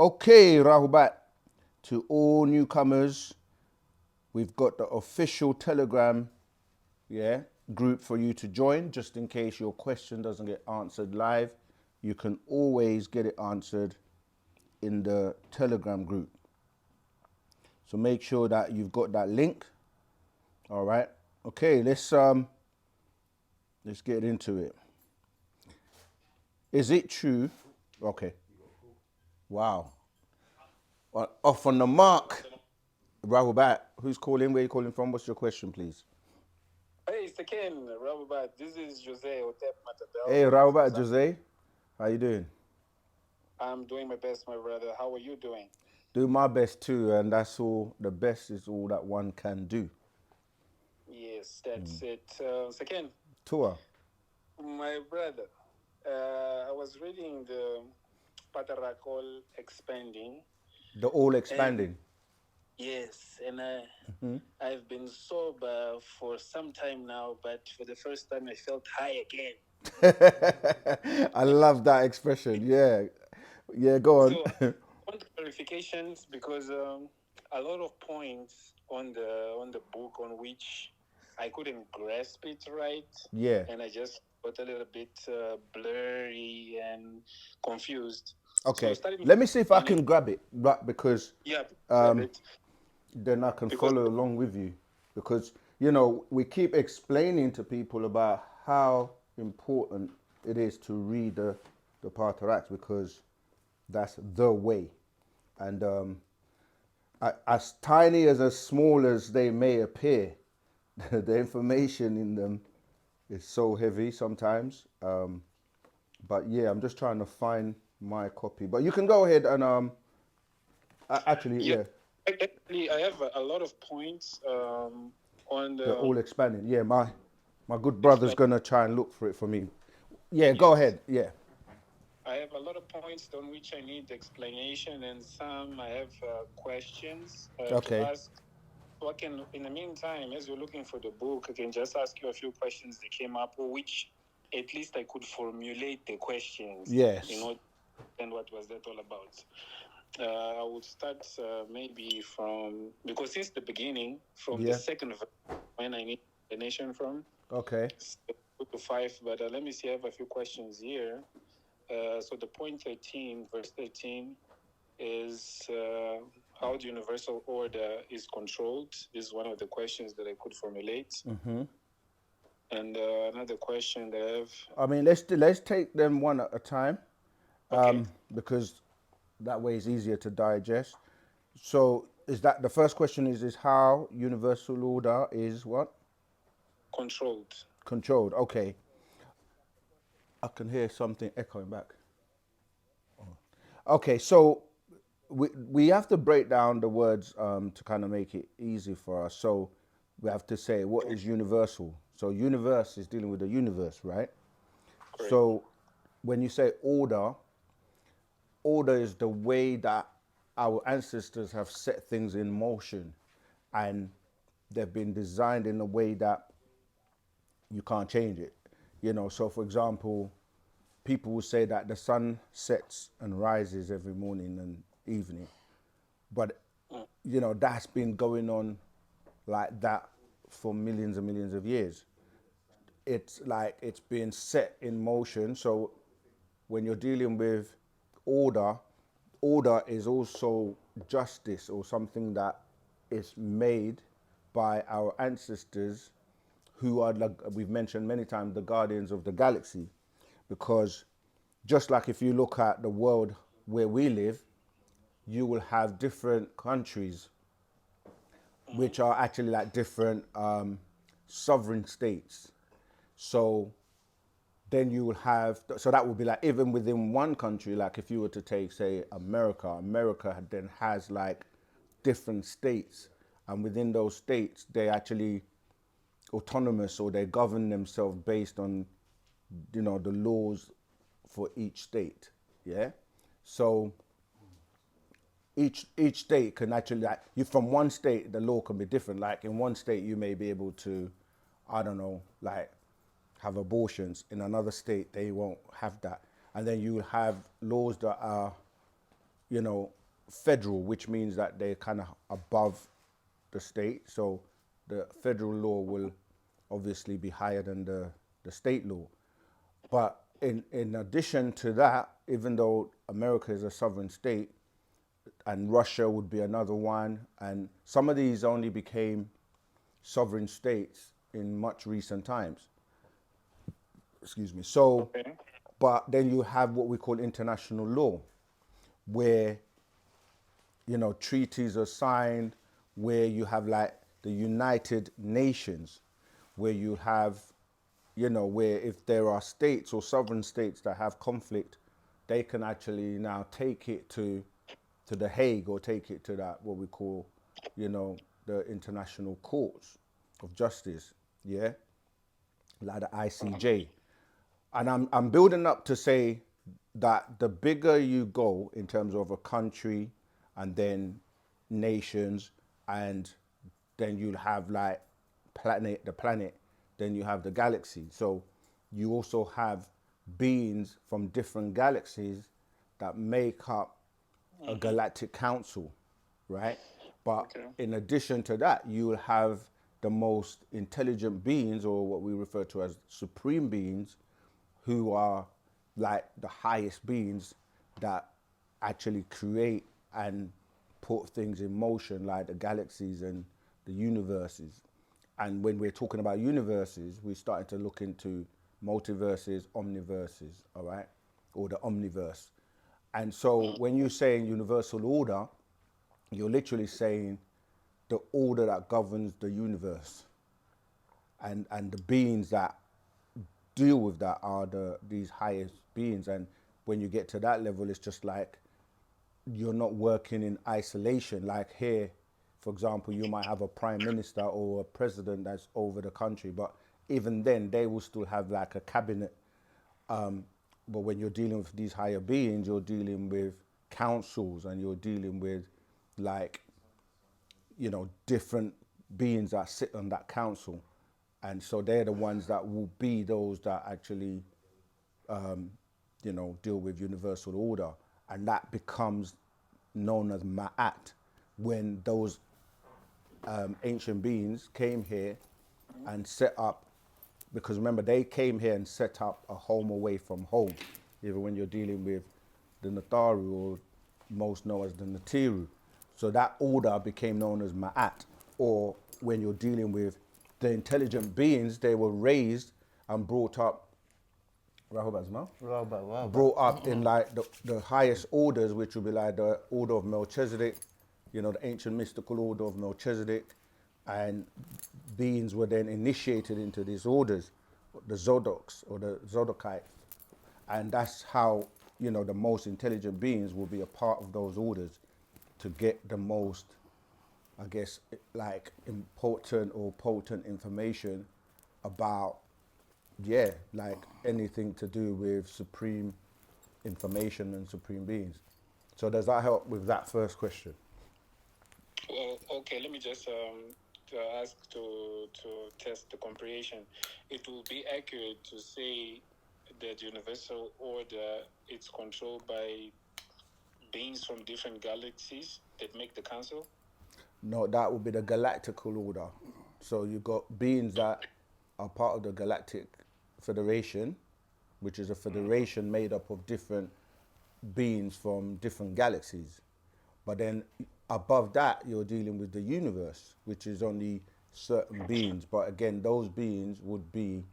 Okay, Rahubat, to all newcomers, we've got the official Telegram, group for you to join, just in case your question doesn't get answered live. You can always get it answered in the Telegram group. So make sure that you've got that link. All right. Okay, let's get into it. Is it true? Okay. Wow. Off on the mark. Rahubat, who's calling? Where are you calling from? What's your question, please? Hey, Saken, Rahubat. This is Jose Otep Matabel Hey, calling from Rahubat, Zambia. Jose. How you doing? I'm doing my best, my brother. How are you doing? Do my best too, and that's all. The best is all that one can do. Yes, that's it. Saken, Tour. my brother, I was reading the Patarakol expanding, The all and expanding. yes, and I've been sober for some time now, but for the first time I felt high again. I love that expression. Yeah. Yeah, go on. So I want clarifications because a lot of points on the book on which I couldn't grasp it right, Yeah. and I just got a little bit blurry and confused. So Okay. starting Let from me see if the I beginning, can grab it, right? Because yeah, grab it then I can because follow along with you. Because, we keep explaining to people about how important it is to read the Patriarchs because that's the way. And as tiny as small as they may appear, the information in them is so heavy sometimes. But yeah, I'm just trying to find my copy. But you can go ahead and actually, yeah, yeah, actually I have a lot of points on they're the all expanding. Yeah, my good brother's expand. gonna try and look for it for me. Yeah, go Yes, ahead. Yeah. I have a lot of points on which I need explanation, and some I have questions to Okay. ask. So I can, in the meantime, as you're looking for the book, I can just ask you a few questions that came up, or which at least I could formulate the questions in Yes. order to understand what was that all about. I would start maybe from, because since the beginning, from the Yeah. second verse, when I need explanation from, Okay. so 2 to 5, but let me see, I have a few questions here. So the point 13, verse 13, is how the universal order is controlled. This is one of the questions that I could formulate. Mm-hmm. And another question that I have. I mean, let's take them one at a time, Okay, because that way it's easier to digest. So, is that the first question? Is how universal order is what controlled. controlled? Okay, I can hear something echoing back. Okay, so we have to break down the words to kind of make it easy for us. So we have to say what is universal. So universe is dealing with the universe, right? Correct. So when you say order, order is the way that our ancestors have set things in motion, and they've been designed in a way that you can't change it. So for example, people will say that the sun sets and rises every morning and evening, but that's been going on like that for millions and millions of years. It's like it's been set in motion. So when you're dealing with order, order is also justice or something that is made by our ancestors who are, like we've mentioned many times, the guardians of the galaxy. Because just like if you look at the world where we live, you will have different countries which are actually like different sovereign states. So then you will have, so that would be like even within one country, like if you were to take, say, America then has like different states. And within those states, they actually autonomous or they govern themselves based on, the laws for each state. Yeah. So each state can actually like you from one state the law can be different. Like in one state you may be able to, I don't know, like have abortions. In another state they won't have that. And then you have laws that are federal, which means that they're kind of above the state. So the federal law will obviously be higher than the state law. But in addition to that, even though America is a sovereign state, and Russia would be another one, and some of these only became sovereign states in much recent times. Excuse me. So, Okay. but then you have what we call international law, where treaties are signed, where you have like the United Nations, where you have, where if there are states or sovereign states that have conflict, they can actually now take it to the Hague or take it to that what we call, the international courts of justice, yeah, like the ICJ. And I'm building up to say that the bigger you go in terms of a country and then nations, and then you'll have like the planet, then you have the galaxy. So you also have beings from different galaxies that make up a galactic council, right? But Okay. in addition to that, you will have the most intelligent beings, or what we refer to as supreme beings, who are like the highest beings that actually create and put things in motion, like the galaxies and the universes. And when we're talking about universes, we're starting to look into multiverses, omniverses, all right, or the omniverse. And so when you're saying universal order, you're literally saying the order that governs the universe. And the beings that deal with that are these highest beings. And when you get to that level, it's just like you're not working in isolation. Like here, for example, you might have a prime minister or a president that's over the country, but even then they will still have like a cabinet. But when you're dealing with these higher beings, you're dealing with councils, and you're dealing with like, different beings that sit on that council. And so they're the ones that will be those that actually, deal with universal order. And that becomes known as Ma'at, when those ancient beings came here and set up, because remember, they came here and set up a home away from home, even when you're dealing with the Natharu, or most known as the Natiru. So that order became known as Ma'at, or when you're dealing with the intelligent beings, they were raised and brought up, brought up in like the highest orders, which would be like the order of Melchizedek, the ancient mystical order of Melchizedek. And beings were then initiated into these orders, the Zodoks or the Zodokites. And that's how, the most intelligent beings will be a part of those orders to get the most, I guess, like important or potent information about, like anything to do with supreme information and supreme beings. So does that help with that first question? Well, okay. Let me just to ask to test the comprehension. It will be accurate to say that universal order is controlled by beings from different galaxies that make the council. No, that would be the galactical order. So you've got beings that are part of the Galactic Federation, which is a federation made up of different beings from different galaxies. But then above that, you're dealing with the universe, which is only certain beings. But again, those beings would be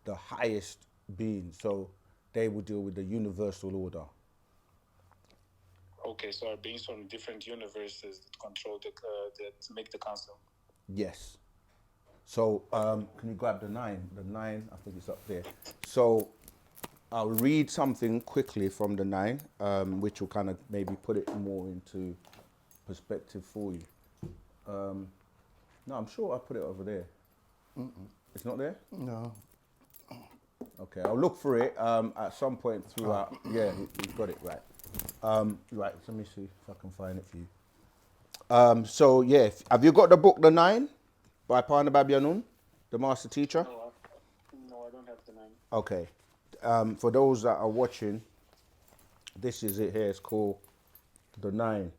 the highest beings. So they would deal with the universal order. Okay, so are beings from different universes that control that make the council. Yes. So can you grab the 9? The 9, I think it's up there. So I'll read something quickly from the 9, which will kind of maybe put it more into perspective for you. No, I'm sure I put it over there. It's not there? No. Okay, I'll look for it at some point throughout. Yeah, you've got it right. Right, let me see if I can find it for you. So yeah, have you got the book The 9 by Pana Babyanun, the master teacher? No, I don't have the 9. Okay. For those that are watching, this is it here. It's called The 9.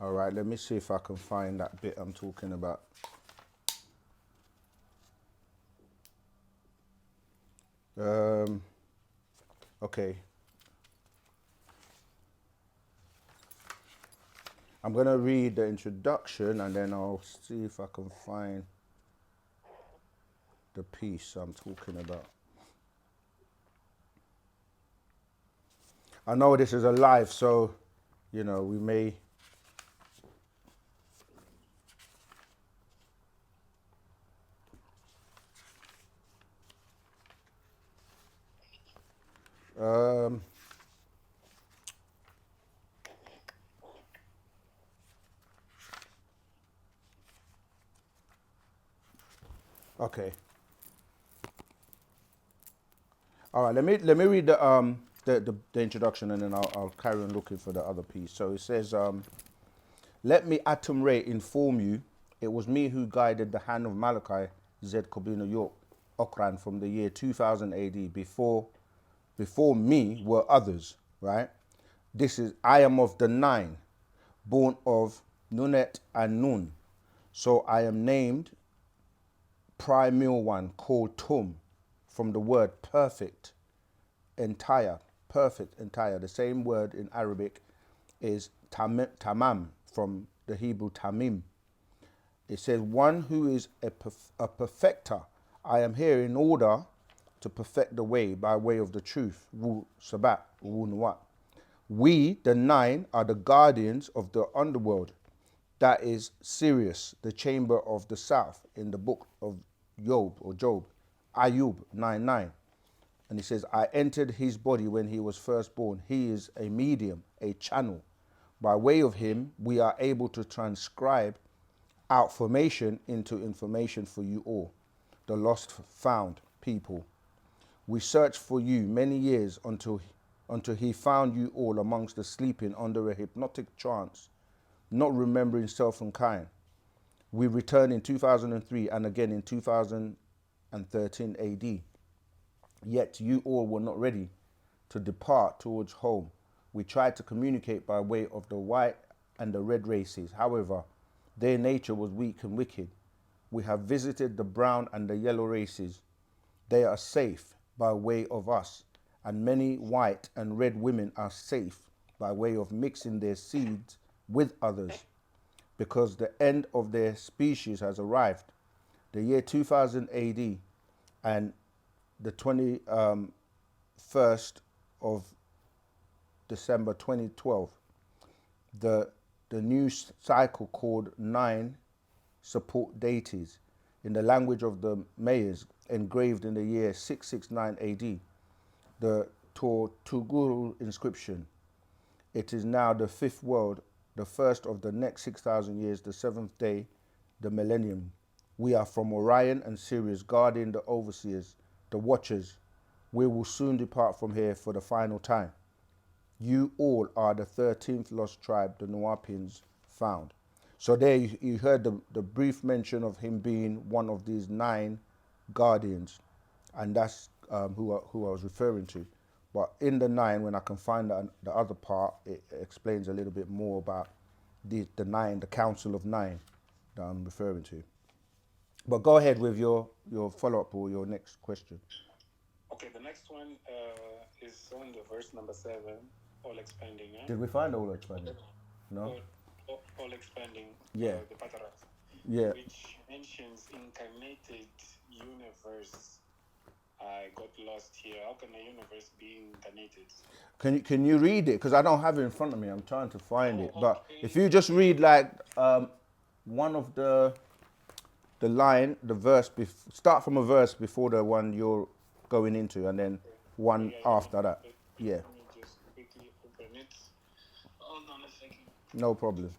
All right, let me see if I can find that bit I'm talking about. Okay. I'm going to read the introduction and then I'll see if I can find the piece I'm talking about. I know this is a live, so, you know, we may... okay. All right, let me read the introduction and then I'll carry on looking for the other piece. So it says, let me Atom Ray inform you, it was me who guided the hand of Malachi Z. Kobina York Okran from the year 2000 AD. Before me were others, right? I am of the 9, born of Nunet and Nun. So I am named Primeal One, called Tum, from the word perfect, entire, perfect, entire. The same word in Arabic is tamam, from the Hebrew tamim. It says, one who is a perfecter. I am here in order to perfect the way by way of the truth. Wu-Sabat, wu-nuwapu. We, the 9, are the guardians of the underworld. That is Sirius, the chamber of the south, in the book of Job, Ayub 9:9. And he says, I entered his body when he was first born. He is a medium, a channel. By way of him, we are able to transcribe out formation into information for you all, the lost found people. We searched for you many years until he found you all amongst the sleeping under a hypnotic trance, not remembering self and kind. We returned in 2003 and again in 2013 AD. Yet you all were not ready to depart towards home. We tried to communicate by way of the white and the red races. However, their nature was weak and wicked. We have visited the brown and the yellow races. They are safe by way of us, and many white and red women are safe by way of mixing their seeds with others, because the end of their species has arrived. The year 2000 AD and the 21st of December 2012, the new cycle called 9 support deities in the language of the Mayas, engraved in the year 669 AD, the Tortuguru inscription. It is now the 5th world, the first of the next 6,000 years, the 7th day, the millennium. We are from Orion and Sirius, guarding the overseers, the watchers. We will soon depart from here for the final time. You all are the 13th lost tribe the Nuwapians found. So there you heard the brief mention of him being one of these 9 guardians, and that's who I was referring to. But in the 9, when I can find the other part, it explains a little bit more about the 9, the Council of 9 that I'm referring to. But go ahead with your follow-up or your next question. Okay, the next one is on the verse number 7, all expanding. Did we find all expanding? No? All expanding, Yeah. the Pataras, Yeah. which mentions incarnated universe. I got lost here. How can a universe be incarnated? Can you read it? Because I don't have it in front of me. I'm trying to find it. But if you just read like one of the line, the verse, start from a verse before the one you're going into, and then one after that. Yeah. Let me just quickly open it. Hold on a second. No problem.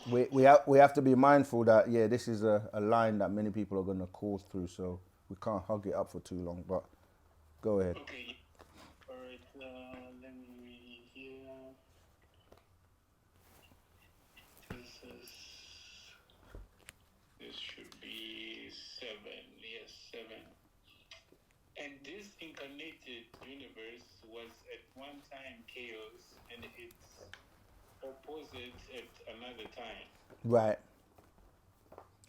We have to be mindful that this is a line that many people are going to course through, so we can't hug it up for too long. But go ahead. Okay. All right. Let me read it here. This should be 7. Yes, 7. And this incarnated universe was at one time chaos, and its opposite at another time. Right.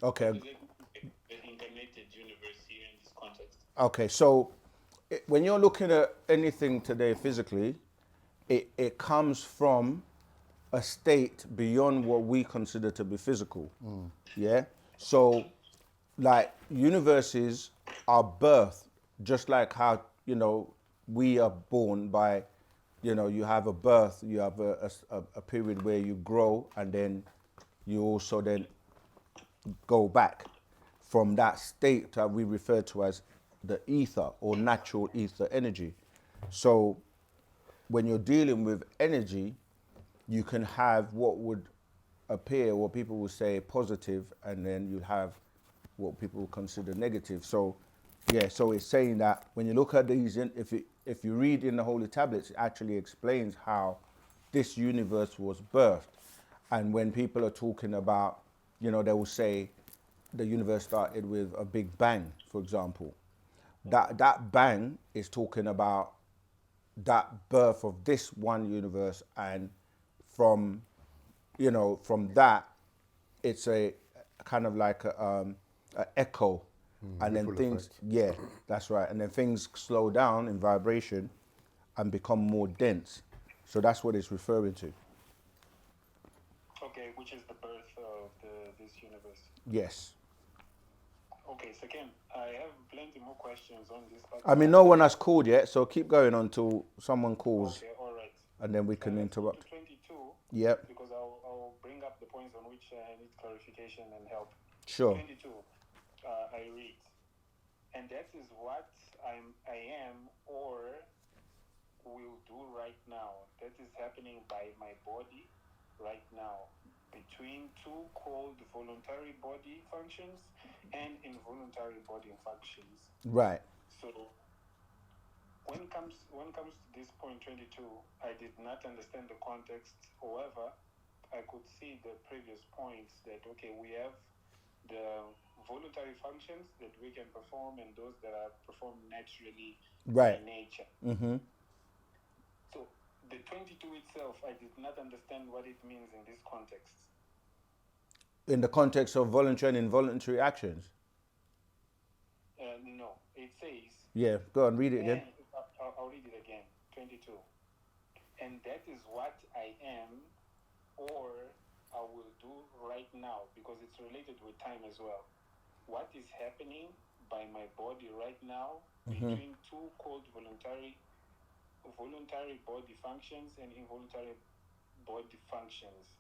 Okay. What does it mean, the incarnated universe here in this context? Okay. So when you're looking at anything today physically, it comes from a state beyond what we consider to be physical. Yeah. So like universes are birthed just like how, we are born by, you have a birth, you have a period where you grow, and then you also then go back from that state that we refer to as the ether or natural ether energy. So when you're dealing with energy, you can have what would appear, what people would say positive, and then you have what people would consider negative. So, yeah, so it's saying that when you look at these, if you read in the Holy Tablets, it actually explains how this universe was birthed. And when people are talking about, they will say the universe started with a big bang, for example. That bang is talking about that birth of this one universe, and from from that it's a kind of like a echo, and then things effect. yeah, that's right, and then things slow down in vibration and become more dense. So that's what it's referring to. Okay, which is the birth of this universe. Yes. Okay, so Ken, I have plenty more questions on this. But I mean, no one has called yet, so keep going until someone calls, okay, all right. and then we can Let's go to interrupt. 22. Yep. Because I'll bring up the points on which I need clarification and help. Sure. 22. I read, and that is what I am or will do right now. That is happening by my body right now, between two called voluntary body functions and involuntary body functions. Right. So when it comes to this point 22, I did not understand the context. However, I could see the previous points that okay, we have the voluntary functions that we can perform and those that are performed naturally Right. by nature. Mm-hmm. So the 22 itself, I did not understand what it means in this context. In the context of voluntary and involuntary actions. No, it says. Yeah, go on, read it again. I'll read it again. 22. And that is what I am or I will do right now, because it's related with time as well. What is happening by my body right now between two called voluntary body functions and involuntary body functions.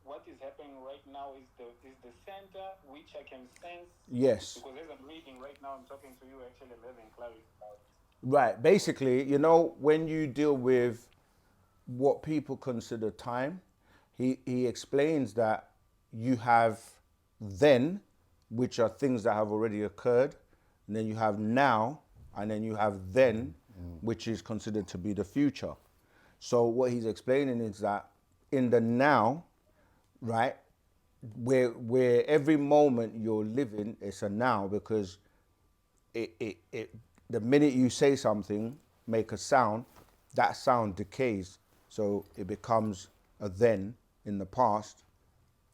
What is happening right now is the center which I can sense. Yes. Because as I'm reading right now, I'm talking to you. Actually, I'm having clarity about it. Right. Basically, when you deal with what people consider time, he explains that you have then, which are things that have already occurred, and then you have now, and then you have then, which is considered to be the future. So what he's explaining is that in the now, right, where every moment you're living, it's a now, because the minute you say something, make a sound, that sound decays, so it becomes a then in the past.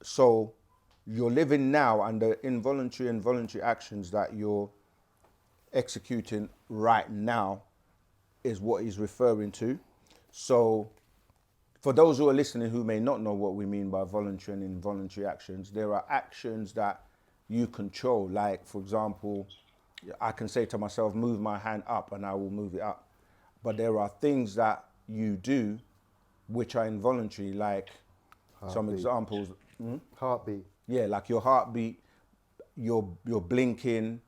So you're living now, and the involuntary and voluntary actions that you're executing right now is what he's referring to. So for those who are listening who may not know what we mean by voluntary and involuntary actions, there are actions that you control. Like, for example, I can say to myself, move my hand up, and I will move it up. But there are things that you do which are involuntary, like some examples. Heartbeat. Yeah, like your heartbeat, you're blinking,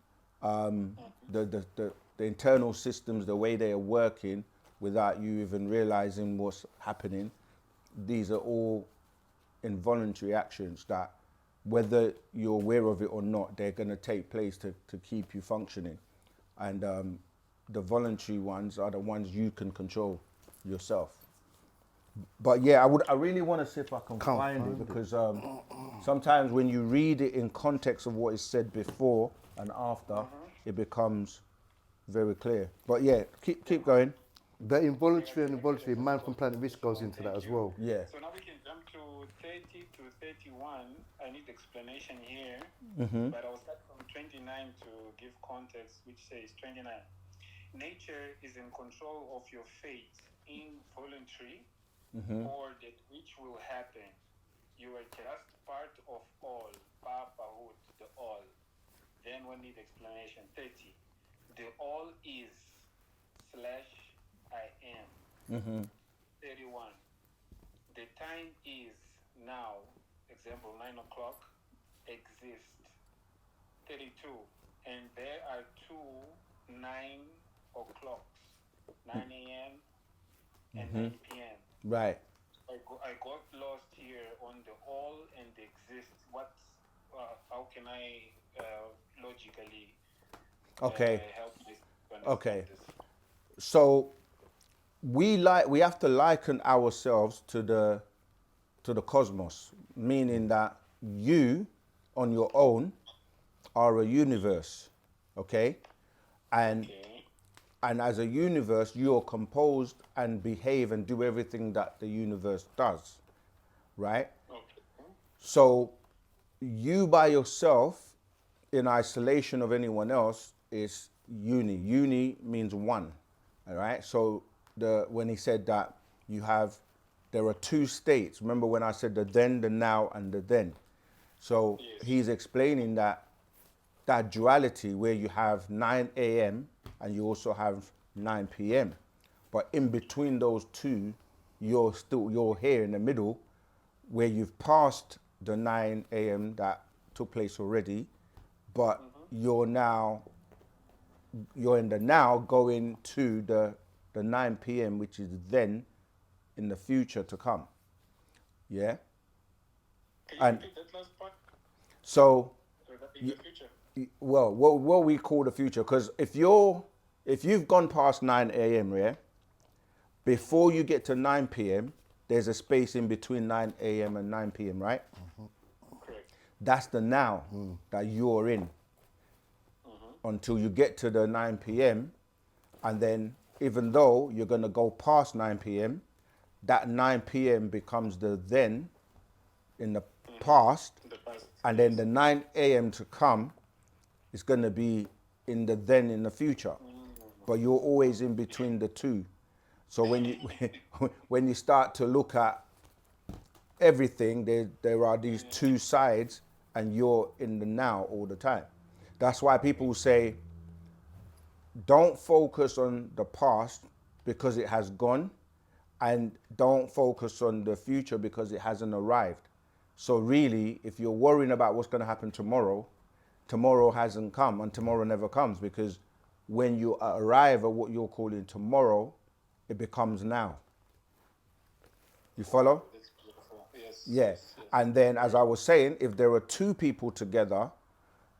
the internal systems, the way they are working without you even realizing what's happening. These are all involuntary actions that, whether you're aware of it or not, they're going to take place to keep you functioning. And the voluntary ones are the ones you can control yourself. But yeah, I really want to see if I can find it, because sometimes when you read it in context of what is said before and after, it becomes very clear. But yeah, keep going. The involuntary and involuntary, man from Planet Risk goes into that as well. Yeah. So now we can jump to 30 to 31. I need explanation here, but I'll start from 29 to give context, which says 29. Nature is in control of your fate, involuntary, or that which will happen. You are just part of all, papahood, the all. Then we need explanation. 30. The all is / I am. 31. The time is now. Example, 9 o'clock exists. 32. And there are 2 9 o'clocks, 9 a.m. and 9 p.m. Right. I got lost here on the all and the exist. How can I logically Okay. help this? Okay. So we have to liken ourselves to the cosmos, meaning that you on your own are a universe, okay? And as a universe, you're composed and behave and do everything that the universe does, right? Okay. So you by yourself, in isolation of anyone else, is uni. Uni means one, all right? So when he said that there are 2 states. Remember when I said the then, the now, and the then? So he's explaining that duality where you have 9 a.m. and you also have 9 p.m. But in between those two, you're here in the middle where you've passed the 9 a.m. that took place already, but you're in the now going to the 9 p.m., which is then in the future to come. Yeah? Can you repeat that last part? So In the future. well, what we call the future, because if you've gone past 9 a.m., yeah, before you get to 9 p.m., there's a space in between 9 a.m. and 9 p.m., right? Correct. That's the now that you're in until you get to the 9 p.m. And then even though you're going to go past 9 p.m., that 9 p.m. becomes the then in the past. The past. And then the 9 a.m. to come is going to be in the then in the future. But you're always in between the two. So when you start to look at everything, there are these 2 sides and you're in the now all the time. That's why people say, don't focus on the past because it has gone, and don't focus on the future because it hasn't arrived. So really, if you're worrying about what's going to happen tomorrow, tomorrow hasn't come and tomorrow never comes, because when you arrive at what you're calling tomorrow, it becomes now. You follow? That's beautiful. Yes. Yeah. Yes. And then, as I was saying, if there are 2 people together,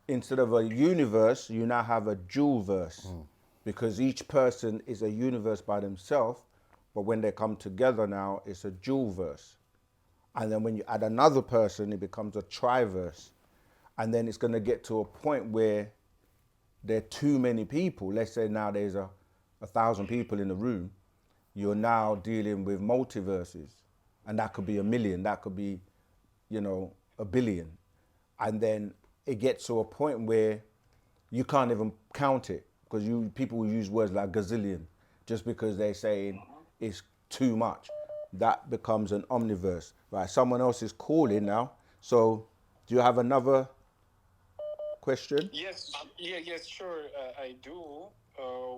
instead of a universe, you now have a dual verse, because each person is a universe by themselves, but when they come together now, it's a dual verse. And then when you add another person, it becomes a triverse. And then it's going to get to a point where there are too many people. Let's say now there's 1,000 people in the room. You're now dealing with multiverses. And that could be 1 million. That could be, 1 billion. And then it gets to a point where you can't even count it, because people will use words like gazillion just because they're saying it's too much. That becomes an omniverse. Right, someone else is calling now. So do you have another question? Yes. Yes, sure. I do.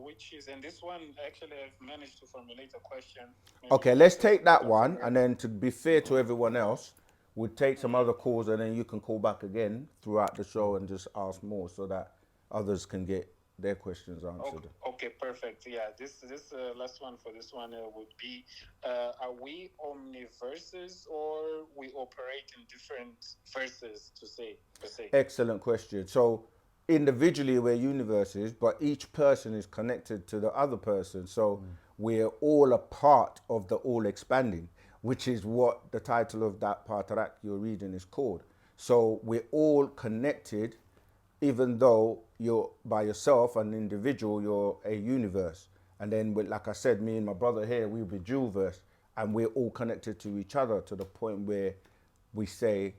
Which is, and this one actually I've managed to formulate a question. Okay, let's take that one, and then to be fair to everyone else, we'll take some other calls, and then you can call back again throughout the show and just ask more so that others can get their questions answered. Okay, perfect. Yeah, this last one for this one would be, are we omniverses or we operate in different verses, per se? Excellent question. So individually we're universes, but each person is connected to the other person. So we're all a part of the all expanding, which is what the title of that Patarak you're reading is called. So we're all connected, even though you're by yourself, an individual, you're a universe. And then, like I said, me and my brother here, we'll be dual-verse, and we're all connected to each other to the point where we say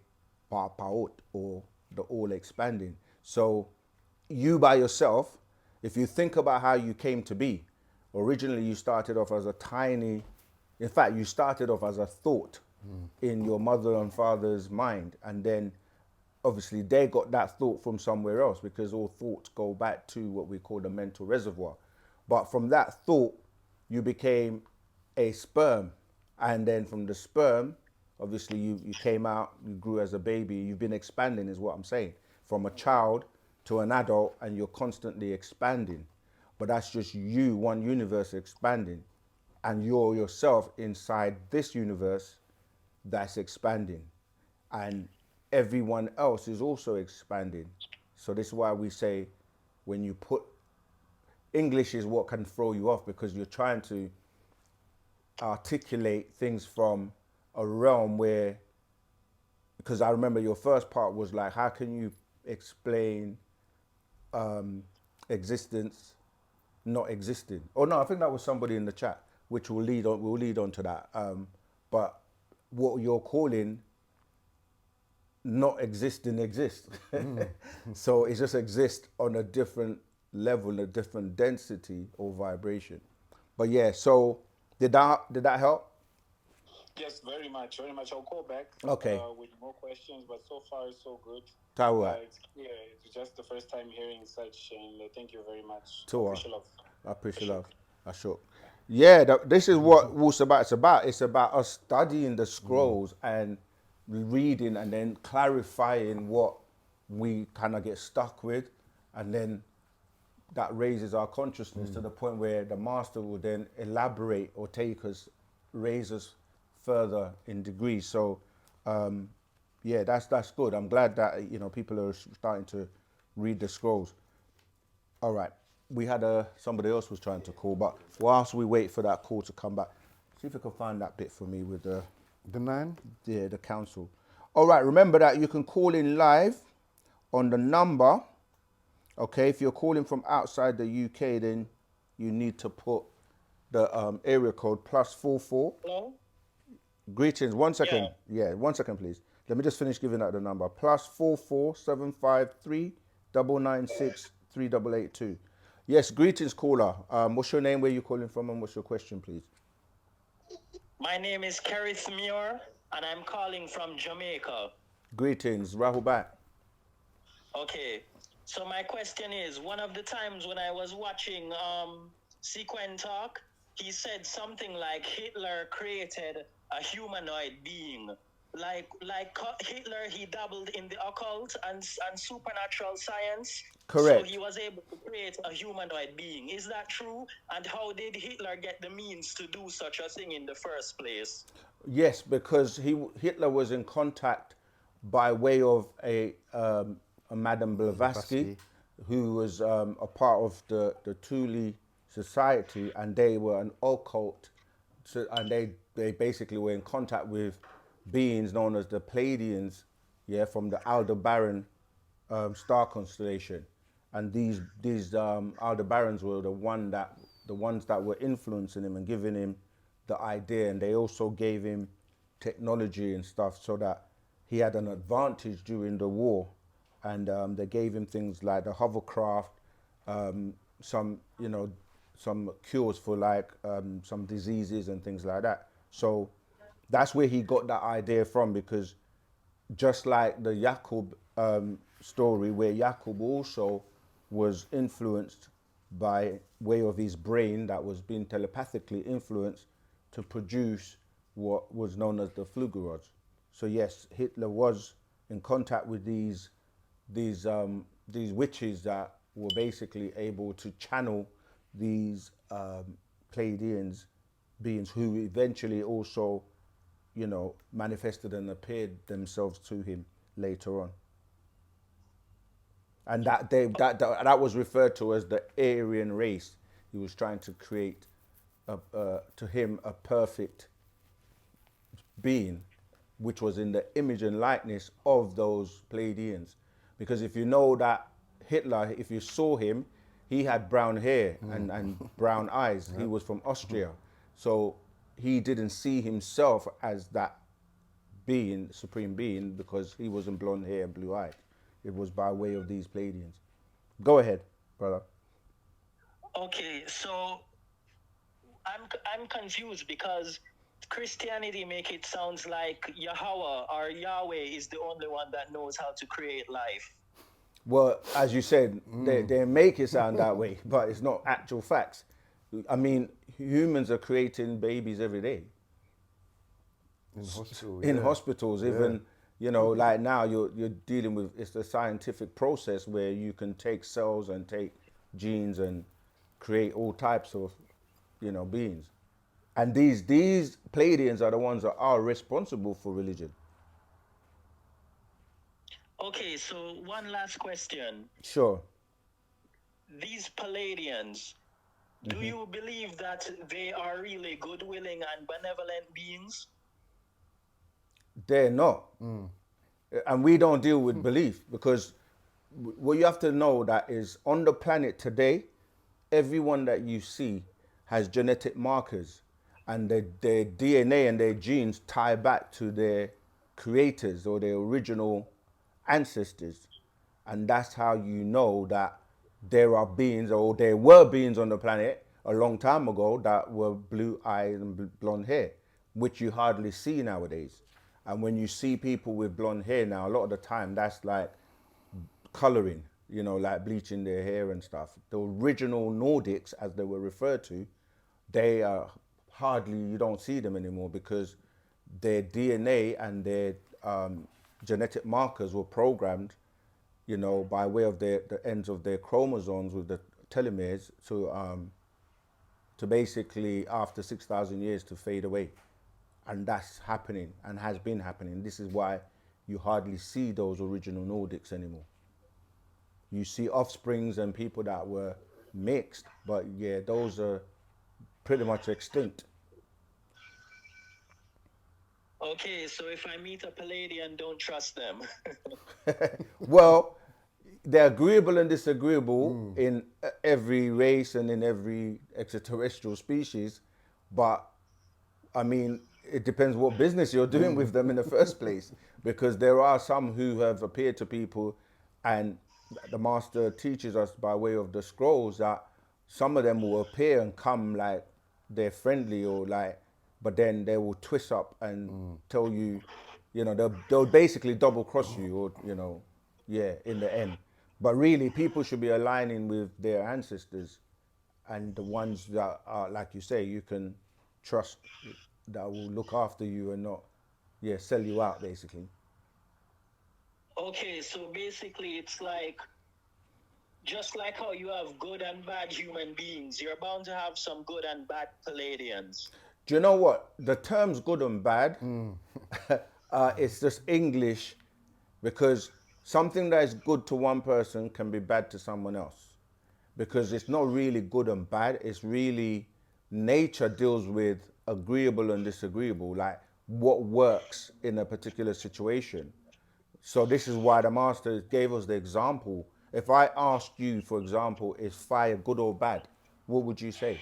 Pa'apaut, or the all expanding. So you by yourself, if you think about how you came to be, originally you started off as a tiny, in fact, you started off as a thought in your mother and father's mind, and then obviously they got that thought from somewhere else, because all thoughts go back to what we call the mental reservoir. But from that thought, you became a sperm, and then from the sperm, obviously you came out, you grew as a baby, you've been expanding is what I'm saying, from a child to an adult, and you're constantly expanding. But that's just you, one universe expanding, and you're yourself inside this universe that's expanding, and everyone else is also expanding. So this is why we say, when you put, English is what can throw you off, because you're trying to articulate things from a realm where, because I remember your first part was like, how can you explain existence not existing? Oh no, I think that was somebody in the chat, which will lead on to that. But what you're calling not existing exists. So it just exists on a different level, a different density or vibration. But yeah, so did that help? Yes, very much, very much. I'll call back Okay. with more questions, but so far so good. Tawa. It's clear. It's just the first time hearing such, and thank you very much. Tawa. Appreciate love. I appreciate love. I sure. Yeah, this is what Wu-Sabat is about. It's about us studying the scrolls and reading, and then clarifying what we kind of get stuck with, and then that raises our consciousness to the point where the master will then elaborate or raise us further in degrees. So yeah, that's good. I'm glad that people are starting to read the scrolls. All right, we had somebody else was trying to call, but whilst we wait for that call to come back, see if you can find that bit for me with the 9. the council. All right, remember that you can call in live on the number. Okay, if you're calling from outside the UK, then you need to put the area code +44. Hello? Greetings. 1 second. Yeah, 1 second, please. Let me just finish giving out the number. +44 753 996 3882. Yes, greetings, caller. What's your name? Where you calling from? And what's your question, please? My name is Kerith Muir, and I'm calling from Jamaica. Greetings, Rahul back. Okay, so my question is, one of the times when I was watching Sequin Talk, he said something like Hitler created a humanoid being. Like Hitler, he dabbled in the occult and supernatural science. Correct. So he was able to create a humanoid being. Is that true? And how did Hitler get the means to do such a thing in the first place? Yes, because Hitler was in contact by way of a Madame Blavatsky, who was a part of the Thule Society, and they were an occult, and they basically were in contact with beings known as the Pleiadians, from the Aldebaran star constellation, and these Aldebarans were the ones that were influencing him and giving him the idea, and they also gave him technology and stuff so that he had an advantage during the war, and they gave him things like the hovercraft, some cures for like some diseases and things like that. So that's where he got that idea from, because just like the Yaqub story, where Yaqub also was influenced by way of his brain that was being telepathically influenced to produce what was known as the Flugerods. So yes, Hitler was in contact with these witches that were basically able to channel these Pleiadians beings, who eventually also, manifested and appeared themselves to him later on. And that was referred to as the Aryan race. He was trying to create, to him, a perfect being, which was in the image and likeness of those Pleiadians. Because if you know that Hitler, if you saw him, he had brown hair and brown eyes. He was from Austria. So he didn't see himself as that being, supreme being, because he wasn't blonde hair and blue eyed. It was by way of these Pleiadians. Go ahead, brother. Okay, so I'm confused because Christianity make it sounds like Yahweh or Yahweh is the only one that knows how to create life. Well, as you said, they make it sound that way, but it's not actual facts. I mean, humans are creating babies every day. In hospitals, even, you know, like now you're dealing with, it's a scientific process where you can take cells and take genes and create all types of, you know, beings. And these Pleiadians are the ones that are responsible for religion. Okay, so one last question. Sure. These Palladians, do you believe that they are really good, willing, and benevolent beings? They're not. And we don't deal with belief, because what you have to know that is on the planet today, everyone that you see has genetic markers, and their DNA and their genes tie back to their creators or their original ancestors. And that's how you know that there are beings, or there were beings on the planet a long time ago that were blue eyes and blonde hair, which you hardly see nowadays. And when you see people with blonde hair now, a lot of the time that's like coloring, you know, like bleaching their hair and stuff. The original Nordics, as they were referred to, they are hardly, you don't see them anymore, because their DNA and their genetic markers were programmed, you know, by way of the ends of their chromosomes with the telomeres to basically, after 6,000 years, to fade away. And that's happening and has been happening. This is why you hardly see those original Nordics anymore. You see offsprings and people that were mixed, but yeah, those are pretty much extinct. Okay, so if I meet a Palladian, don't trust them. Well, they're agreeable and disagreeable in every race and in every extraterrestrial species, but I mean, it depends what business you're doing with them in the first place, because there are some who have appeared to people, and the master teaches us by way of the scrolls that some of them will appear and come like they're friendly or like, but then they will twist up and tell you, you know, they'll basically double cross you, or, you know, yeah, in the end. But really, people should be aligning with their ancestors and the ones that are, like you say, you can trust, that will look after you and not, yeah, sell you out, basically. Okay, so basically it's like, just like how you have good and bad human beings, you're bound to have some good and bad Palladians. Do you know what? The terms good and bad, it's just English, because something that is good to one person can be bad to someone else. Because it's not really good and bad, it's really, nature deals with agreeable and disagreeable, like what works in a particular situation. So this is why the master gave us the example. If I asked you, for example, is fire good or bad? What would you say?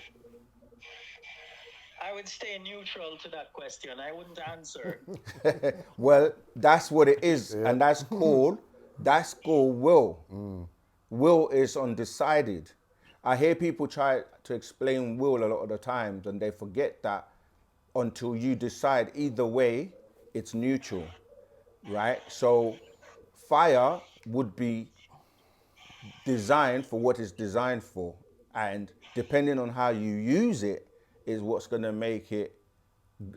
I would stay neutral to that question. I wouldn't answer. Well, that's what it is, and that's called will. Will is undecided. I hear people try to explain will a lot of the times, and they forget that until you decide either way, it's neutral, right? So fire would be designed for what it's designed for, and depending on how you use it is what's going to make it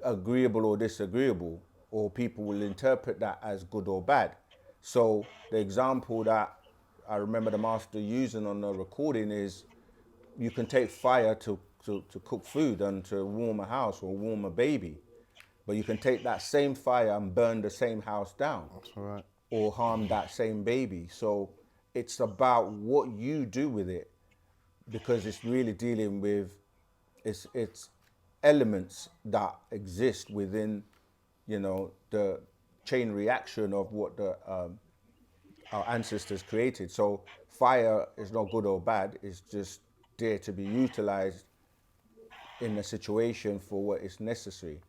agreeable or disagreeable, or people will interpret that as good or bad. So the example that I remember the master using on the recording is, you can take fire to cook food and to warm a house or warm a baby, but you can take that same fire and burn the same house down. That's all right. Or harm that same baby. So it's about what you do with it, because it's really dealing with, it's elements that exist within, you know, the chain reaction of what the our ancestors created. So fire is not good or bad, it's just there to be utilized in a situation for what is necessary.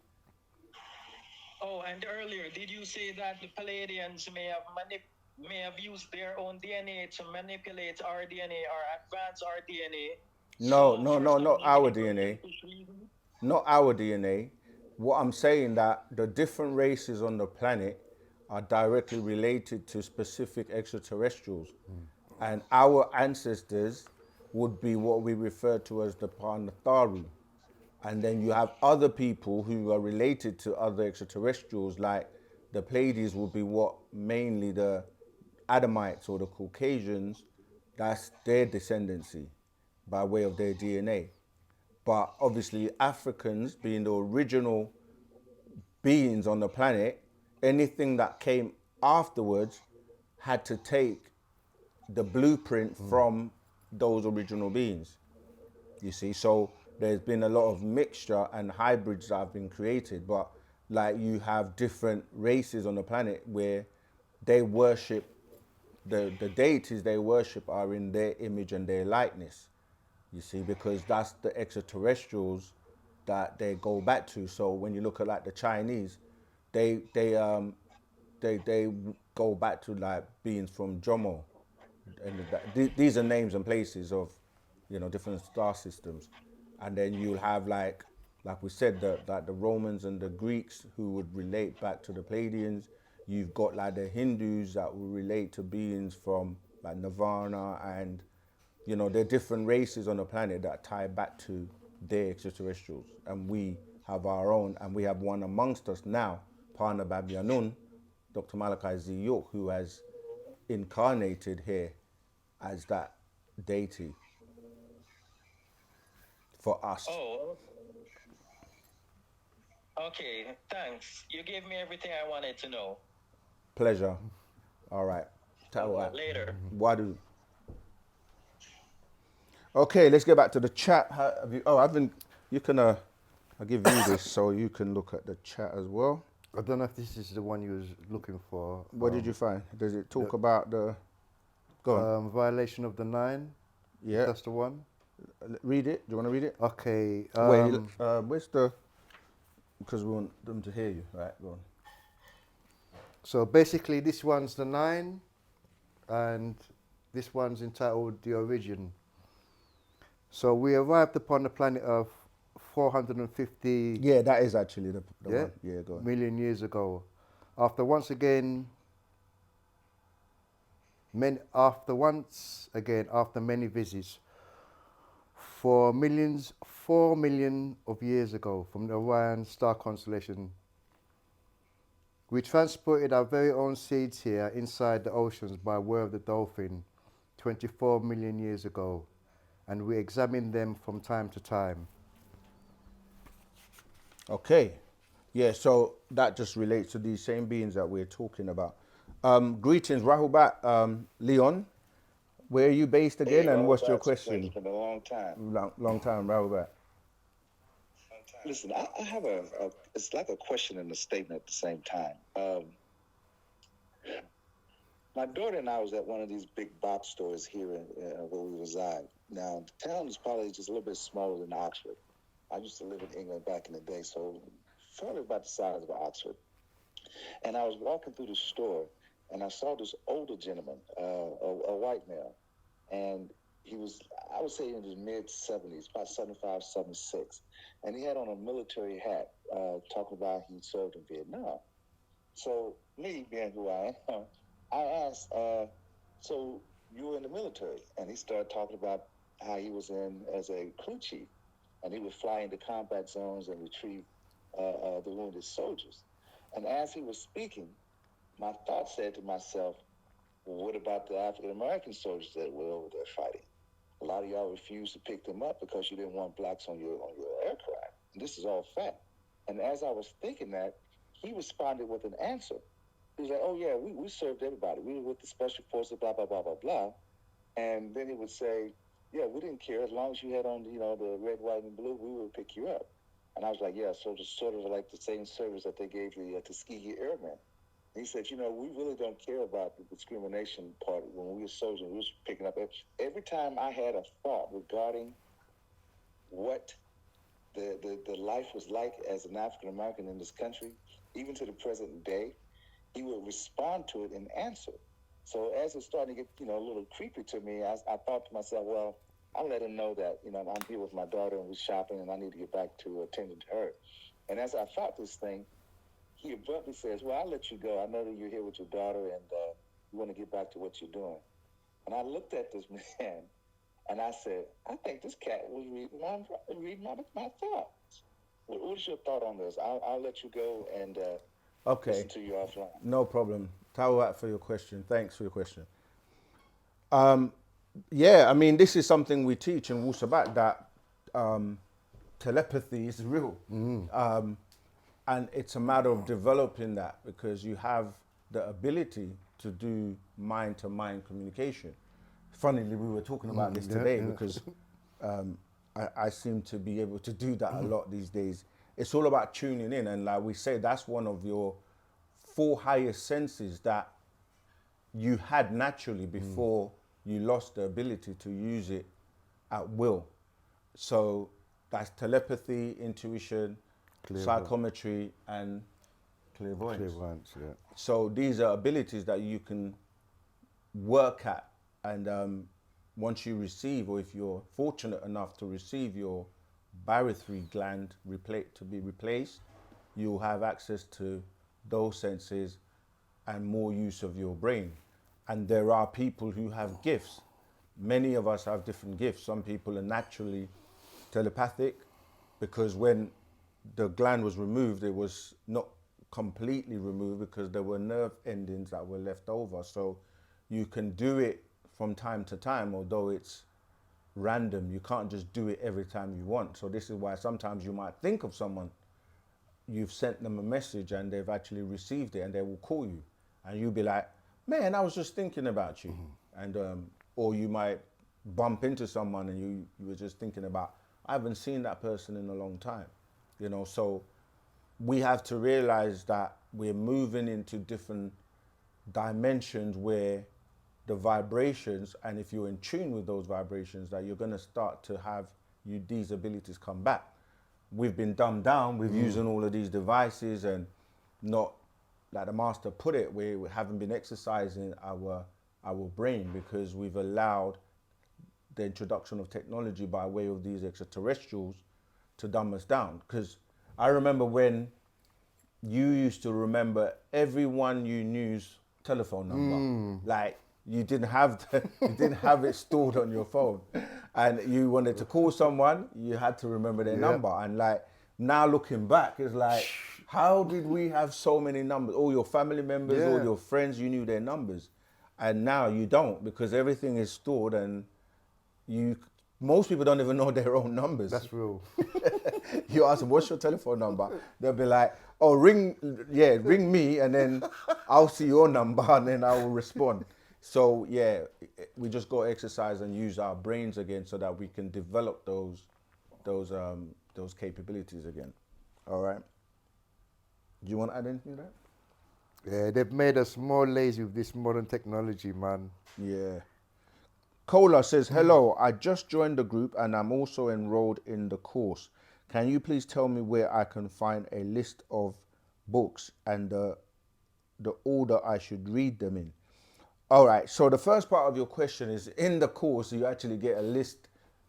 Oh, and earlier, did you say that the Palladians may have used their own DNA to manipulate our DNA or advance our DNA? No, So no, for no, some not our evil DNA. selfish reason? Not our DNA. What I'm saying that the different races on the planet are directly related to specific extraterrestrials. And our ancestors would be what we refer to as the Panatharu. And then you have other people who are related to other extraterrestrials, like the Pleiades would be what mainly the Adamites or the Caucasians, that's their descendancy by way of their DNA. But obviously, Africans being the original beings on the planet, anything that came afterwards had to take the blueprint from those original beings. You see, so there's been a lot of mixture and hybrids that have been created, but like you have different races on the planet where they worship the deities they worship are in their image and their likeness. You see, because that's the extraterrestrials that they go back to. So when you look at like the Chinese, they they um they go back to like beings from Jomo, and these are names and places of, different star systems, and then you'll have like we said, the Romans and the Greeks who would relate back to the Pleiadians. You've got like the Hindus that will relate to beings from like Nirvana, and there are different races on the planet that tie back to their extraterrestrials, and we have our own, and we have one amongst us now, Pana Babyanun, Dr. Malachi Z. York, who has incarnated here as that deity for us. Oh, okay. Thanks. You gave me everything I wanted to know. Pleasure. All right. Tawa. Later. Wadu. Okay, let's get back to the chat. I've been. You can. I'll give you this so you can look at the chat as well. I don't know if this is the one you was looking for. What did you find? Does it talk about the? Go on. Violation of the 9. Yeah. That's the one. Read it. Do you want to read it? Okay. Wait. Where's the? Because we want them to hear you. Right. Go on. So basically, this one's the 9, and this one's entitled The Origin. So we arrived upon the planet Earth 450 Yeah, that is actually the one. Yeah, go on. million years ago. After once again, after many visits, 4 million of years ago, from the Orion star constellation, we transported our very own seeds here inside the oceans by way of the dolphin 24 million years ago, and we examined them from time to time. Okay. Yeah, so that just relates to these same beings that we're talking about. Greetings, Rahubat, Leon. Where are you based again, Hey, and what's your Rahubat, question? it's been a long time. Long time, Rahubat. Listen, I have it's like a question and a statement at the same time. My daughter and I was at one of these big box stores here where we reside. Now, the town is probably just a little bit smaller than Oxford. I used to live in England back in the day, so probably about the size of Oxford. And I was walking through the store, and I saw this older gentleman, a white male, and he was, I would say, in his mid-70s, about 75, 76. And he had on a military hat, talking about he served in Vietnam. So me, being who I am, I asked, so you were in the military? And he started talking about how he was in as a crew chief, and he would fly into combat zones and retrieve the wounded soldiers. And as he was speaking, my thought said to myself, well, what about the African-American soldiers that were over there fighting? A lot of y'all refused to pick them up because you didn't want blacks on your aircraft. And this is all fact. And as I was thinking that, he responded with an answer. He was like, oh, yeah, we served everybody. We were with the special forces, blah, blah, blah, blah, blah. And then he would say, yeah, we didn't care. As long as you had on, the red, white, and blue, we would pick you up. And I was like, yeah, so just sort of like the same service that they gave the Tuskegee Airmen. He said, you know, we really don't care about the discrimination part. When we were soldiers, we was picking up every time I had a thought regarding what the life was like as an African American in this country, even to the present day, he would respond to it and answer. So as it's starting to get, you know, a little creepy to me, I thought to myself, well, I'll let him know that, you know, I'm here with my daughter and we're shopping and I need to get back to attending to her. And as I thought this thing, he abruptly says, well, I'll let you go. I know that you're here with your daughter and you want to get back to what you're doing. And I looked at this man and I said, I think this cat was reading my thoughts. What's your thought on this? I'll let you go and Okay. listen to you offline. No problem. Tawat for your question. Thanks for your question. Yeah, I mean, this is something we teach in Wu-Sabat, that telepathy is real. And it's a matter of developing that, because you have the ability to do mind-to-mind communication. Funnily, we were talking about this today because I seem to be able to do that a lot these days. It's all about tuning in, and like we say, that's one of your 4 highest senses that you had naturally before you lost the ability to use it at will. So that's telepathy, intuition, psychometry, and clairvoyance. Clairvoyance, yeah. So these are abilities that you can work at, and once you receive, or if you're fortunate enough to receive your barythry gland to be replaced, you'll have access to those senses and more use of your brain. And there are people who have gifts. Many of us have different gifts. Some people are naturally telepathic, because when the gland was removed, it was not completely removed because there were nerve endings that were left over. So you can do it from time to time, although it's random. You can't just do it every time you want. So this is why sometimes you might think of someone, you've sent them a message and they've actually received it, and they will call you and you'll be like, man, I was just thinking about you. And or you might bump into someone and you were just thinking about, I haven't seen that person in a long time. You know, so we have to realize that we're moving into different dimensions where the vibrations, and if you're in tune with those vibrations, that you're going to start to have these abilities come back. We've been dumbed down with using all of these devices, and not, like the master put it, we haven't been exercising our brain, because we've allowed the introduction of technology by way of these extraterrestrials to dumb us down. Because I remember when you used to remember everyone you knew's telephone number. Like, you didn't have it stored on your phone, and you wanted to call someone, you had to remember their number. And like, now looking back, it's like, how did we have so many numbers? All your family members, all your friends, you knew their numbers, and now you don't, because everything is stored, and most people don't even know their own numbers. That's real. You ask them, what's your telephone number? They'll be like, oh, ring me, and then I'll see your number, and then I will respond. So yeah, we just got to exercise and use our brains again, so that we can develop those capabilities again. All right. Do you want to add anything to that? Yeah, they've made us more lazy with this modern technology, man. Yeah. Cola says, hello, I just joined the group and I'm also enrolled in the course. Can you please tell me where I can find a list of books and the order I should read them in? All right, so the first part of your question is, in the course, you actually get a list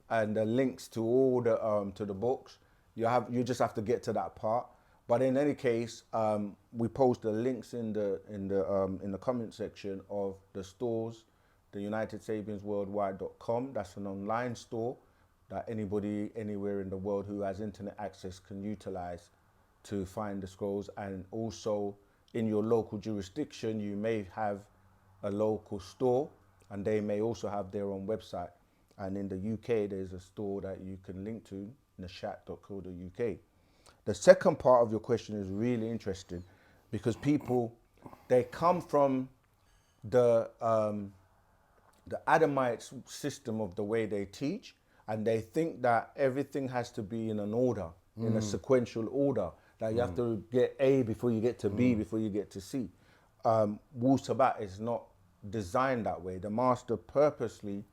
and the links to all the books. You just have to get to that part. But in any case, we post the links in the comment section of the stores, the UnitedSapiensWorldwide.com. That's an online store that anybody anywhere in the world who has internet access can utilize to find the scrolls. And also in your local jurisdiction, you may have a local store, and they may also have their own website. And in the UK, there's a store that you can link to, nashat.co.uk. The second part of your question is really interesting, because people, they come from the Adamite system of the way they teach, and they think that everything has to be in an order, in a sequential order, that you have to get A before you get to B, before you get to C. Wu-Sabat is not designed that way. The master purposely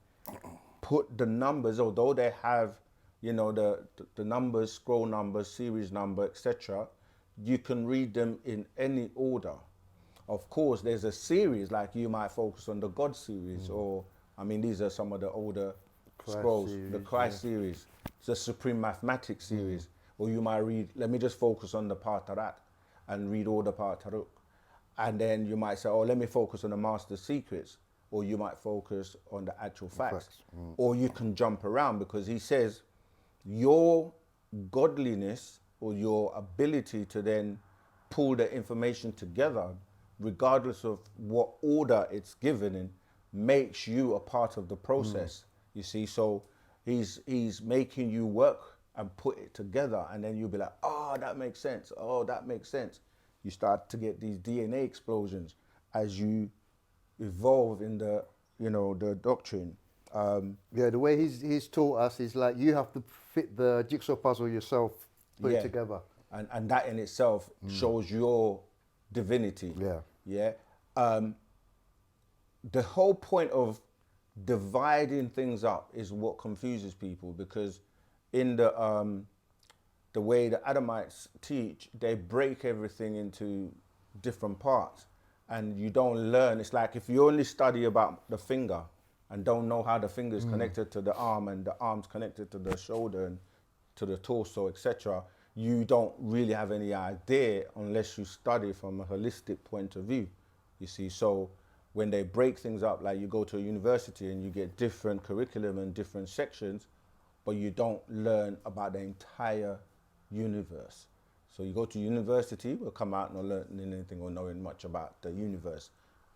put the numbers, although they have, you know, the numbers, scroll numbers, series number, etc. You can read them in any order. Of course, there's a series, like you might focus on the God series, or, I mean, these are some of the older Christ scrolls, series, the Christ series, the Supreme Mathematics series, or you might read, let me just focus on the Patarak and read all the Pataruk. And then you might say, oh, let me focus on the Master Secrets, or you might focus on the actual facts. Or you can jump around, because he says your godliness or your ability to then pull the information together, regardless of what order it's given in, makes you a part of the process. You see, so he's making you work and put it together, and then you'll be like, oh, that makes sense. Oh, that makes sense. You start to get these DNA explosions as you evolve in the, you know, the doctrine. Yeah, the way he's taught us is like you have to fit the jigsaw puzzle yourself, put it together. And that in itself shows your divinity. Yeah. Yeah. The whole point of dividing things up is what confuses people, because in the way the Adamites teach, they break everything into different parts, and you don't learn. It's like if you only study about the finger and don't know how the finger is connected to the arm, and the arm's connected to the shoulder and to the torso, etc., you don't really have any idea unless you study from a holistic point of view, you see. So when they break things up, like you go to a university and you get different curriculum and different sections, but you don't learn about the entire universe. So you go to university, we'll come out not learning anything or knowing much about the universe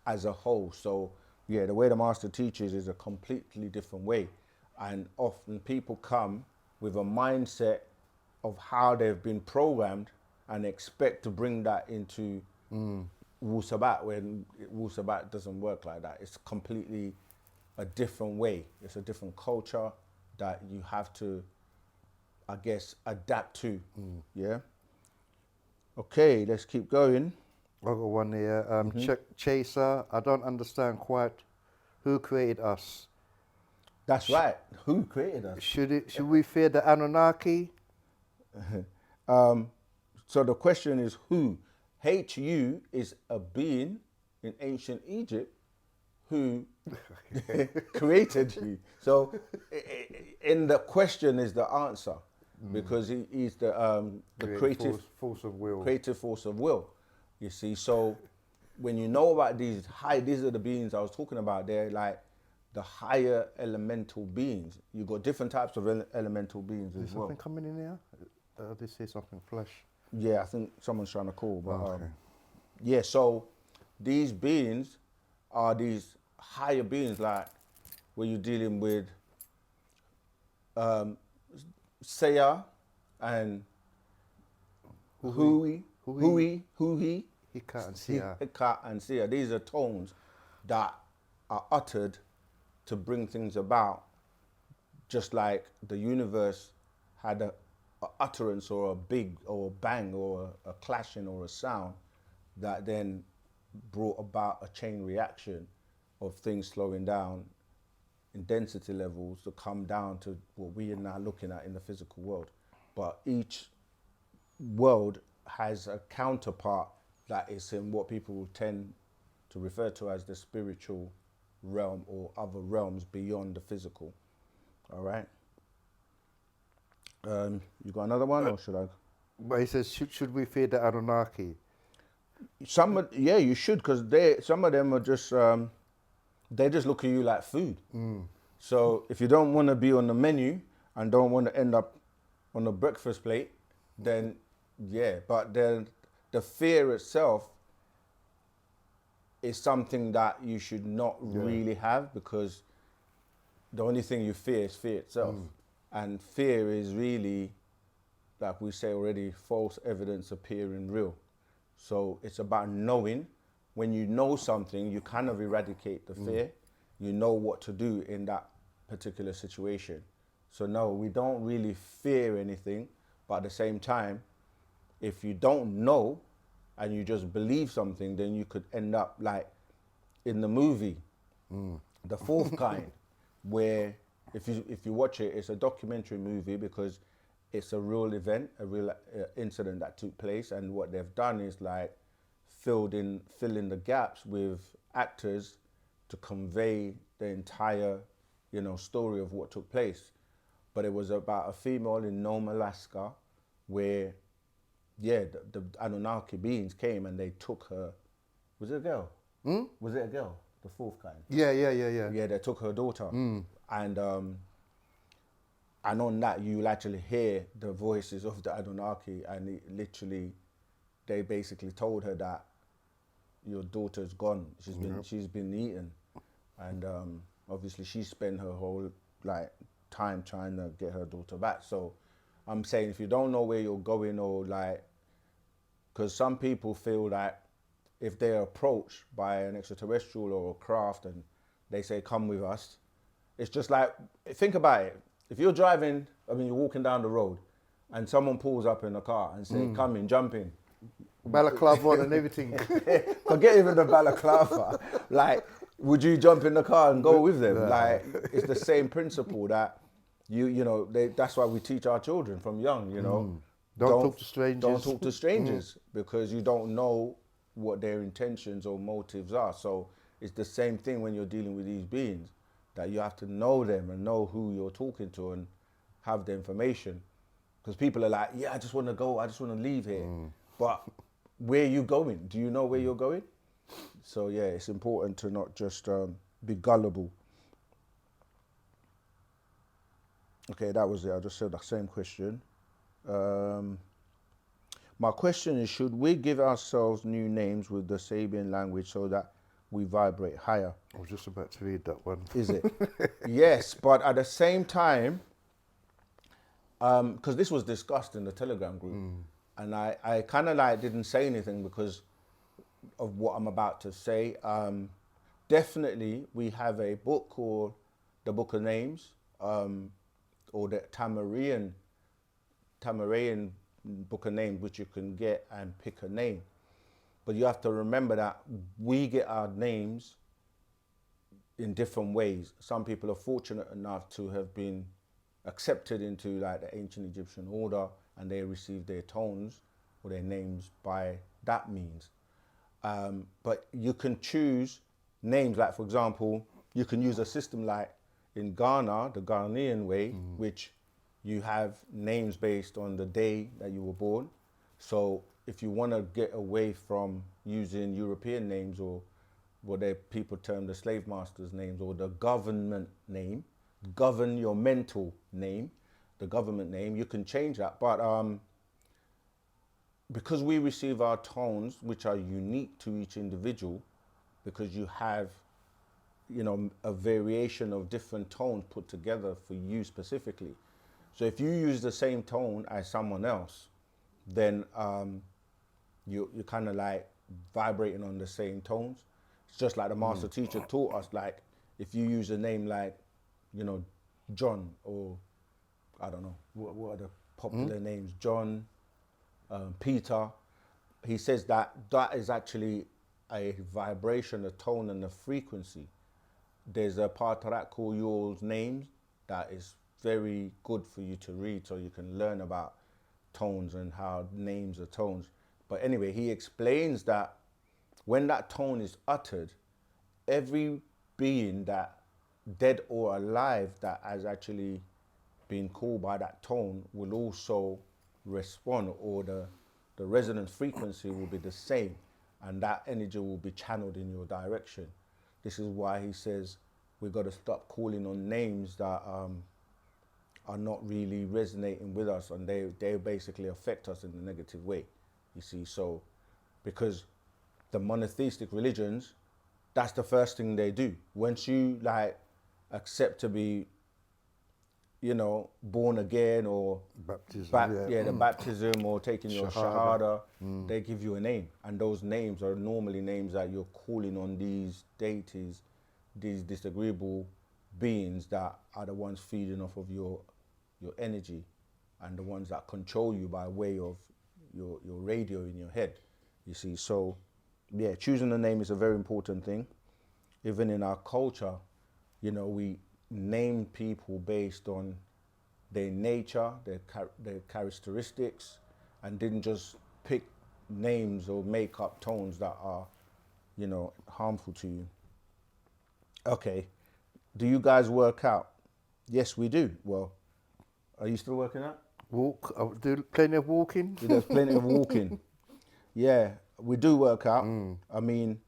as a whole. So yeah, the way the master teaches is a completely different way. And often people come with a mindset of how they've been programmed and expect to bring that into Wu-Sabat, when Wu-Sabat doesn't work like that. It's completely a different way. It's a different culture that you have to, I guess, adapt to. Yeah. Okay, let's keep going. I've got one here. Chaser, I don't understand quite who created us. That's right. Who created us? Should we fear the Anunnaki? So the question is who? HU is a being in ancient Egypt who created you. So in the question is the answer, because he's the creative force of will. Creative force of will. You see, so when you know about these are the beings I was talking about. They're like the higher elemental beings. You got different types of elemental beings as well. Something coming in here? They say something flash. Yeah, I think someone's trying to call, but Okay. yeah. So these beings are these higher beings, like where you're dealing with Seya and Hui, Hika and Sia. Hika and Sia. These are tones that are uttered to bring things about, just like the universe had a utterance or a big or a bang or a clashing or a sound that then brought about a chain reaction of things slowing down in density levels to come down to what we are now looking at in the physical world. But each world has a counterpart that is in what people will tend to refer to as the spiritual realm or other realms beyond the physical. All right. You got another one, or should I? But he says, should we fear the Anunnaki? Yeah, you should, because some of them are just they just look at you like food. So if you don't want to be on the menu and don't want to end up on the breakfast plate, then yeah. But then the fear itself is something that you should not really have, because the only thing you fear is fear itself. And fear is really, like we say already, false evidence appearing real. So it's about knowing. When you know something, you kind of eradicate the fear. You know what to do in that particular situation. So no, we don't really fear anything, but at the same time, if you don't know and you just believe something, then you could end up like in the movie, The Fourth Kind, where if you watch it, it's a documentary movie because it's a real event, a real incident that took place, and what they've done is like fill in the gaps with actors to convey the entire, story of what took place. But it was about a female in Nome, Alaska, where, the Anunnaki beings came and they took her. Was it a girl? Was it a girl? The fourth kind. Yeah. Yeah, they took her daughter, and on that you'll actually hear the voices of the Anunnaki, and it literally, they basically told her that your daughter's gone. She's been eaten, and obviously she spent her whole time trying to get her daughter back. So I'm saying, if you don't know where you're going, or because some people feel that if they're approached by an extraterrestrial or a craft and they say, come with us, it's just like, think about it. If you're driving, you're walking down the road and someone pulls up in a car and say, come in, jump in. Balaclava on and everything. Forget even the balaclava. Would you jump in the car and go with them? It's the same principle that that's why we teach our children from young, Don't talk to strangers. Don't talk to strangers because you don't know what their intentions or motives are. So it's the same thing when you're dealing with these beings, that you have to know them and know who you're talking to and have the information. Because people are like, yeah, I just want to go, I just want to leave here. But where are you going? Do you know where you're going? So yeah, it's important to not just be gullible. Okay, that was it. I just said the same question. My question is, should we give ourselves new names with the Sabian language so that we vibrate higher? I was just about to read that one. Is it? Yes, but at the same time, because this was discussed in the Telegram group, and I kind of didn't say anything because of what I'm about to say. Definitely, we have a book called The Book of Names, or the Tamarian Book of Names, which you can get and pick a name. But you have to remember that we get our names in different ways. Some people are fortunate enough to have been accepted into the ancient Egyptian order, and they receive their tones or their names by that means. But you can choose names, for example, you can use a system in Ghana, the Ghanaian way, which you have names based on the day that you were born. So if you want to get away from using European names, or what people term the slave masters' names, or the government name, govern your mental name, the government name, you can change that. But because we receive our tones, which are unique to each individual, because you have, a variation of different tones put together for you specifically. So if you use the same tone as someone else, then you're kind of vibrating on the same tones. It's just like the master teacher taught us, if you use a name John, or I don't know, what are the popular names? John, Peter. He says that is actually a vibration, a tone, and a frequency. There's a Patriarchal Yule's names that is very good for you to read, so you can learn about tones and how names are tones. But anyway, he explains that when that tone is uttered, every being that, dead or alive, that has actually been called by that tone will also respond, or the resonance frequency will be the same, and that energy will be channeled in your direction. This is why he says we've got to stop calling on names that are not really resonating with us, and they basically affect us in a negative way, you see. So because the monotheistic religions, that's the first thing they do. Once you accept to be, born again, or baptism, the baptism, or taking your shahada, they give you a name, and those names are normally names that you're calling on these deities, these disagreeable beings that are the ones feeding off of your energy, and the ones that control you by way of your radio in your head. You see, so yeah, choosing a name is a very important thing. Even in our culture, you know, we name people based on their nature, their characteristics, and didn't just pick names or make up tones that are, you know, harmful to you. Okay, do you guys work out? Yes, we do. Well, are you still working out? Walk. I do plenty of walking. There's plenty of walking. Yeah, we do work out. I mean,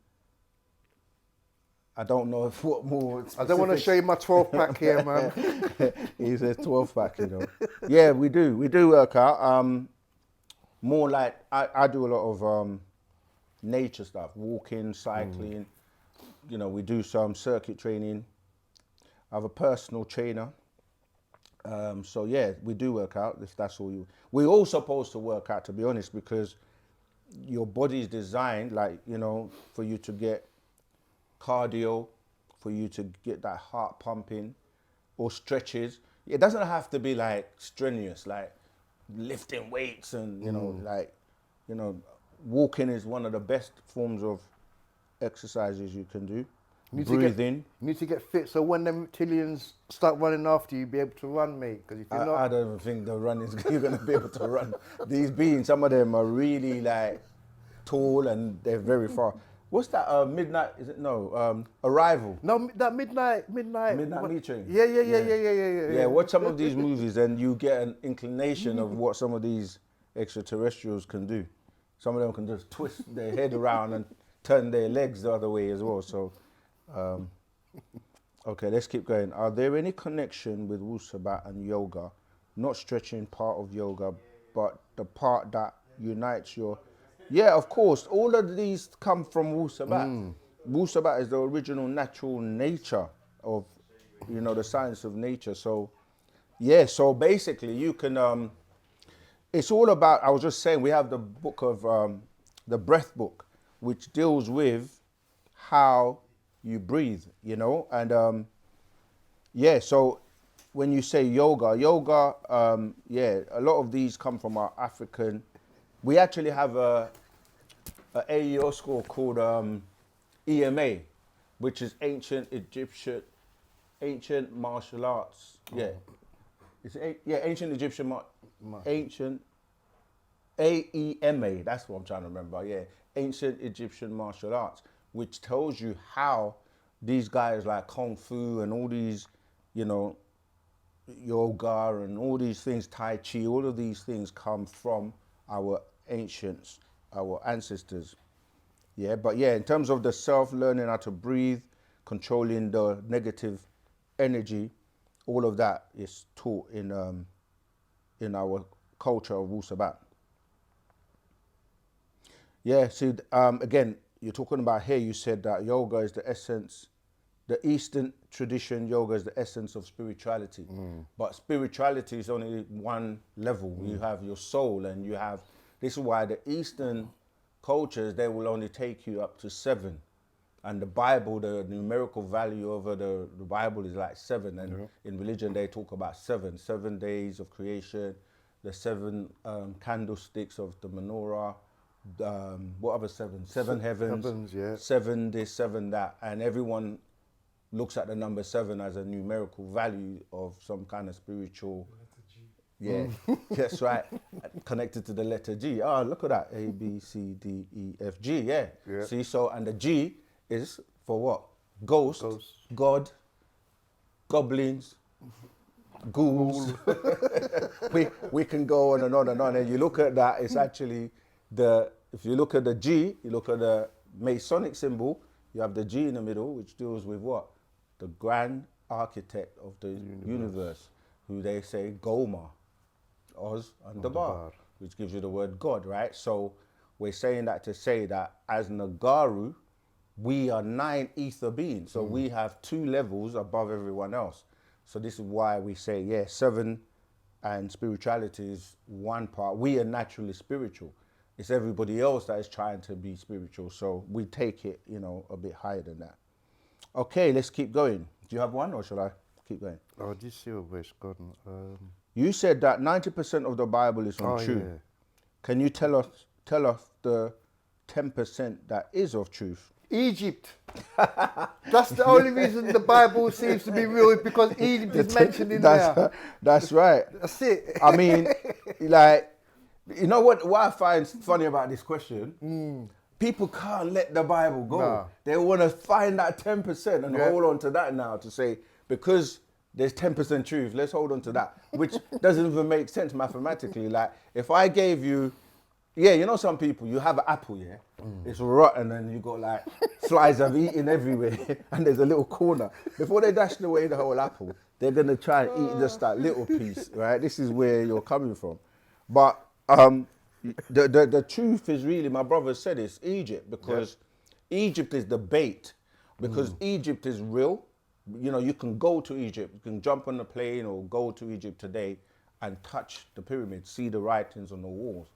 I don't know if what more. I don't want to show you my 12 pack here, man. He says 12 pack, you know. Yeah, we do. We do work out. More like I do a lot of nature stuff, walking, cycling. You know, we do some circuit training. I have a personal trainer. So yeah, we do work out if that's all you. We're all supposed to work out, to be honest, because your body is designed, like, you know, for you to get cardio, for you to get that heart pumping, or stretches. It doesn't have to be like strenuous, like lifting weights and, you know, like, you know, walking is one of the best forms of exercises you can do. Breathing. You need to get fit so when them reptilians start running after you, be able to run, mate. Because if you're not, I don't even think the run is you're gonna be able to run. These beings, some of them are really like tall and they're very far. What's that? Midnight? Is it no? Arrival. no, that midnight. Midnight Meat Train. Yeah. Yeah, watch some of these movies and you get an inclination of what some of these extraterrestrials can do. Some of them can just twist their head around and turn their legs the other way as well. So, okay, let's keep going. Are there any connection with Wu-Sabat and yoga? Not stretching part of yoga, but the part that unites your... Yeah, of course. All of these come from Wu-Sabat. Wu-Sabat is the original natural nature of, you know, the science of nature. So, yeah, so basically you can... it's all about, I was just saying, we have the book of, the breath book, which deals with how you breathe, you know? And yeah, so when you say yoga, yeah, a lot of these come from our African... We actually have a AEO school called EMA, which is ancient martial arts. Yeah, it's ancient Egyptian ancient AEMA. That's what I'm trying to remember. Yeah, ancient Egyptian martial arts, which tells you how these guys like Kung Fu and all these, you know, yoga and all these things, Tai Chi, all of these things come from our ancients, our ancestors. Yeah, but yeah, in terms of the self, learning how to breathe, controlling the negative energy, all of that is taught in our culture of Wu-Sabat. Yeah, see, again, you're talking about here, you said that yoga is the essence, the Eastern tradition, yoga is the essence of spirituality. But spirituality is only one level. You have your soul and you have... This is why the Eastern cultures, they will only take you up to 7. And the Bible, the numerical value over the Bible is like 7. And in religion, they talk about 7 days of creation, the 7 candlesticks of the menorah, what other 7? 7 heavens, yeah. 7 this, 7 that. And everyone looks at the number 7 as a numerical value of some kind of spiritual... Yeah, that's right. Connected to the letter G. Oh, look at that. A, B, C, D, E, F, G. Yeah. See, so, and the G is for what? Ghost, God, goblins, ghouls. we can go on and on and on. And you look at that, it's actually if you look at the G, you look at the Masonic symbol, you have the G in the middle, which deals with what? The grand architect of the universe, who they say Goma. Oz and the bar, which gives you the word God, right? So we're saying that to say that as Nagaru, we are 9 ether beings. So we have 2 levels above everyone else. So this is why we say, yeah, 7 and spirituality is one part. We are naturally spiritual. It's everybody else that is trying to be spiritual. So we take it, you know, a bit higher than that. Okay, let's keep going. Do you have one or shall I keep going? Oh, this silver's gone. You said that 90% of the Bible is untrue. Yeah. Can you tell us the 10% that is of truth. Egypt. That's the only reason the Bible seems to be real, is because Egypt is mentioned in there. That's right. That's it. I mean, like, you know what I find funny about this question? People can't let the Bible go. Nah. They want to find that 10% and Yeah. hold on to that now to say, because there's 10% truth, let's hold on to that, which doesn't even make sense mathematically. Like, if I gave you, yeah, you know some people, you have an apple, yeah? It's rotten and you got like flies have eaten everywhere and there's a little corner. Before they dash away the whole apple, they're going to try and eat just that little piece, right? This is where you're coming from. But the truth is really, my brother said, it's Egypt, because Egypt is the bait, because Egypt is real. You know, you can go to Egypt, you can jump on a plane or go to Egypt today and touch the pyramids, see the writings on the walls,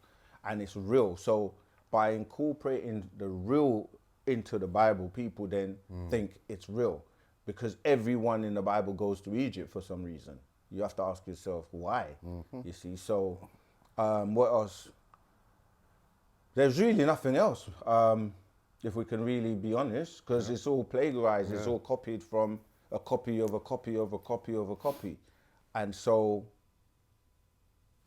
and it's real. So by incorporating the real into the Bible, people then think it's real, because everyone in the Bible goes to Egypt for some reason. You have to ask yourself why, you see. So what else? There's really nothing else, if we can really be honest, because it's all plagiarized, it's all copied from a copy of a copy of a copy of a copy. And so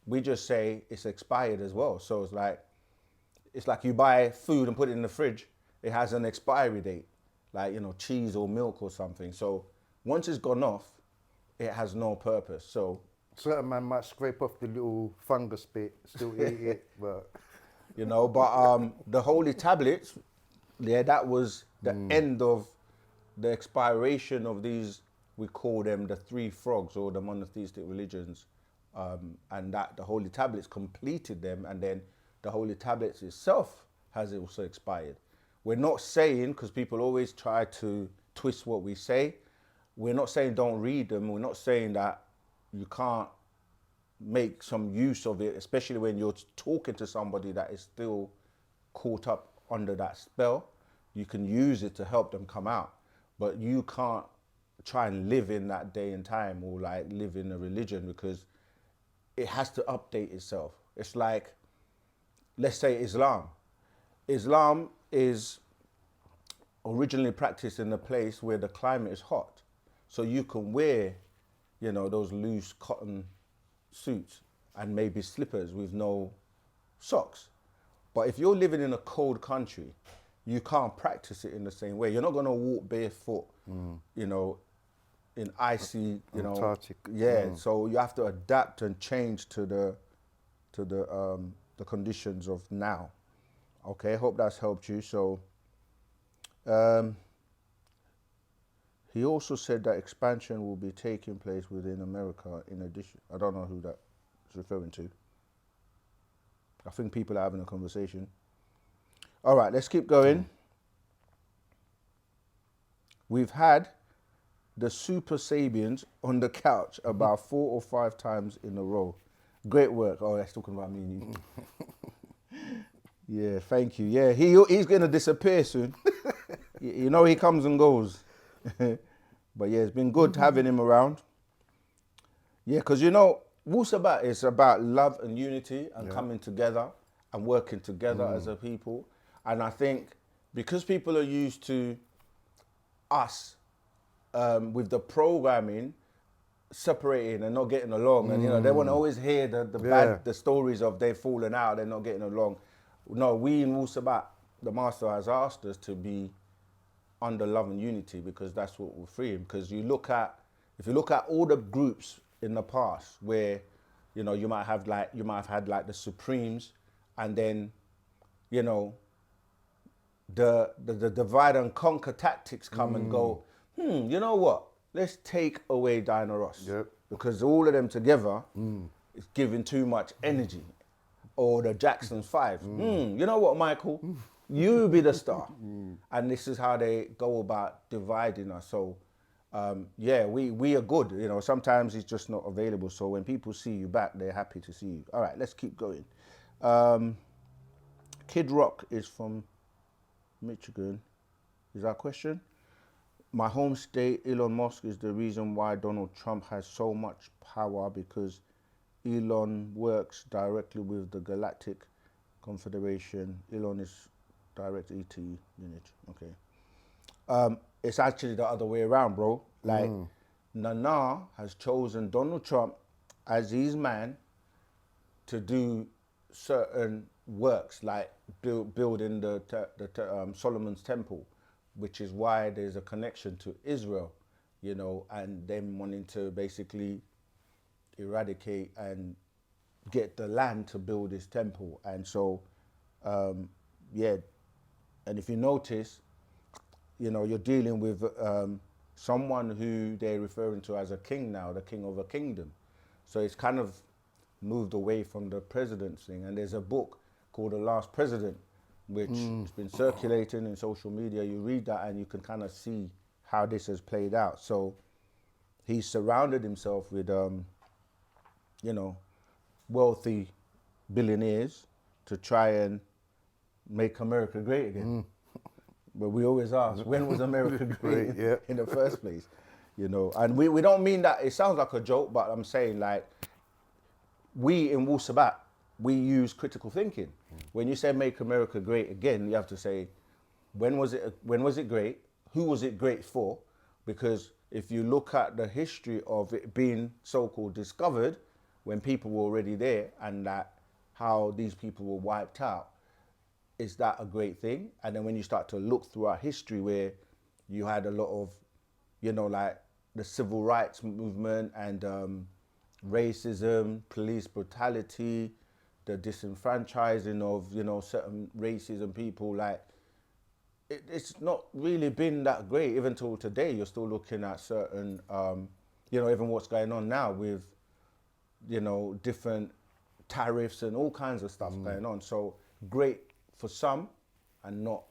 we just say it's expired as well. So it's like you buy food and put it in the fridge, it has an expiry date, like, you know, cheese or milk or something. So once it's gone off, it has no purpose. So Certain man might scrape off the little fungus bit, still eat it, but you know, but the holy tablets, yeah, that was the end of the expiration of these, we call them the three frogs or the monotheistic religions, and that the holy tablets completed them, and then the holy tablets itself has also expired. We're not saying, because people always try to twist what we say, we're not saying don't read them, we're not saying that you can't make some use of it, especially when you're talking to somebody that is still caught up under that spell. You can use it to help them come out, but you can't try and live in that day and time, or like live in a religion, because it has to update itself. It's like, let's say Islam. Islam is originally practiced in a place where the climate is hot, so you can wear, you know, those loose cotton suits and maybe slippers with no socks. But if you're living in a cold country, you can't practice it in the same way. You're not going to walk barefoot, you know, in icy, you know, Antarctic. So you have to adapt and change to the conditions of now. Okay, hope that's helped you. So he also said that expansion will be taking place within America in addition. I don't know who that is referring to. I think people are having a conversation. All right, let's keep going. We've had the Super Sabians on the couch about 4 or 5 times in a row. Great work. Oh, that's talking about me and you. Yeah, thank you. Yeah, he's going to disappear soon. You know, he comes and goes. But yeah, it's been good having him around. Yeah, because you know, Wu-Sabat is about love and unity and coming together and working together as a people. And I think because people are used to us with the programming separating and not getting along, and you know, they want to always hear the stories of they've fallen out, they're not getting along. No, we in Wu-Sabat, the master has asked us to be under love and unity, because that's what we're freeing. Because if you look at all the groups in the past where, you know, you might have had like the Supremes, and then, you know, the divide and conquer tactics come and go, you know what, let's take away Diana Ross. Because all of them together is giving too much energy. Or the Jackson's 5. You know what, Michael? You be the star. And this is how they go about dividing us. So, yeah, we are good. You know, sometimes it's just not available. So when people see you back, they're happy to see you. All right, let's keep going. Kid Rock is from Michigan. Is that a question? My home state, Elon Musk, is the reason why Donald Trump has so much power, because Elon works directly with the Galactic Confederation. Elon is direct ET lineage. Okay. It's actually the other way around, bro. Like, Nana has chosen Donald Trump as his man to do certain works, like building the Solomon's Temple, which is why there's a connection to Israel, you know, and them wanting to basically eradicate and get the land to build this temple. And so, yeah, and if you notice, you know, you're dealing with someone who they're referring to as a king now, the king of a kingdom. So it's kind of moved away from the president thing. And there's a book called The Last President, which has been circulating in social media. You read that and you can kind of see how this has played out. So he's surrounded himself with, you know, wealthy billionaires to try and make America great again. But we always ask, when was America great in the first place? You know, and we don't mean that, it sounds like a joke, but I'm saying, like, we in Wu-Sabat, we use critical thinking. When you say make America great again, you have to say, when was it great? Who was it great for? Because if you look at the history of it being so-called discovered, when people were already there, and that how these people were wiped out, is that a great thing? And then when you start to look through our history, where you had a lot of, you know, like the civil rights movement and racism, police brutality, the disenfranchising of, you know, certain races and people, like, it's not really been that great. Even till today, you're still looking at certain, you know, even what's going on now with, you know, different tariffs and all kinds of stuff going on. So great for some and not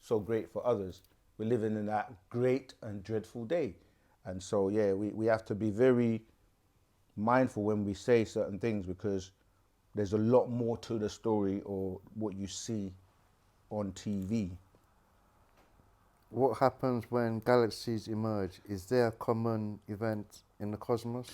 so great for others. We're living in that great and dreadful day. And so, yeah, we have to be very mindful when we say certain things, because there's a lot more to the story or what you see on TV. What happens when galaxies emerge? Is there a common event in the cosmos?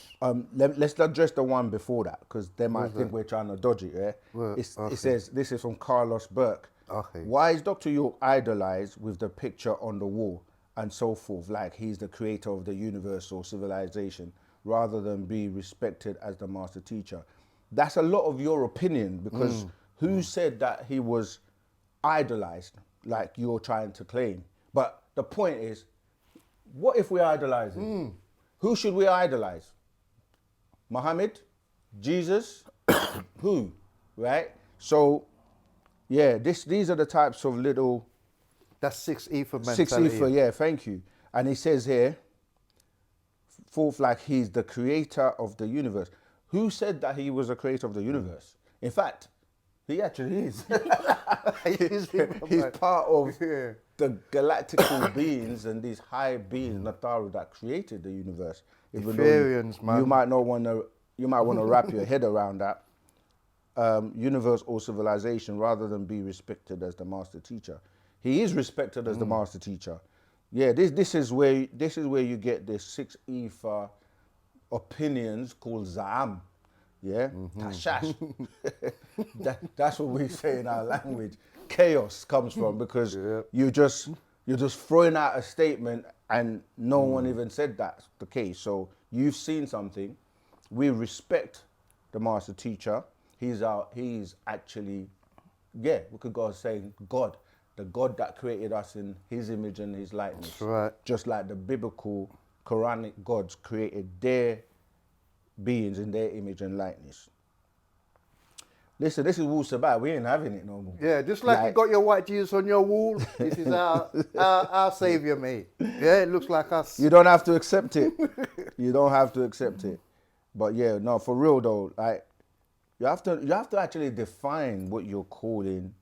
Let's address the one before that, because they might What's think that? we're trying to dodge it, yeah? Well, It okay. says, this is from Carlos Burke. Okay. Why is Dr. York idolized with the picture on the wall and so forth, like he's the creator of the universe or civilization, rather than be respected as the master teacher? That's a lot of your opinion, because who said that he was idolized, like you're trying to claim? But the point is, what if we idolize him? Who should we idolize? Muhammad? Jesus? Who? Right? So, yeah, these are the types of little... That's 6 ether Six mentality. ether, yeah, thank you. And he says here, fourth, like he's the creator of the universe. Who said that he was the creator of the universe? In fact, he actually is. He's part of the galactical beings and these high beings, Nataru, that created the universe. Even though Ethereans, man. You might want to wrap your head around that. Universe or civilization, rather than be respected as the master teacher. He is respected as the master teacher. Yeah, this is where you get this 6 ether opinions called Za'am. Yeah, Tashash. That's what we say in our language. Chaos comes from, because you're just throwing out a statement and no one even said that's the case. So you've seen something. We respect the master teacher. He's actually, yeah, we could go saying God, the God that created us in his image and his likeness. That's right. Just like the biblical Quranic gods created their beings in their image and likeness. Listen, this is Wu-Sabat. We ain't having it no more. Yeah, just like you got your white Jesus on your wall, this is our savior, mate. Yeah, it looks like us. You don't have to accept it. You don't have to accept it. But yeah, no, for real though, like, you have to actually define what you're calling,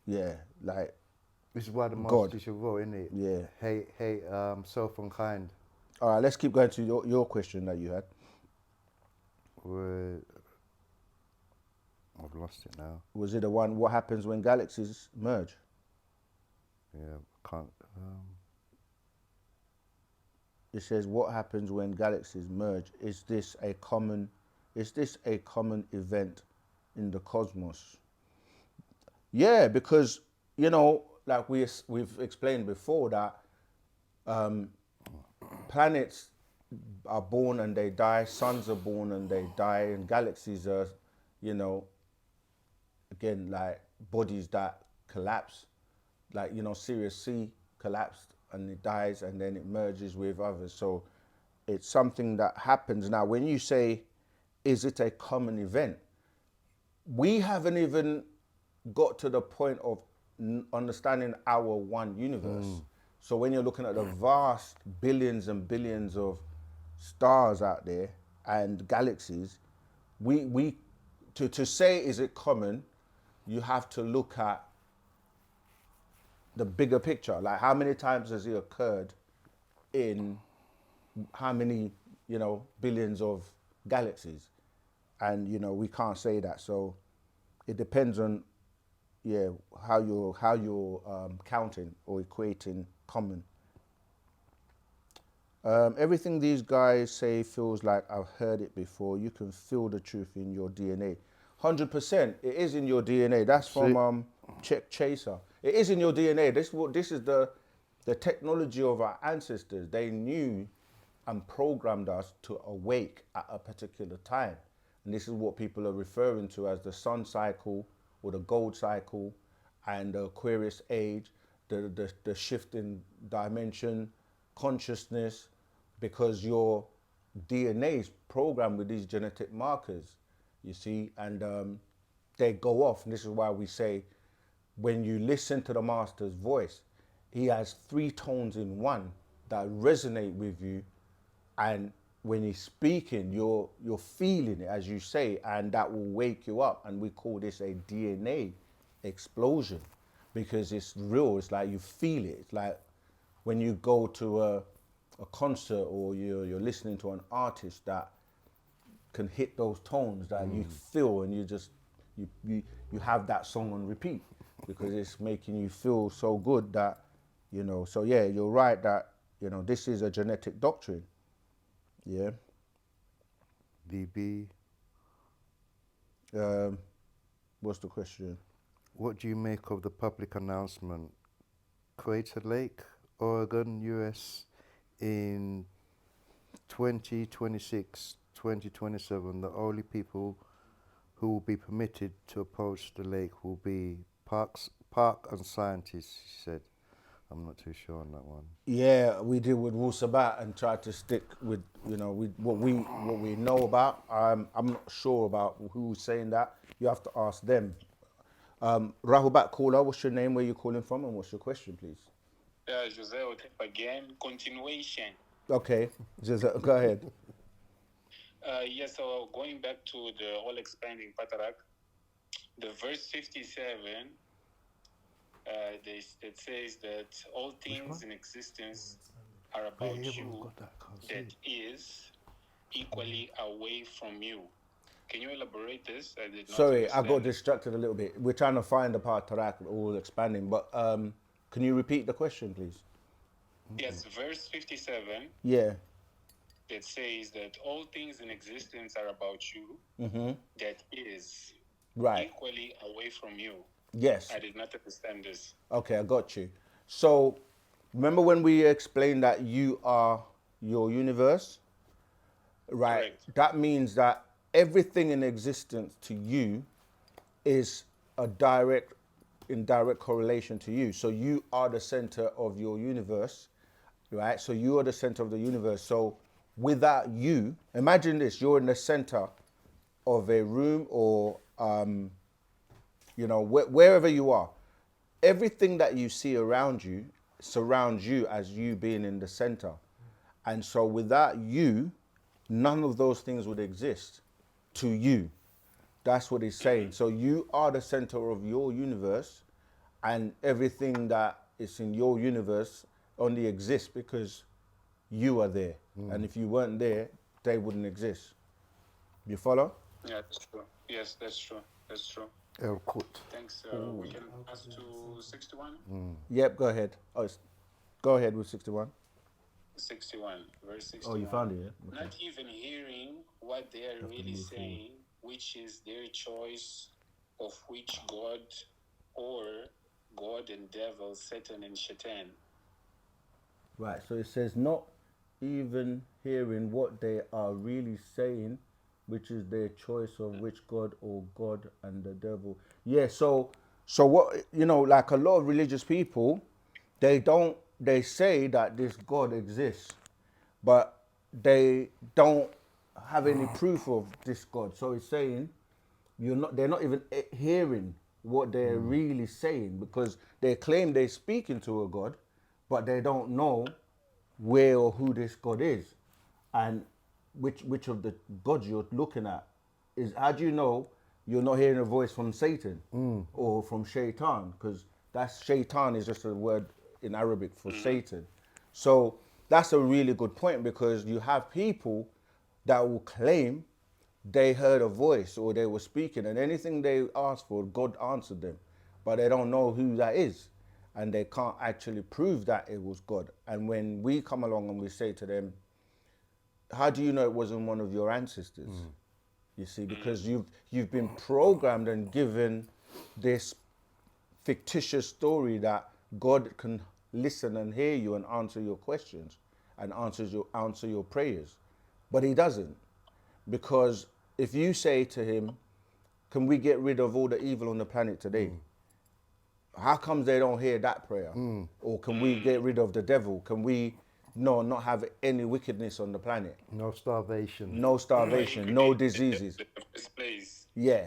yeah, like, This is why the God. master teacher wrote, isn't it? Yeah. Hey, self-unkind. All right, let's keep going to your question that you had. I've lost it now. Was it the one, what happens when galaxies merge? Yeah, can't. It says, what happens when galaxies merge? Is this a common event in the cosmos? Yeah, because you know, like we've explained before that planets are born and they die, suns are born and they die, and galaxies are, you know, again, like bodies that collapse, like, you know, Sirius C collapsed and it dies and then it merges with others. So it's something that happens. Now, when you say, is it a common event? We haven't even got to the point of understanding our one universe. So when you're looking at the vast billions and billions of stars out there and galaxies, we to say is it common, you have to look at the bigger picture. Like how many times has it occurred in how many, you know, billions of galaxies? And you know, we can't say that. So it depends on, yeah, how you're counting or equating common. Everything these guys say feels like I've heard it before. You can feel the truth in your DNA. 100%, it is in your DNA. That's from Check Chaser. It is in your DNA. This is the technology of our ancestors. They knew and programmed us to awake at a particular time. And this is what people are referring to as the sun cycle or the gold cycle and the Aquarius age, the shift in dimension, consciousness, because your DNA is programmed with these genetic markers, you see, and they go off. And this is why we say, when you listen to the master's voice, he has 3 tones in one that resonate with you, and when he's speaking, you're feeling it, as you say, and that will wake you up. And we call this a DNA explosion because it's real. It's like you feel it. It's like when you go to a concert or you're listening to an artist that can hit those tones that you feel, and you just you have that song on repeat because it's making you feel so good that, you know. So yeah, you're right that, you know, this is a genetic doctrine. Yeah. DB, What's the question? what do you make of the public announcement? Crater Lake, Oregon, US, in 2026, 2027, the only people who will be permitted to approach the lake will be park and scientists, he said. I'm not too sure on that one. Yeah, we did with Wu-Sabat and tried to stick with, you know, what we know about. I'm not sure about who's saying that. You have to ask them. Rahubat caller, what's your name? Where you calling from, and what's your question, please? Jose Otep again. Continuation. Okay, just go ahead. Yes, so going back to the all expanding Patarak, the verse 57, it says that all things in existence are about you, that is equally away from you. Can you elaborate this? I did not Sorry, I understand got it. distracted a little bit. We're trying to find the part Tarak all expanding, but can you repeat the question, please? Yes, verse 57, Yeah. it says that all things in existence are about you, that is Right. equally away from you. Yes. I did not understand this. Okay, I got you. So, remember when we explained that you are your universe? Right. Correct. That means that everything in existence to you is in direct correlation to you. So you are the center of your universe, right? So you are the center of the universe. So without you, imagine this: you're in the center of a room, or you know, wherever you are. Everything that you see around you surrounds you as you being in the center. And so without you, none of those things would exist to you. That's what he's saying. So you are the center of your universe, and everything that is in your universe only exists because you are there. And if you weren't there, they wouldn't exist. You follow? Yeah, that's true. Yes, that's true. That's true. Elkut. Thanks. We can pass to 61. Yep, go ahead. Go ahead with 61. 61, verse 61. Oh, you found it, yeah? Okay. Not even hearing what they are really saying, which is their choice of which God or God and devil, Satan and Shaitan. Right, so it says not even hearing what they are really saying, which is their choice of which God or God and the devil. Yeah, so what, you know, like a lot of religious people, they say that this God exists, but they don't have any proof of this God. So it's saying they're not even hearing what they're really saying, because they claim they're speaking to a God, but they don't know where or who this God is, and which of the gods you're looking at is. How do you know you're not hearing a voice from Satan or from Shaitan? Because that's Shaitan is just a word in Arabic for Satan. So that's a really good point, because you have people that will claim they heard a voice or they were speaking, and anything they asked for, God answered them, but they don't know who that is, and they can't actually prove that it was God. And when we come along and we say to them, how do you know it wasn't one of your ancestors? You see, because you've been programmed and given this fictitious story that God can listen and hear you and answer your questions and answer your prayers, but he doesn't. Because if you say to him, can we get rid of all the evil on the planet today? How comes they don't hear that prayer? Or can we get rid of the devil? Can we not have any wickedness on the planet? No starvation. No starvation, no diseases. The first place. Yeah,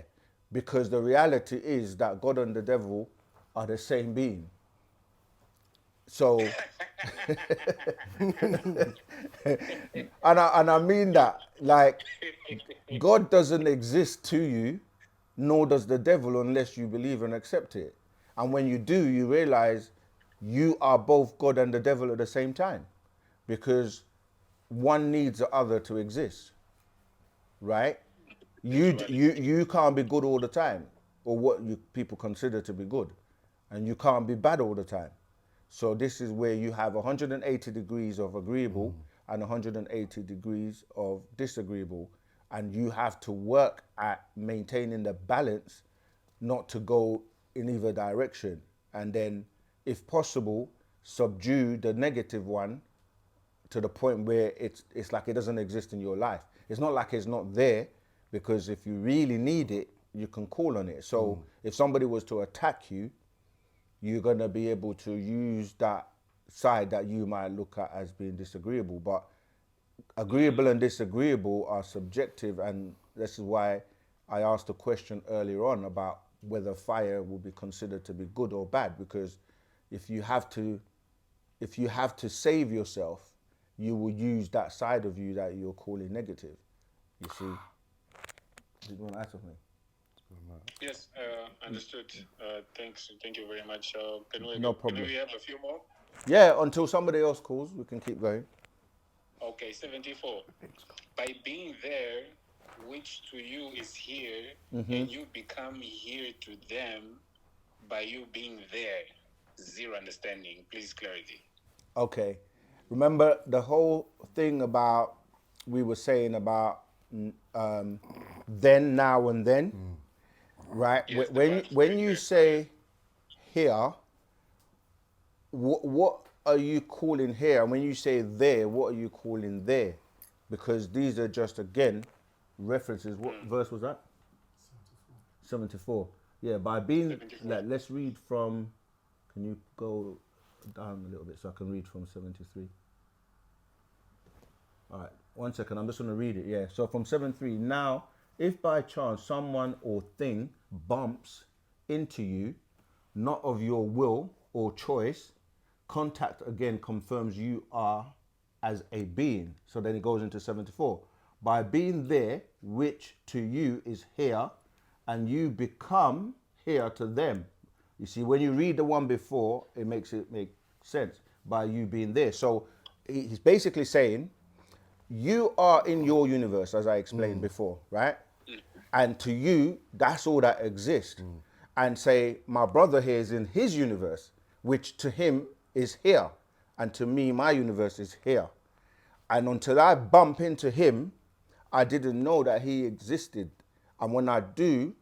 because the reality is that God and the devil are the same being. So, and I mean that, like, God doesn't exist to you, nor does the devil, unless you believe and accept it. And when you do, you realize you are both God and the devil at the same time, because one needs the other to exist, right? You can't be good all the time, or what you people consider to be good, and you can't be bad all the time. So this is where you have 180 degrees of agreeable and 180 degrees of disagreeable, and you have to work at maintaining the balance, not to go in either direction, and then, if possible, subdue the negative one to the point where it's like it doesn't exist in your life. It's not like it's not there, because if you really need it, you can call on it. So if somebody was to attack you, you're going to be able to use that side that you might look at as being disagreeable. But agreeable and disagreeable are subjective, and this is why I asked a question earlier on about whether fire will be considered to be good or bad, because if you have to save yourself, you will use that side of you that you're calling negative. You see? Did you want to add something? Yes, understood. Thanks. Thank you very much. No problem. Can we have a few more? Yeah, until somebody else calls, we can keep going. Okay, 74. By being there, which to you is here, and you become here to them by you being there. Zero understanding. Please clarity. Okay. Remember the whole thing about, we were saying about then, now, and then, right? Yes, when you say here, what are you calling here? And when you say there, what are you calling there? Because these are just, again, references. What verse was that? 74. Yeah, by being, 74. let's read from, can you go down a little bit so I can read from 73? All right, 1 second, I'm just going to read it. Yeah, so from 73, now, if by chance someone or thing bumps into you, not of your will or choice, contact again confirms you are as a being. So then it goes into 74. By being there, which to you is here, and you become here to them. You see, when you read the one before, it makes it make sense by you being there. So he's basically saying, you are in your universe, as I explained before, right? And to you, that's all that exists. And say, my brother here is in his universe, which to him is here. And to me, my universe is here. And until I bump into him, I didn't know that he existed. And when I do,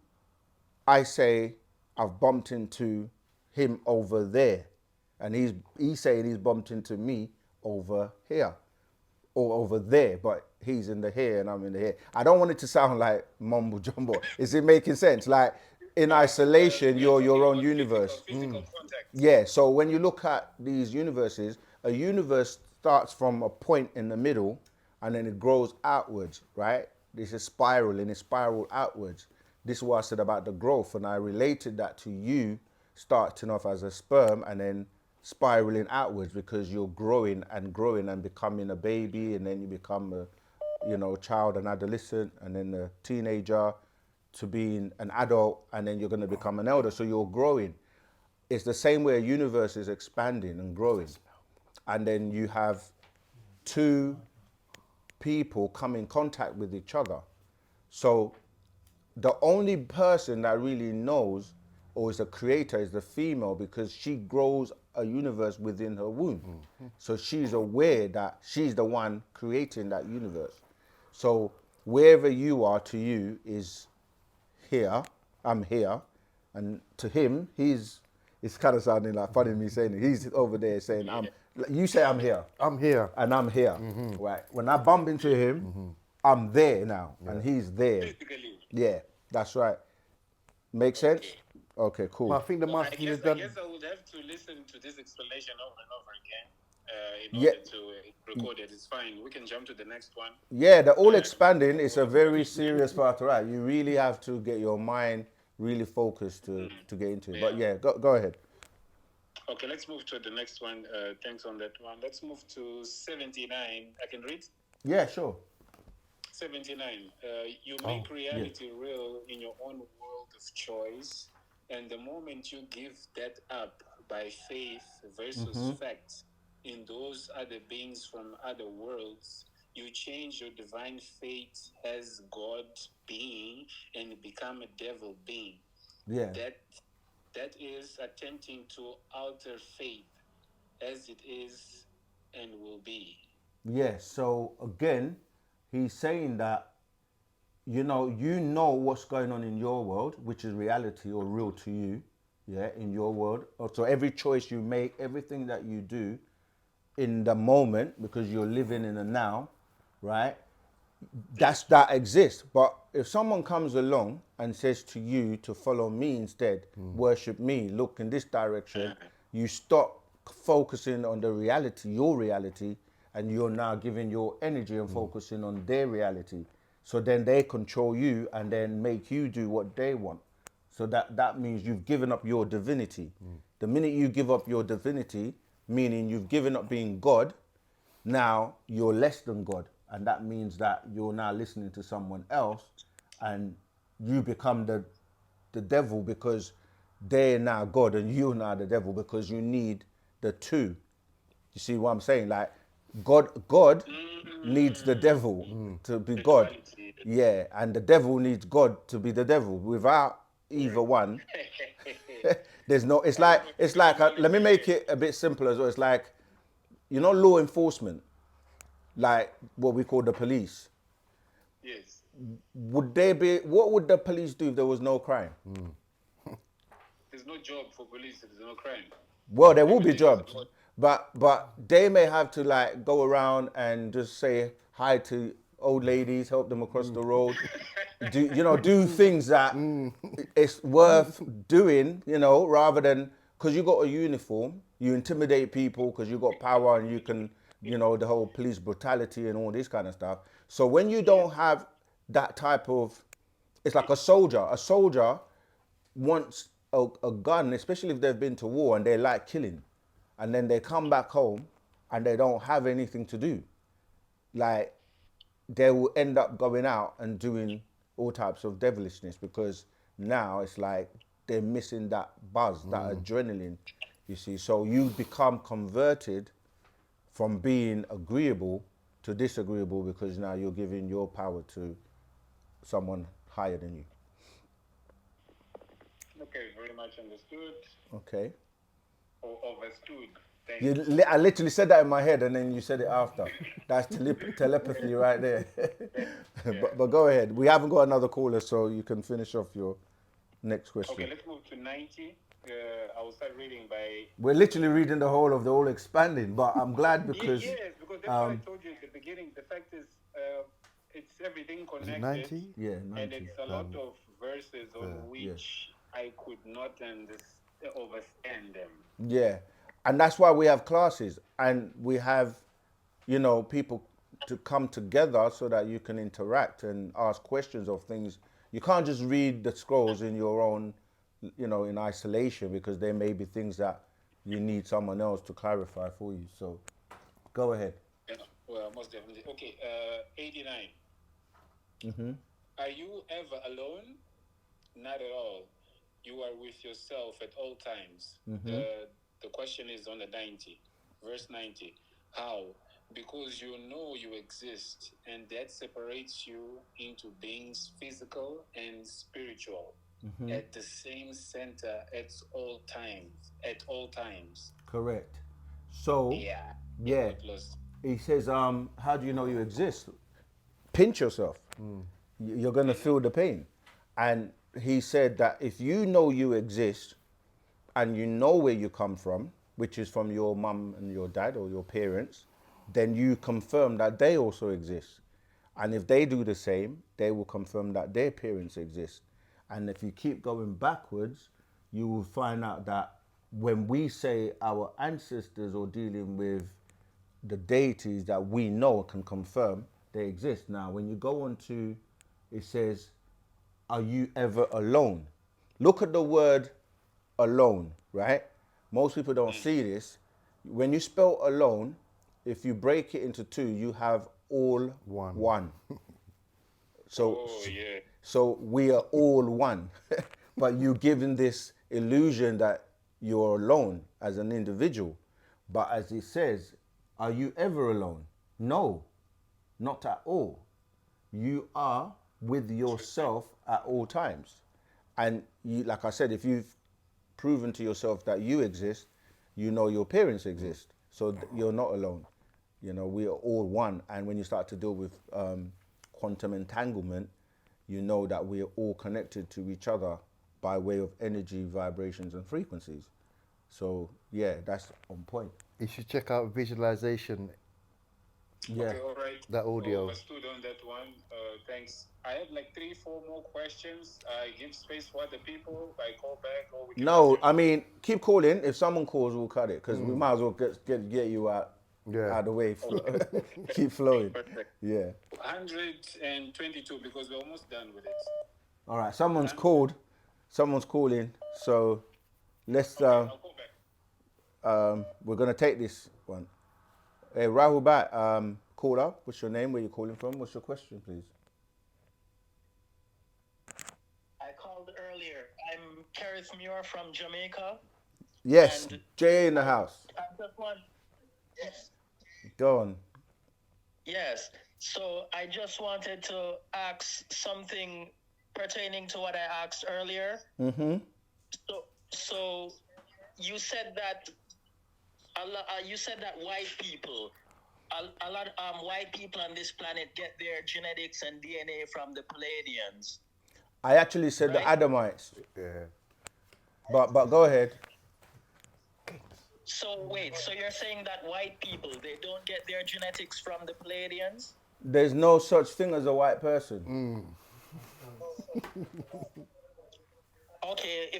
I say, I've bumped into him over there, and he's saying he's bumped into me over here or over there, but he's in the here and I'm in the here. I don't want it to sound like mumbo jumbo. Is it making sense? Like in isolation, you're your own universe. Physical contact. Yeah, so when you look at these universes, a universe starts from a point in the middle and then it grows outwards, right? This is spiral and it spiral outwards. This is what I said about the growth, and I related that to you starting off as a sperm and then spiraling outwards because you're growing and becoming a baby, and then you become a child, an adolescent, and then a teenager to being an adult, and then you're going to become an elder. So you're growing. It's the same way a universe is expanding and growing. And then you have two people come in contact with each other. So the only person that really knows or is a creator is the female, because she grows a universe within her womb. So she's aware that she's the one creating that universe. So wherever you are to you is here, I'm here. And to him, it's kind of sounding like funny me saying it. He's over there saying, you say I'm here. I'm here. And I'm here, right? When I bump into him, I'm there now, and he's there. Physically. Yeah, that's right. Make sense? Okay, cool. But I think the I master team guess, has I done. guess I would have to listen to this explanation over and over again in Yeah. order to record it. It's fine. We can jump to the next one. Yeah, the all expanding is a very serious part, right? You really have to get your mind really focused to get into it. But yeah, go ahead. Okay, let's move to the next one. Thanks on that one. Let's move to 79. I can read? Yeah, sure. 79. You make reality real in your own world of choice. And the moment you give that up by faith versus fact in those other beings from other worlds, you change your divine fate as God being and become a devil being. Yeah. That is attempting to alter faith as it is and will be. Yeah, so again, he's saying that, you know what's going on in your world, which is reality or real to you, yeah, in your world. So every choice you make, everything that you do in the moment, because you're living in the now, right? That exists. But if someone comes along and says to you to follow me instead, worship me, look in this direction, you stop focusing on the reality, your reality, and you're now giving your energy and focusing on their reality. So then they control you and then make you do what they want. So that means you've given up your divinity. The minute you give up your divinity, meaning you've given up being God, now you're less than God. And that means that you're now listening to someone else and you become the devil because they're now God and you're now the devil, because you need the two. You see what I'm saying? Like God needs the devil to be God. Duality. Yeah, and the devil needs God to be the devil. Without either one, there's no. It's like let me make it a bit simpler as well. It's like, law enforcement, like what we call the police. Yes. What would the police do if there was no crime? There's no job for police if there's no crime. Well, there will be Everything is jobs, about- but they may have to like go around and just say hi to old ladies, help them across the road, do things that it's worth doing, rather than, because you got a uniform, you intimidate people because you got power and you can, the whole police brutality and all this kind of stuff. So when you don't have that type of, it's like a soldier. A soldier wants a gun, especially if they've been to war and they like killing, and then they come back home and they don't have anything to do. Like, they will end up going out and doing all types of devilishness, because now it's like they're missing that buzz, that adrenaline, you see. So you become converted from being agreeable to disagreeable, because now you're giving your power to someone higher than you. Okay, very much understood Okay. or overstood. Thank you. I literally said that in my head and then you said it after. That's telepathy right there. But go ahead. We haven't got another caller, so you can finish off your next question. Okay, let's move to 90. I will start reading by. We're literally reading the whole of the All Expanding, but I'm glad because Yes, because that's what I told you at the beginning. The fact is, it's everything Is connected. it 90? yeah, And 90. it's a lot of verses on Yeah. which I could not overstand them. Yeah, and that's why we have classes and we have, people to come together so that you can interact and ask questions of things. You can't just read the scrolls in your own, in isolation because there may be things that you need someone else to clarify for you. So, go ahead. Yeah, well, most definitely. Okay, 89. Are you ever alone? Not at all. You are with yourself at all times. The question is on the 90, verse 90. How? Because you know you exist, and that separates you into beings physical and spiritual at the same center at all times. At all times. Correct. So, Yeah. yeah, he says, how do you know you exist? Pinch yourself. You're going to feel the pain. And he said that if you know you exist and you know where you come from, which is from your mum and your dad or your parents, then you confirm that they also exist. And if they do the same, they will confirm that their parents exist. And if you keep going backwards, you will find out that when we say our ancestors are dealing with the deities that we know can confirm they exist. Now, when you go on to, it says, are you ever alone? Look at the word alone, right? Most people don't see this. When you spell alone, if you break it into two, you have all one. So, yeah. so we are all one. But you're given this illusion that you're alone as an individual. But as it says, are you ever alone? No, not at all. You are with yourself at all times. And you, like I said, if you've proven to yourself that you exist, you know your parents exist. So you're not alone. We are all one. And when you start to deal with quantum entanglement, you know that we are all connected to each other by way of energy, vibrations, and frequencies. So yeah, that's on point. You should check out visualization. Yeah. Okay, all right. That audio. Overstood on that one. Thanks. I have like 3-4 more questions. I give space for other people. I call back or we can No, answer. I mean, keep calling. If someone calls, we'll cut it because we might as well get you out of the way. Keep flowing. Perfect. Yeah. 122 because we're almost done with it. All right. Someone's called. Someone's calling. So let's. I'll call back. We're gonna take this one. Hey, Rahul Bat, caller. What's your name? Where you calling from? What's your question, please? I called earlier. I'm Kareth Muir from Jamaica. Yes, And Jay in the house. I just want. Go on. Yes. So I just wanted to ask something pertaining to what I asked earlier. So you said that white people, a lot white people on this planet get their genetics and DNA from the Pleiadians. I actually said the Right. Adamites, Yeah. but go ahead. So wait, so you're saying that white people, they don't get their genetics from the Pleiadians? There's no such thing as a white person. Okay,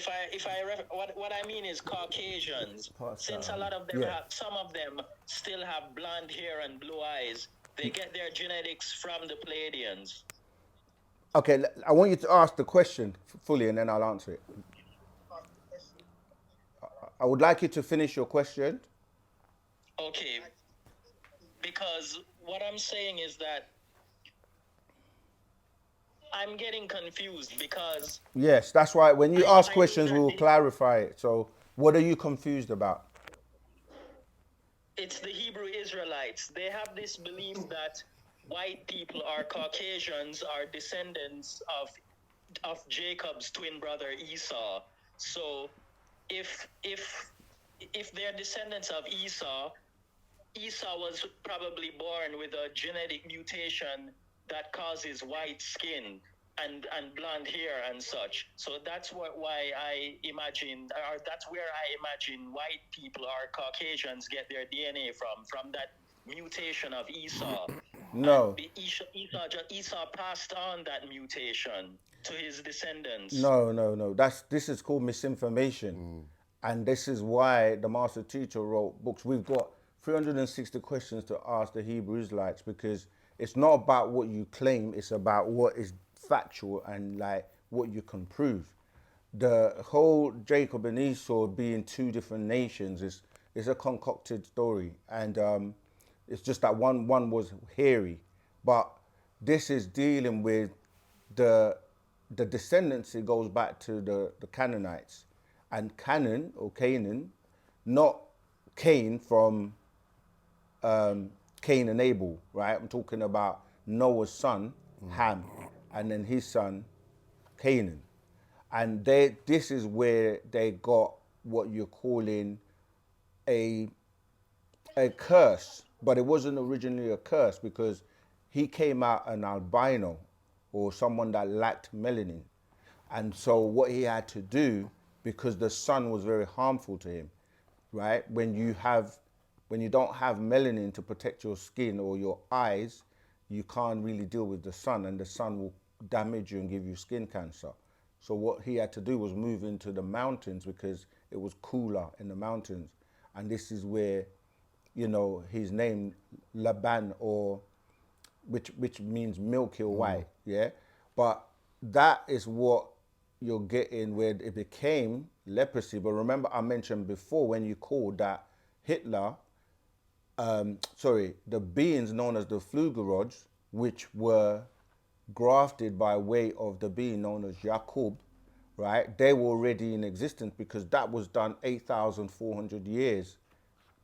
what I mean is Caucasians. Since a lot of them some of them still have blonde hair and blue eyes, they get their genetics from the Pleiadians. Okay, I want you to ask the question fully and then I'll answer it. I would like you to finish your question. Okay, because what I'm saying is that I'm getting confused because Yes, that's why when you ask I questions, we know will that clarify it. So, what are you confused about? it's the Hebrew Israelites. They have this belief that white people or Caucasians are descendants of Jacob's twin brother Esau. So if they're descendants of Esau was probably born with a genetic mutation that causes white skin. and blonde hair and such. So that's why I imagine, or that's where I imagine white people or Caucasians get their DNA from that mutation of Esau. No, And Esau passed on that mutation to his descendants. no. This is called misinformation, and this is why the master teacher wrote books. We've got 360 questions to ask the Hebrew Israelites because it's not about what you claim; it's about what is factual and like what you can prove. The whole Jacob and Esau being two different nations is a concocted story, and it's just that one was hairy, but this is dealing with the the descendancy goes back to the Canaanites, and Canaan or Canaan, not Cain from Cain and Abel, right? I'm talking about Noah's son Ham, and then his son Canaan, and this is where they got what you're calling a a curse, but it wasn't originally a curse because he came out an albino or someone that lacked melanin. And so what he had to do, because the sun was very harmful to him, right? When you don't have melanin to protect your skin or your eyes, you can't really deal with the sun, and the sun will damage you and give you skin cancer. So what he had to do was move into the mountains because it was cooler in the mountains. And this is where, you know, his name Laban, or which means milky or white, yeah. But that is what you're getting where it became leprosy. But remember, I mentioned before when you called that Hitler, the beings known as the Flugerods, which were grafted by way of the being known as Jacob, right? They were already in existence because that was done 8,400 years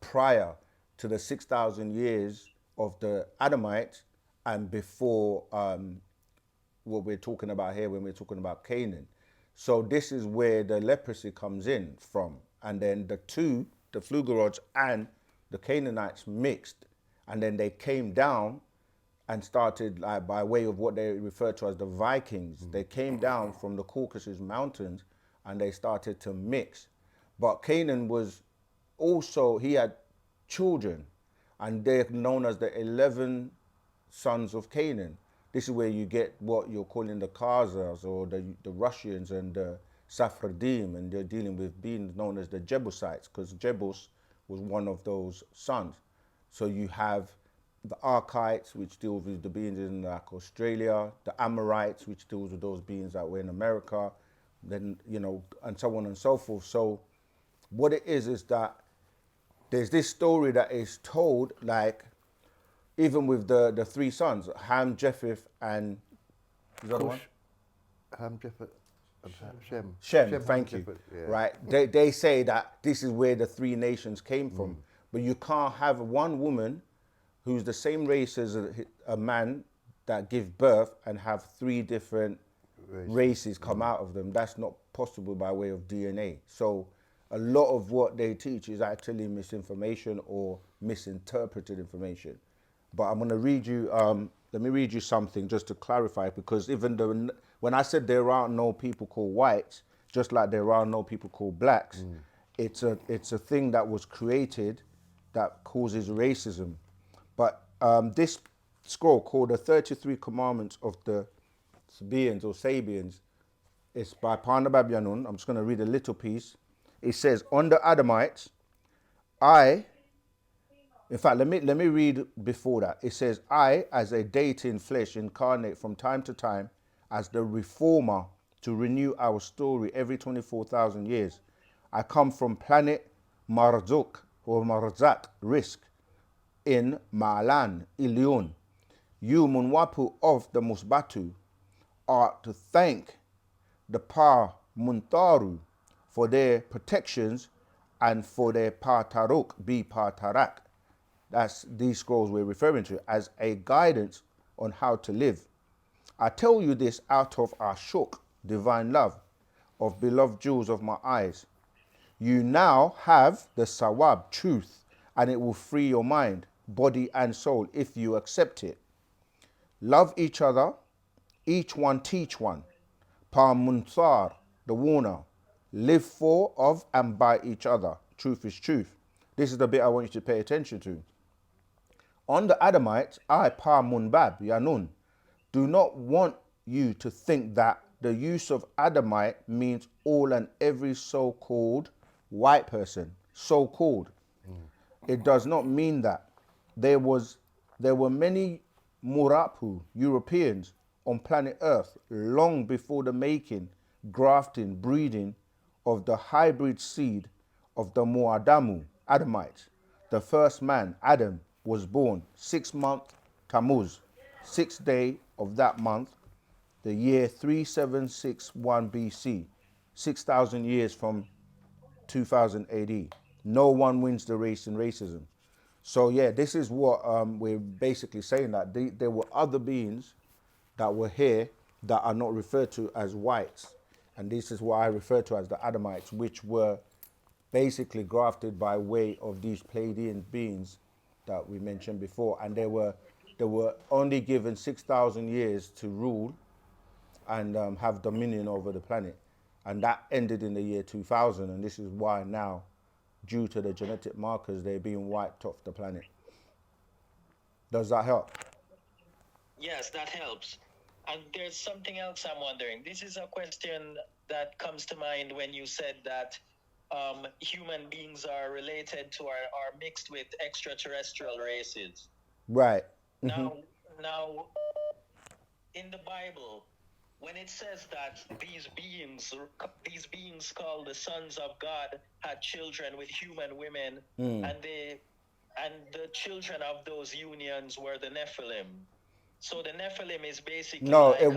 prior to the 6,000 years of the Adamites and before what we're talking about here when we're talking about Canaan. So this is where the leprosy comes in from. And then the Flugerods and the Canaanites mixed, and then they came down and started, like, by way of what they refer to as the Vikings. They came down from the Caucasus Mountains and they started to mix. But Canaan was also, he had children, and they're known as the 11 sons of Canaan. This is where you get what you're calling the Khazars or the Russians and the Sephardim, and they're dealing with being known as the Jebusites because Jebus was one of those sons. So you have the Archites, which deals with the beings in like Australia, the Amorites, which deals with those beings that were in America, then, you know, and so on and so forth. So what it is that there's this story that is told, like, even with the three sons, Ham, Japheth, and is that the one? Ham, Japheth, Shem. Shem, thank you. Japheth, yeah. Right? They say that this is where the three nations came from. But you can't have one woman who's the same race as a man that give birth and have three different races come out of them. That's not possible by way of DNA. So a lot of what they teach is actually misinformation or misinterpreted information. But I'm going to read you, let me read you something just to clarify, because even though, when I said there are no people called whites, just like there are no people called blacks, it's a thing that was created that causes racism. But this scroll called the 33 Commandments of the Sabians or Sabians, it's by Parnabab. I'm just going to read a little piece. It says, on the Adamites, in fact, let me read before that. It says, I, as a deity in flesh, incarnate from time to time as the reformer to renew our story every 24,000 years. I come from planet Marzuk or Marzak, Risk, in Ma'alan, Ilion. You, Munwapu of the Musbatu, are to thank the Pa Muntaru for their protections and for their Pa Taruk, be Pa Tarak. That's these scrolls we're referring to as a guidance on how to live. I tell you this out of Ashuk, divine love, of beloved jewels of my eyes. You now have the Sawab, truth, and it will free your mind, body and soul if you accept it. Love each other each one teach one. Pa Munsar, the warner. Live for, of, and by each other. Truth is truth. This is the bit I want you to pay attention to. On the Adamites, I, Pa Munbab, Yanun, do not want you to think that the use of Adamite means all and every so-called white person. So-called. It does not mean that. There were many Murapu, Europeans, on planet Earth long before the making, grafting, breeding of the hybrid seed of the Muadamu, Adamites. The first man, Adam, was born 6th month Tammuz, 6th day of that month, the year 3761 BC, 6,000 years from 2000 AD. No one wins the race in racism. So yeah, this is what we're basically saying, that there were other beings that were here that are not referred to as whites. And this is what I refer to as the Adamites, which were basically grafted by way of these Pleiadian beings that we mentioned before. And they were only given 6,000 years to rule and have dominion over the planet. And that ended in the year 2000. And this is why now, due to the genetic markers, they're being wiped off the planet. Does that help? Yes, that helps. And there's something else I'm wondering. This is a question that comes to mind when you said that human beings are related to or are mixed with extraterrestrial races. Right. Now, in the Bible, when it says that these beings called the sons of God had children with human women, and the children of those unions were the Nephilim. So the Nephilim is basically No, like it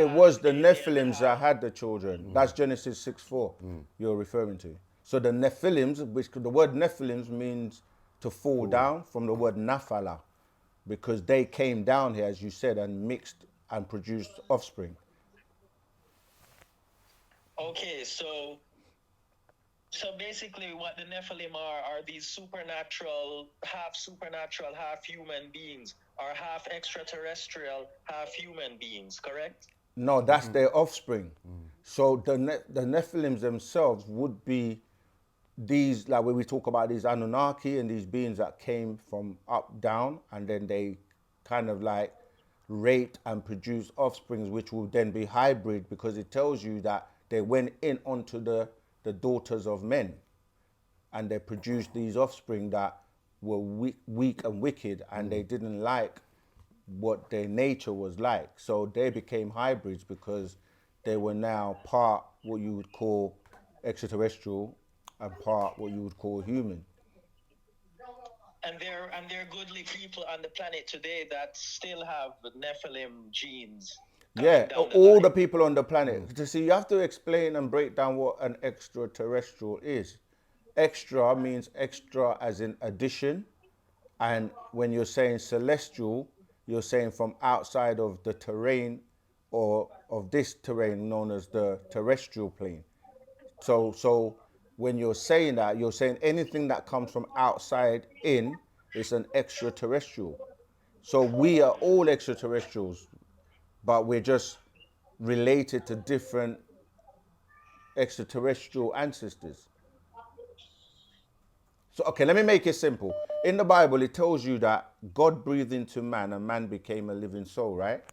was the alien Nephilims that half- had the children. That's Genesis 6:4 you're referring to. So the Nephilims, which the word Nephilims means to fall down from the word Naphala, because they came down here, as you said, and mixed and produced offspring. Okay, so basically what the Nephilim are these supernatural, half human beings, or half extraterrestrial, half human beings, correct? No, that's their offspring. So the Nephilims themselves would be these, like when we talk about these Anunnaki and these beings that came from up down, and then they kind of like rate and produce offsprings, which will then be hybrid, because it tells you that they went in onto the daughters of men, and they produced these offspring that were weak and wicked, and they didn't like what their nature was like. So they became hybrids because they were now part what you would call extraterrestrial and part what you would call human. And there are goodly people on the planet today that still have Nephilim genes. Yeah, down the all line. the people on the planet. To see, you have to explain and break down what an extraterrestrial is. Extra means extra as in addition. And when you're saying celestial, you're saying from outside of the terrain or of this terrain known as the terrestrial plane. So when you're saying that, you're saying anything that comes from outside in is an extraterrestrial. So we are all extraterrestrials, but we're just related to different extraterrestrial ancestors. So, okay, let me make it simple. In the Bible, it tells you that God breathed into man and man became a living soul, right?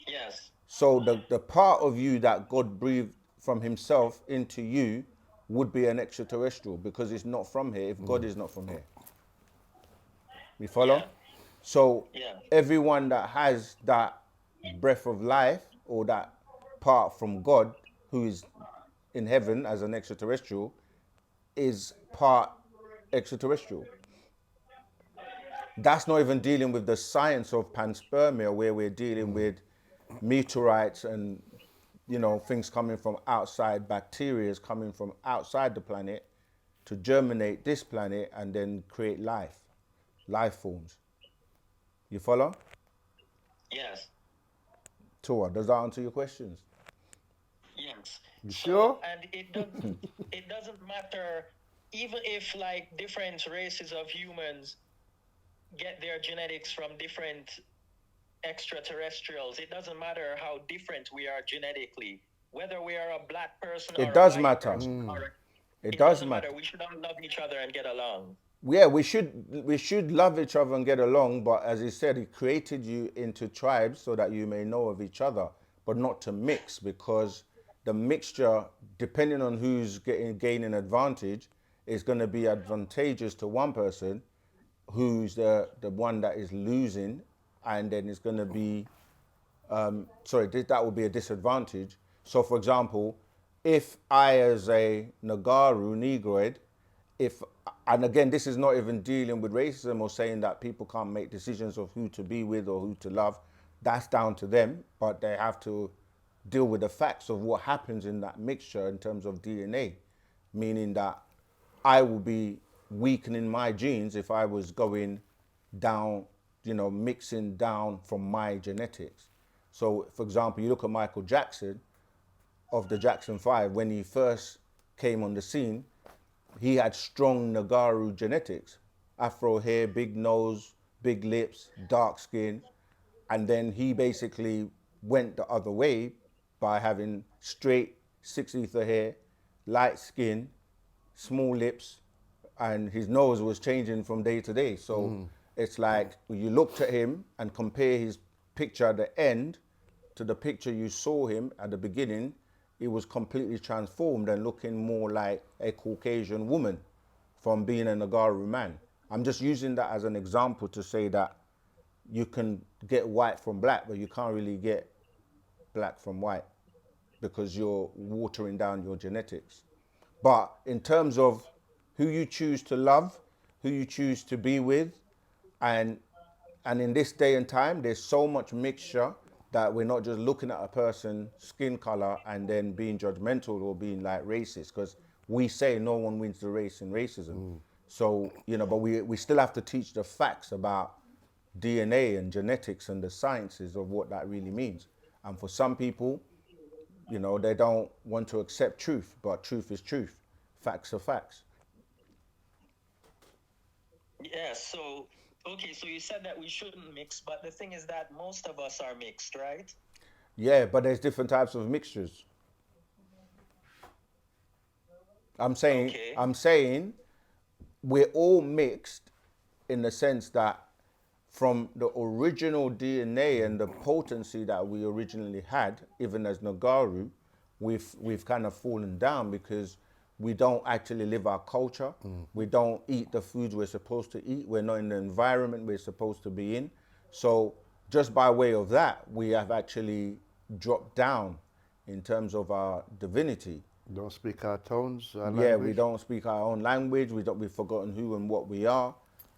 Yes. So the part of you that God breathed from himself into you would be an extraterrestrial, because it's not from here if God is not from here. You follow? Yeah. So Yeah. everyone that has that breath of life or that part from God who is in heaven as an extraterrestrial is part extraterrestrial. That's not even dealing with the science of panspermia, where we're dealing with meteorites and things coming from outside, bacteria coming from outside the planet to germinate this planet and then create life forms. You follow? Yes. Tua, does that answer your questions? Yes. You sure? And it doesn't matter, even if like different races of humans get their genetics from different extraterrestrials. It doesn't matter how different we are genetically, whether we are a black person or It a does white matter. person, It it does doesn't matter. matter. We should all love each other and get along. Yeah, we should love each other and get along, but as he said, he created you into tribes so that you may know of each other, but not to mix, because the mixture, depending on who's gaining advantage, is going to be advantageous to one person who's the one that is losing, and then it's going to be that would be a disadvantage. So, for example, if I, as a Nagaru, Negroid, if, and again, this is not even dealing with racism or saying that people can't make decisions of who to be with or who to love. That's down to them, but they have to deal with the facts of what happens in that mixture in terms of DNA, meaning that I will be weakening my genes if I was going down, mixing down from my genetics. So, for example, you look at Michael Jackson of the Jackson 5, when he first came on the scene, he had strong Nagaru genetics. Afro hair, big nose, big lips, dark skin. And then he basically went the other way by having straight 6 ether hair, light skin, small lips, and his nose was changing from day to day. So it's like you looked at him and compare his picture at the end to the picture you saw him at the beginning, he was completely transformed and looking more like a Caucasian woman from being a Nagaru man. I'm just using that as an example to say that you can get white from black, but you can't really get black from white because you're watering down your genetics. But in terms of who you choose to love, who you choose to be with, and in this day and time, there's so much mixture that we're not just looking at a person's skin color and then being judgmental or being like racist, because we say no one wins the race in racism. So, but we still have to teach the facts about DNA and genetics and the sciences of what that really means. And for some people, they don't want to accept truth, but truth is truth. Facts are facts. Yeah, so, okay, so you said that we shouldn't mix, but the thing is that most of us are mixed, right? Yeah, but there's different types of mixtures. I'm saying, Okay. I'm saying we're all mixed in the sense that from the original DNA and the potency that we originally had, even as Nagaru, we've kind of fallen down because we don't actually live our culture. We don't eat the foods we're supposed to eat. We're not in the environment we're supposed to be in. So just by way of that, we have actually dropped down in terms of our divinity. Don't speak our tones, our Yeah, language. we don't speak our own language. We've forgotten who and what we are.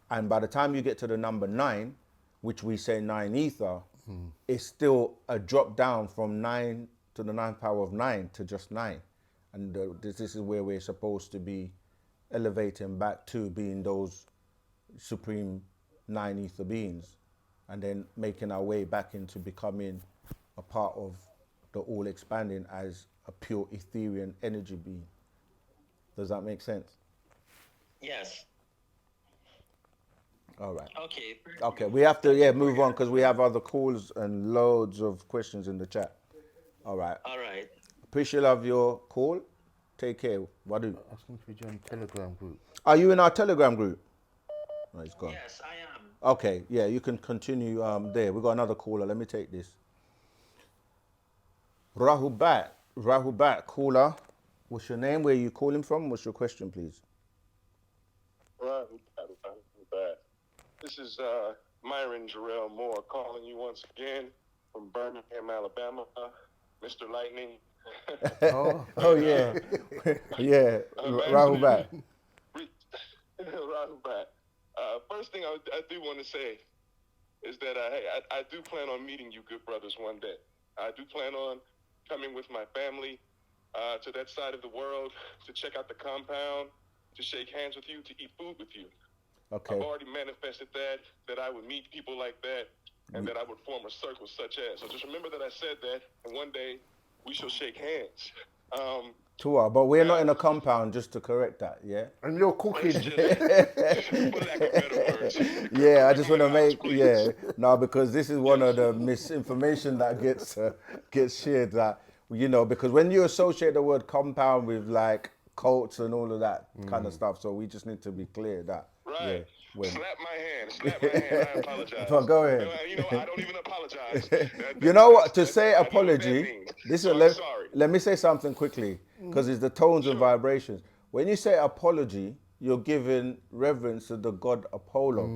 And by the time you get to the number 9, which we say 9 ether, it's still a drop down from 9 to the 9th power of 9 to just 9. And this is where we're supposed to be elevating back to being those supreme 9 ether beings, and then making our way back into becoming a part of the all expanding as a pure Ethereal energy being. Does that make sense? Yes. All right. Okay. Okay, we have to move on because we have other calls and loads of questions in the chat. All right. All right. Appreciate of your call. Take care. Wadu. Asking if you join Telegram group. Are you in our Telegram group? No, he's gone. Yes, I am. Okay, yeah, you can continue there. We got another caller. Let me take this. Rahubat, caller. What's your name? Where are you calling from? What's your question, please? Right. This is Myron Jarrell Moore calling you once again from Birmingham, Alabama. Mr. Lightning. Oh yeah, yeah. Rahubat. Rahubat. First thing I do want to say is that I do plan on meeting you good brothers one day. I do plan on coming with my family to that side of the world to check out the compound, to shake hands with you, to eat food with you. Okay. I've already manifested that I would meet people like that, and that I would form a circle such as. So just remember that I said that, and one day we shall shake hands. Tour, but we're not in a compound, just to correct that, yeah? And you're cooking. For lack of better words. Yeah, I just want to Correct me in the house, make, please. yeah, no, because this is one of the misinformation that gets shared, that, you know, because when you associate the word compound with like cults and all of that kind of stuff, so we just need to be clear that, yeah, Right. when, Slap my hand. I apologize. but go ahead. You know, I don't even apologize. You know what? To That's- say I know what that apology, means. this So is, I'm sorry. let me say something quickly, because it's the tones and vibrations. When you say apology, you're giving reverence to the god Apollo.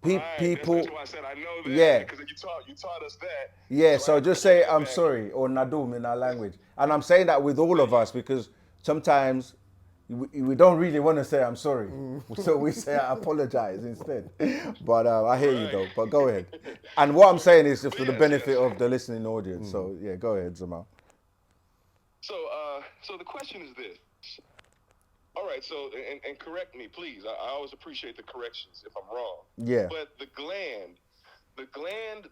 Right. People, That's why I said I know that. yeah, Because you taught us that. yeah. I So have to just pull say that I'm back. sorry, or nadum in our language, and I'm saying that with all of us because sometimes we don't really want to say I'm sorry, so we say I apologize instead. But I hear you Right. though. But go ahead. And what I'm saying is just But for the yes, benefit yes. of the listening audience. So yeah, go ahead, Zamal. So the question is this. All right, so and correct me, please. I always appreciate the corrections if I'm wrong. Yeah. But the gland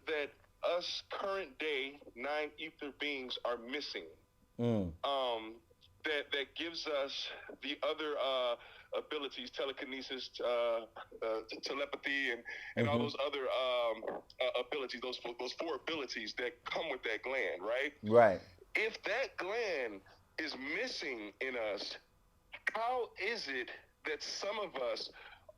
that us current day 9 ether beings are missing, that gives us the other abilities, telekinesis, telepathy, and all those other abilities, those 4 abilities that come with that gland, right? Right. If that gland is missing in us, how is it that some of us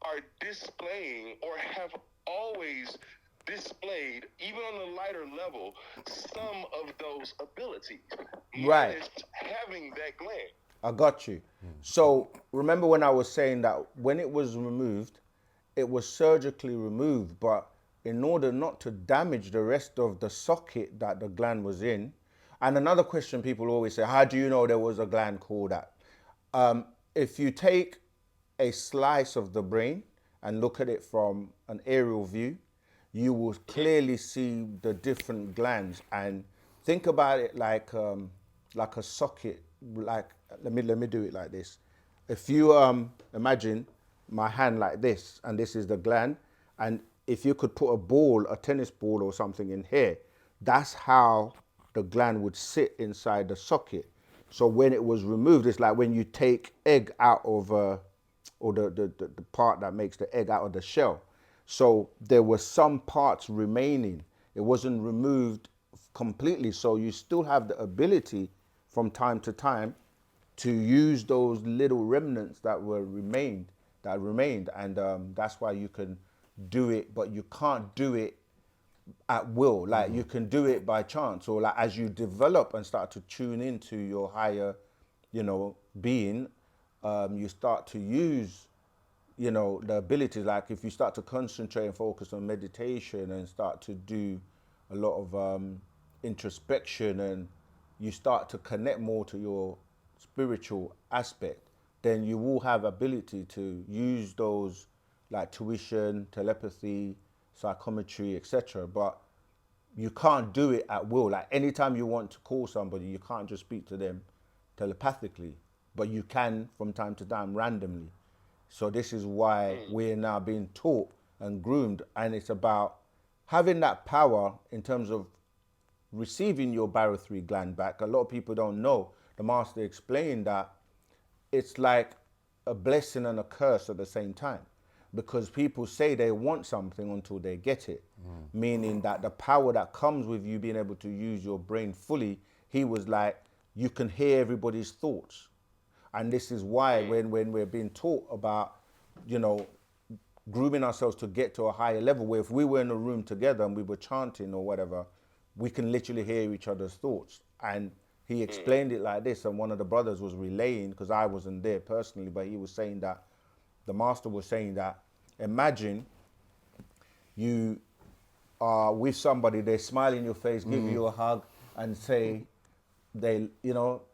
are displaying or have always displayed, even on a lighter level, some of those abilities? Right. Minus having that gland. I got you. So remember when I was saying that when it was removed, it was surgically removed, but in order not to damage the rest of the socket that the gland was in. And another question people always say, how do you know there was a gland called that? If you take a slice of the brain and look at it from an aerial view, you will clearly see the different glands, and think about it like a socket. Like let me do it like this. If you imagine my hand like this, and this is the gland, and if you could put a ball, a tennis ball or something in here, that's how the gland would sit inside the socket. So when it was removed, it's like when you take egg out of or the part that makes the egg out of the shell. So there were some parts remaining. It wasn't removed completely. So you still have the ability from time to time to use those little remnants that remained. And that's why you can do it, but you can't do it at will. Like you can do it by chance, or like as you develop and start to tune into your higher, being, you start to use, the abilities. Like if you start to concentrate and focus on meditation and start to do a lot of introspection, and you start to connect more to your spiritual aspect, then you will have ability to use those like tuition, telepathy, psychometry, etc. But you can't do it at will. Like anytime you want to call somebody, you can't just speak to them telepathically, but you can from time to time randomly. So this is why we're now being taught and groomed, and it's about having that power in terms of receiving your barothry gland back. A lot of people don't know. The master explained that it's like a blessing and a curse at the same time, because people say they want something until they get it, meaning that the power that comes with you being able to use your brain fully, he was like, you can hear everybody's thoughts. And this is why when we're being taught about, grooming ourselves to get to a higher level, where if we were in a room together and we were chanting or whatever, we can literally hear each other's thoughts. And he explained it like this, and one of the brothers was relaying, because I wasn't there personally, but he was saying that, the master was saying that, imagine you are with somebody, they smile in your face, give you a hug and say, yeah,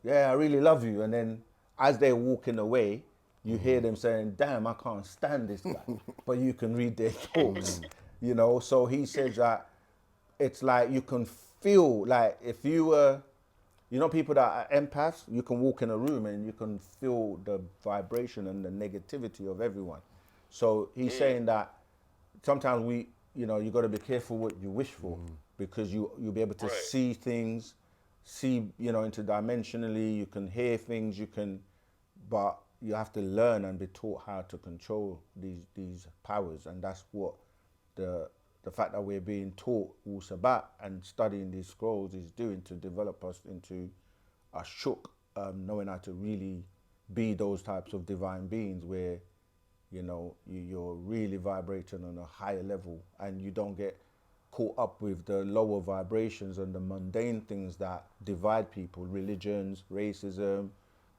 I really love you. And then as they're walking away, you hear them saying, damn, I can't stand this guy. But you can read their thoughts, So he says that it's like you can feel, like if you were, people that are empaths, you can walk in a room and you can feel the vibration and the negativity of everyone. So he's saying that sometimes you got to be careful what you wish for, because you'll be able to see things see, interdimensionally, you can hear things, but you have to learn and be taught how to control these powers, and that's what the fact that we're being taught Wu-Sabat and studying these scrolls is doing, to develop us into a shook, knowing how to really be those types of divine beings where, you're really vibrating on a higher level and you don't get caught up with the lower vibrations and the mundane things that divide people, religions, racism,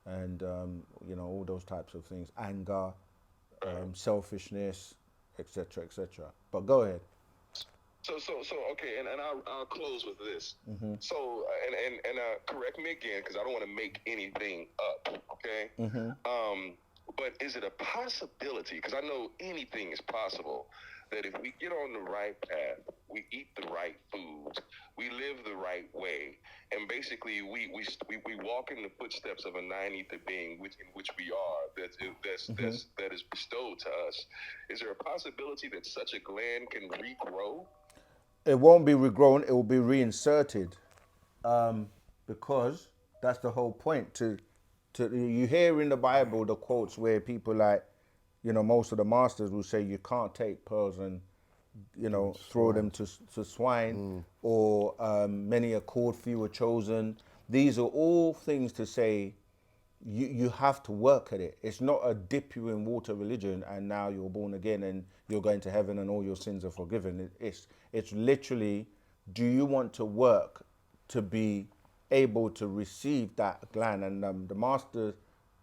and all those types of things, anger, selfishness, etc., etc. But go ahead. So okay, and I'll close with this. So and correct me again, because I don't want to make anything up. Okay. But is it a possibility? Because I know anything is possible. That if we get on the right path, we eat the right foods, we live the right way, and basically we walk in the footsteps of a nine-ether being, in which we are, that is bestowed to us. Is there a possibility that such a gland can regrow? It won't be regrown, it will be reinserted, because that's the whole point. To you hear in the Bible the quotes where people like, most of the masters will say you can't take pearls and throw them to swine, or many are called, few are chosen. These are all things to say you have to work at it. It's not a dip you in water religion and now you're born again and you're going to heaven and all your sins are forgiven. It's literally, do you want to work to be able to receive that gland? And the master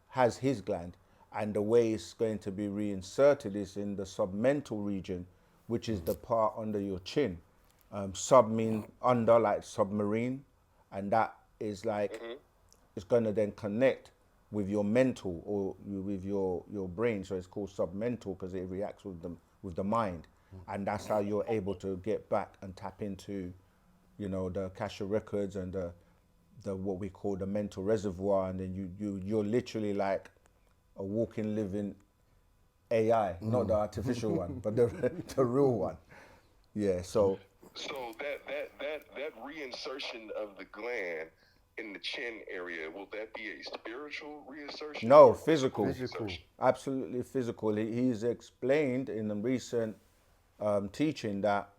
has his gland, and the way it's going to be reinserted is in the submental region, which is the part under your chin. Sub mean under, like submarine, and that is like, it's going to then connect with your mental or with your brain. So it's called submental because it reacts with the mind, and that's how you're able to get back and tap into, the Akasha records and the what we call the mental reservoir, and then you're literally like a walking, living AI, not the artificial one, but the real one. Yeah. So that reinsertion of the gland in the chin area, will that be a spiritual reinsertion? No, physical. Absolutely physical. He's explained in a recent teaching that,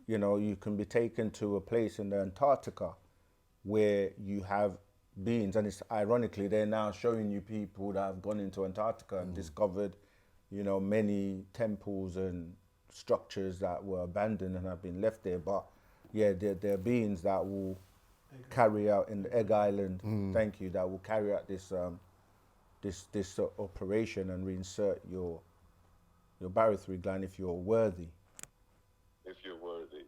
you can be taken to a place in the Antarctica where you have beings, and it's ironically, they're now showing you people that have gone into Antarctica and discovered, many temples and structures that were abandoned and have been left there. But yeah, there are beings that will carry out in the Egg Island. Thank you. That will carry out this operation and reinsert your barythry gland if you're worthy. If you're worthy.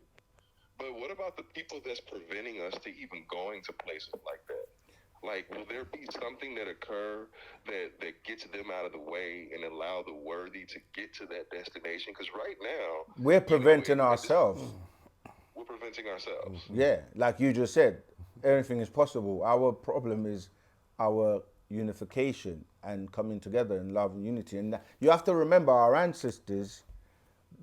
But what about the people that's preventing us to even going to places like that? Like, will there be something that occur that gets them out of the way and allow the worthy to get to that destination? Because right now, we're preventing ourselves. We're preventing ourselves. Yeah, like you just said, everything is possible. Our problem is our unification and coming together in love and unity. And you have to remember, our ancestors,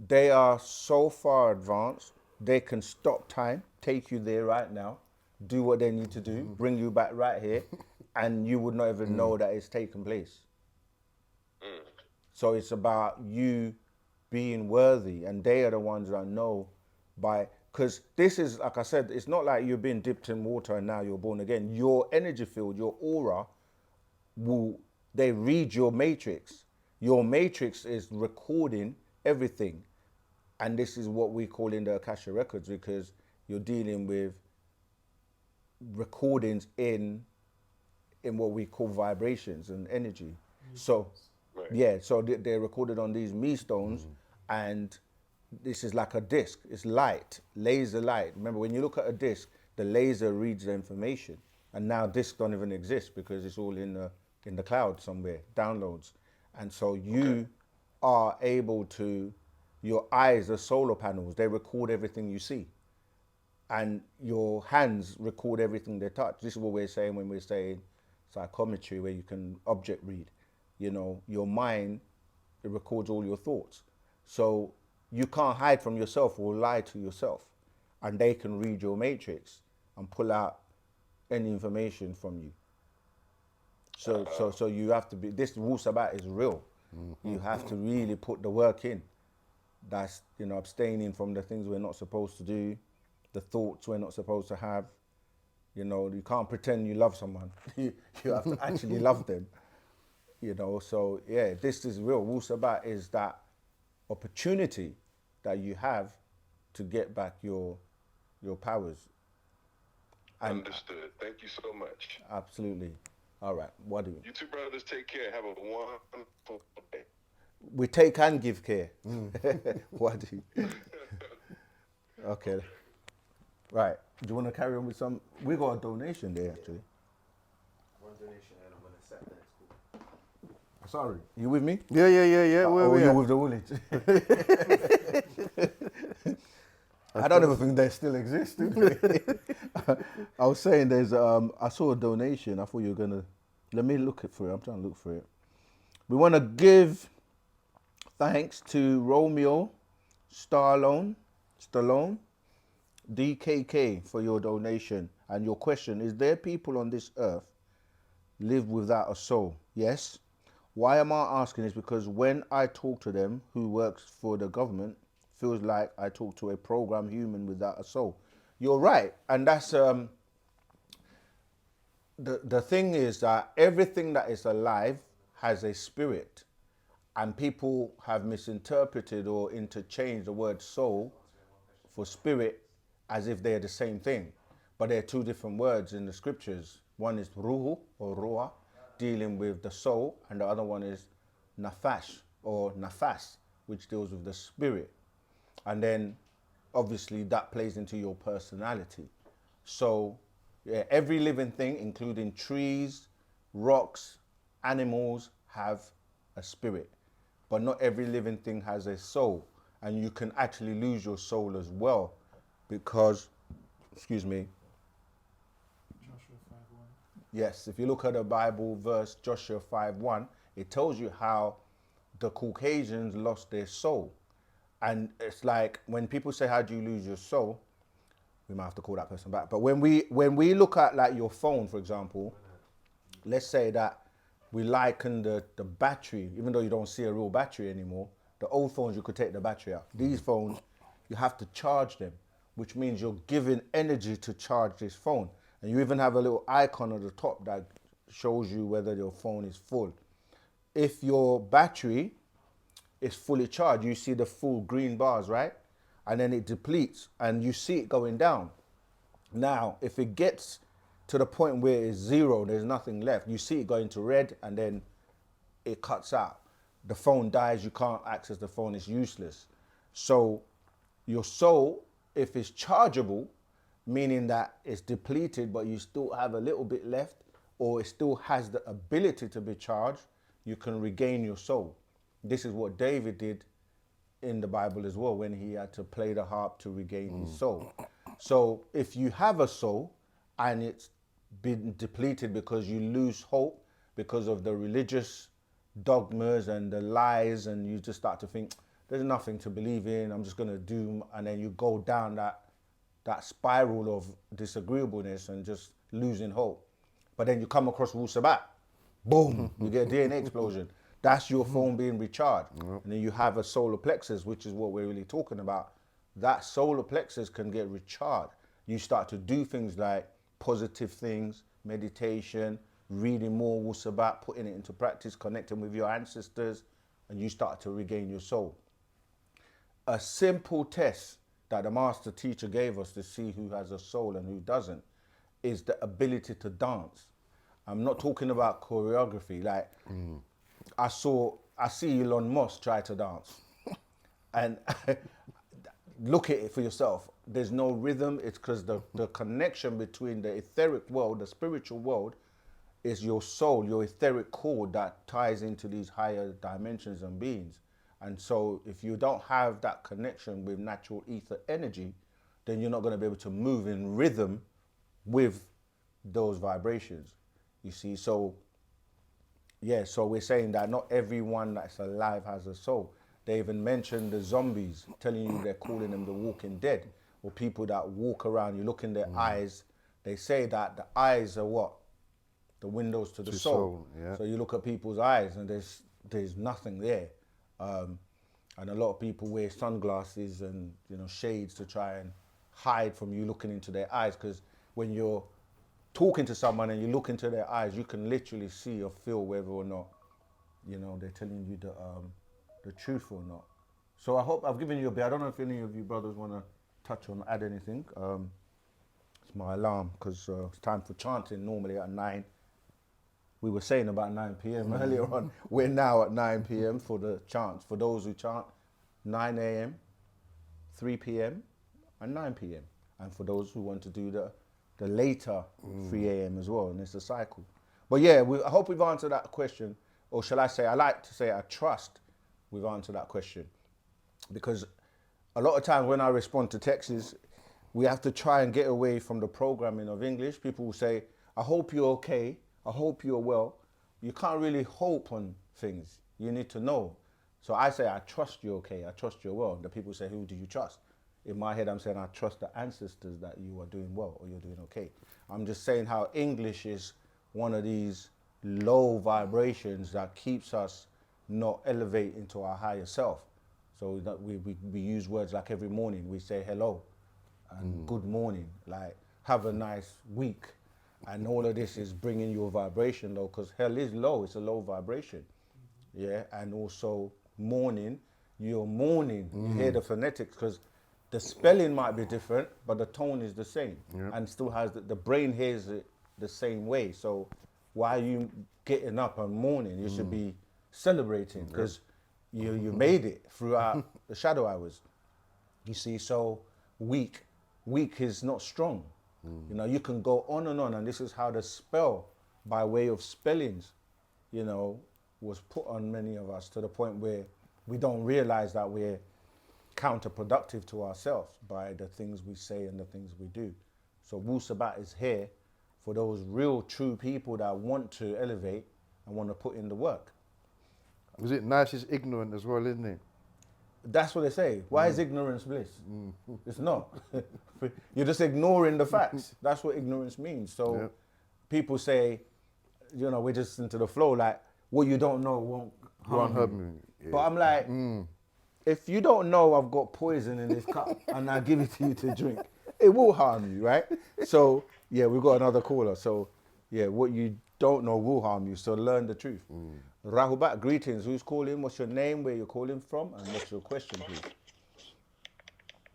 they are so far advanced, they can stop time, take you there right now, do what they need to do, bring you back right here, and you would not even know that it's taken place. So it's about you being worthy, and they are the ones that know because this is, like I said, it's not like you're being dipped in water and now you're born again. Your energy field, your aura, they read your matrix. Your matrix is recording everything. And this is what we call in the Akasha records, because you're dealing with recordings in what we call vibrations and energy. So, yeah, so they're recorded on these me stones, and this is like a disc. It's light, laser light. Remember, when you look at a disc, the laser reads the information, and now discs don't even exist because it's all in the cloud somewhere, downloads. And so you are able to, your eyes are solar panels. They record everything you see. And your hands record everything they touch. This is what we're saying when we're saying psychometry, where you can object read. Your mind, it records all your thoughts. So you can't hide from yourself or lie to yourself. And they can read your matrix and pull out any information from you. So you have to be, this Wu-Sabat is real. You have to really put the work in. That's, abstaining from the things we're not supposed to do, the thoughts we're not supposed to have. You can't pretend you love someone. You have to actually love them. So yeah, this is real. Wu-Sabat is that opportunity that you have to get back your powers. Understood. Thank you so much. Absolutely. All right. What do you two brothers take care? Have a wonderful day. We take and give care. What do you? Okay. Right. Do you want to carry on with some? We got a donation there actually. One donation and I'm gonna set that. Sorry. You with me? Yeah. Where we you at? with the village? I don't even think they still exist. I was saying there's I saw a donation. I thought you were gonna let me look for it. I'm trying to look for it. We want to give thanks to Romeo Stallone, DKK for your donation. And your question is: there people on this earth live without a soul? Yes. Why am I asking this? Because when I talk to them who works for the government, feels like I talk to a programmed human without a soul. You're right. And that's the thing is that everything that is alive has a spirit, and people have misinterpreted or interchanged the word soul for spirit as if they're the same thing, but they're two different words in the scriptures. One is ruhu or ruah, dealing with the soul, and the other one is nafash or nafas, which deals with the spirit. And then obviously that plays into your personality. So yeah, every living thing, including trees, rocks, animals, have a spirit. But not every living thing has a soul. And you can actually lose your soul as well because, excuse me. Joshua 5:1. Yes, if you look at the Bible verse, Joshua 5:1, it tells you how the Caucasians lost their soul. And it's like when people say, how do you lose your soul? We might have to call that person back. But when we look at like your phone, for example, let's say that we liken the battery, even though you don't see a real battery anymore, the old phones, you could take the battery out. These phones, you have to charge them, which means you're giving energy to charge this phone. And you even have a little icon at the top that shows you whether your phone is full. If your battery is fully charged, you see the full green bars, right? And then it depletes and you see it going down. Now, if it gets to the point where it's zero, there's nothing left, you see it going to red and then it cuts out. The phone dies, you can't access the phone, it's useless. So your soul, if it's chargeable, meaning that it's depleted but you still have a little bit left, or it still has the ability to be charged, you can regain your soul. This is what David did in the Bible as well, when he had to play the harp to regain his soul. So if you have a soul and it's been depleted because you lose hope because of the religious dogmas and the lies, and you just start to think there's nothing to believe in, I'm just going to do, and then you go down that spiral of disagreeableness and just losing hope. But then you come across Wu-Sabat, boom, you get a DNA explosion. That's your phone being recharged. And then you have a solar plexus, which is what we're really talking about. That solar plexus can get recharged. You start to do things like positive things, meditation, reading more Wu-Sabat, putting it into practice, connecting with your ancestors, and you start to regain your soul. A simple test that the master teacher gave us to see who has a soul and who doesn't is the ability to dance. I'm not talking about choreography. Like, I see Elon Musk try to dance. And look at it for yourself. There's no rhythm. It's because the connection between the etheric world, the spiritual world, is your soul, your etheric cord that ties into these higher dimensions and beings. And so if you don't have that connection with natural ether energy, then you're not going to be able to move in rhythm with those vibrations. You see, so yeah, so we're saying that not everyone that's alive has a soul. They even mentioned the zombies, telling you they're calling them the walking dead, or people that walk around, you look in their eyes, they say that the eyes are what? The windows to the To soul. soul, yeah. So you look at people's eyes and there's nothing there. And a lot of people wear sunglasses and shades to try and hide from you looking into their eyes, because when you're talking to someone and you look into their eyes, you can literally see or feel whether or not they're telling you the truth or not. So I hope I've given you a bit. I don't know if any of you brothers want to touch on, add anything. It's my alarm because it's time for chanting normally at 9. We were saying about 9 p.m. earlier on. We're now at 9 p.m. for the chants. For those who chant, 9 a.m., 3 p.m., and 9 p.m. And for those who want to do the later 3 a.m. as well, and it's a cycle. But yeah, I hope we've answered that question. Or shall I say, I like to say I trust we've answered that question. Because a lot of times when I respond to texts, we have to try and get away from the programming of English. People will say, I hope you're okay. I hope you're well. You can't really hope on things. You need to know. So I say, I trust you're okay. I trust you're well. The people say, who do you trust? In my head, I'm saying, I trust the ancestors that you are doing well or you're doing okay. I'm just saying how English is one of these low vibrations that keeps us not elevating to our higher self. So that we use words like every morning we say hello and good morning, like have a nice week. And all of this is bringing your vibration low, because hell is low, it's a low vibration. Yeah, and also morning, you're mourning. You hear the phonetics, because the spelling might be different, but the tone is the same. And still has the brain hears it the same way. So why are you getting up and mourning? You should be celebrating, because you made it throughout the shadow hours. You see, so weak is not strong. You can go on, and this is how the spell, by way of spellings, was put on many of us, to the point where we don't realize that we're counterproductive to ourselves by the things we say and the things we do. So Wu-Sabat is here for those real true people that want to elevate and want to put in the work. Is it nice is ignorant as well, isn't it? That's what they say. Why is ignorance bliss? It's not. You're just ignoring the facts. That's what ignorance means. So people say, we're just into the flow, like, what you don't know won't harm you. Yeah. But I'm like, if you don't know I've got poison in this cup and I give it to you to drink, it will harm you, right? So, yeah, we've got another caller. So, yeah, what you don't know will harm you. So learn the truth. Rahubat, greetings. Who's calling? What's your name? Where you're calling from? And what's your question, please?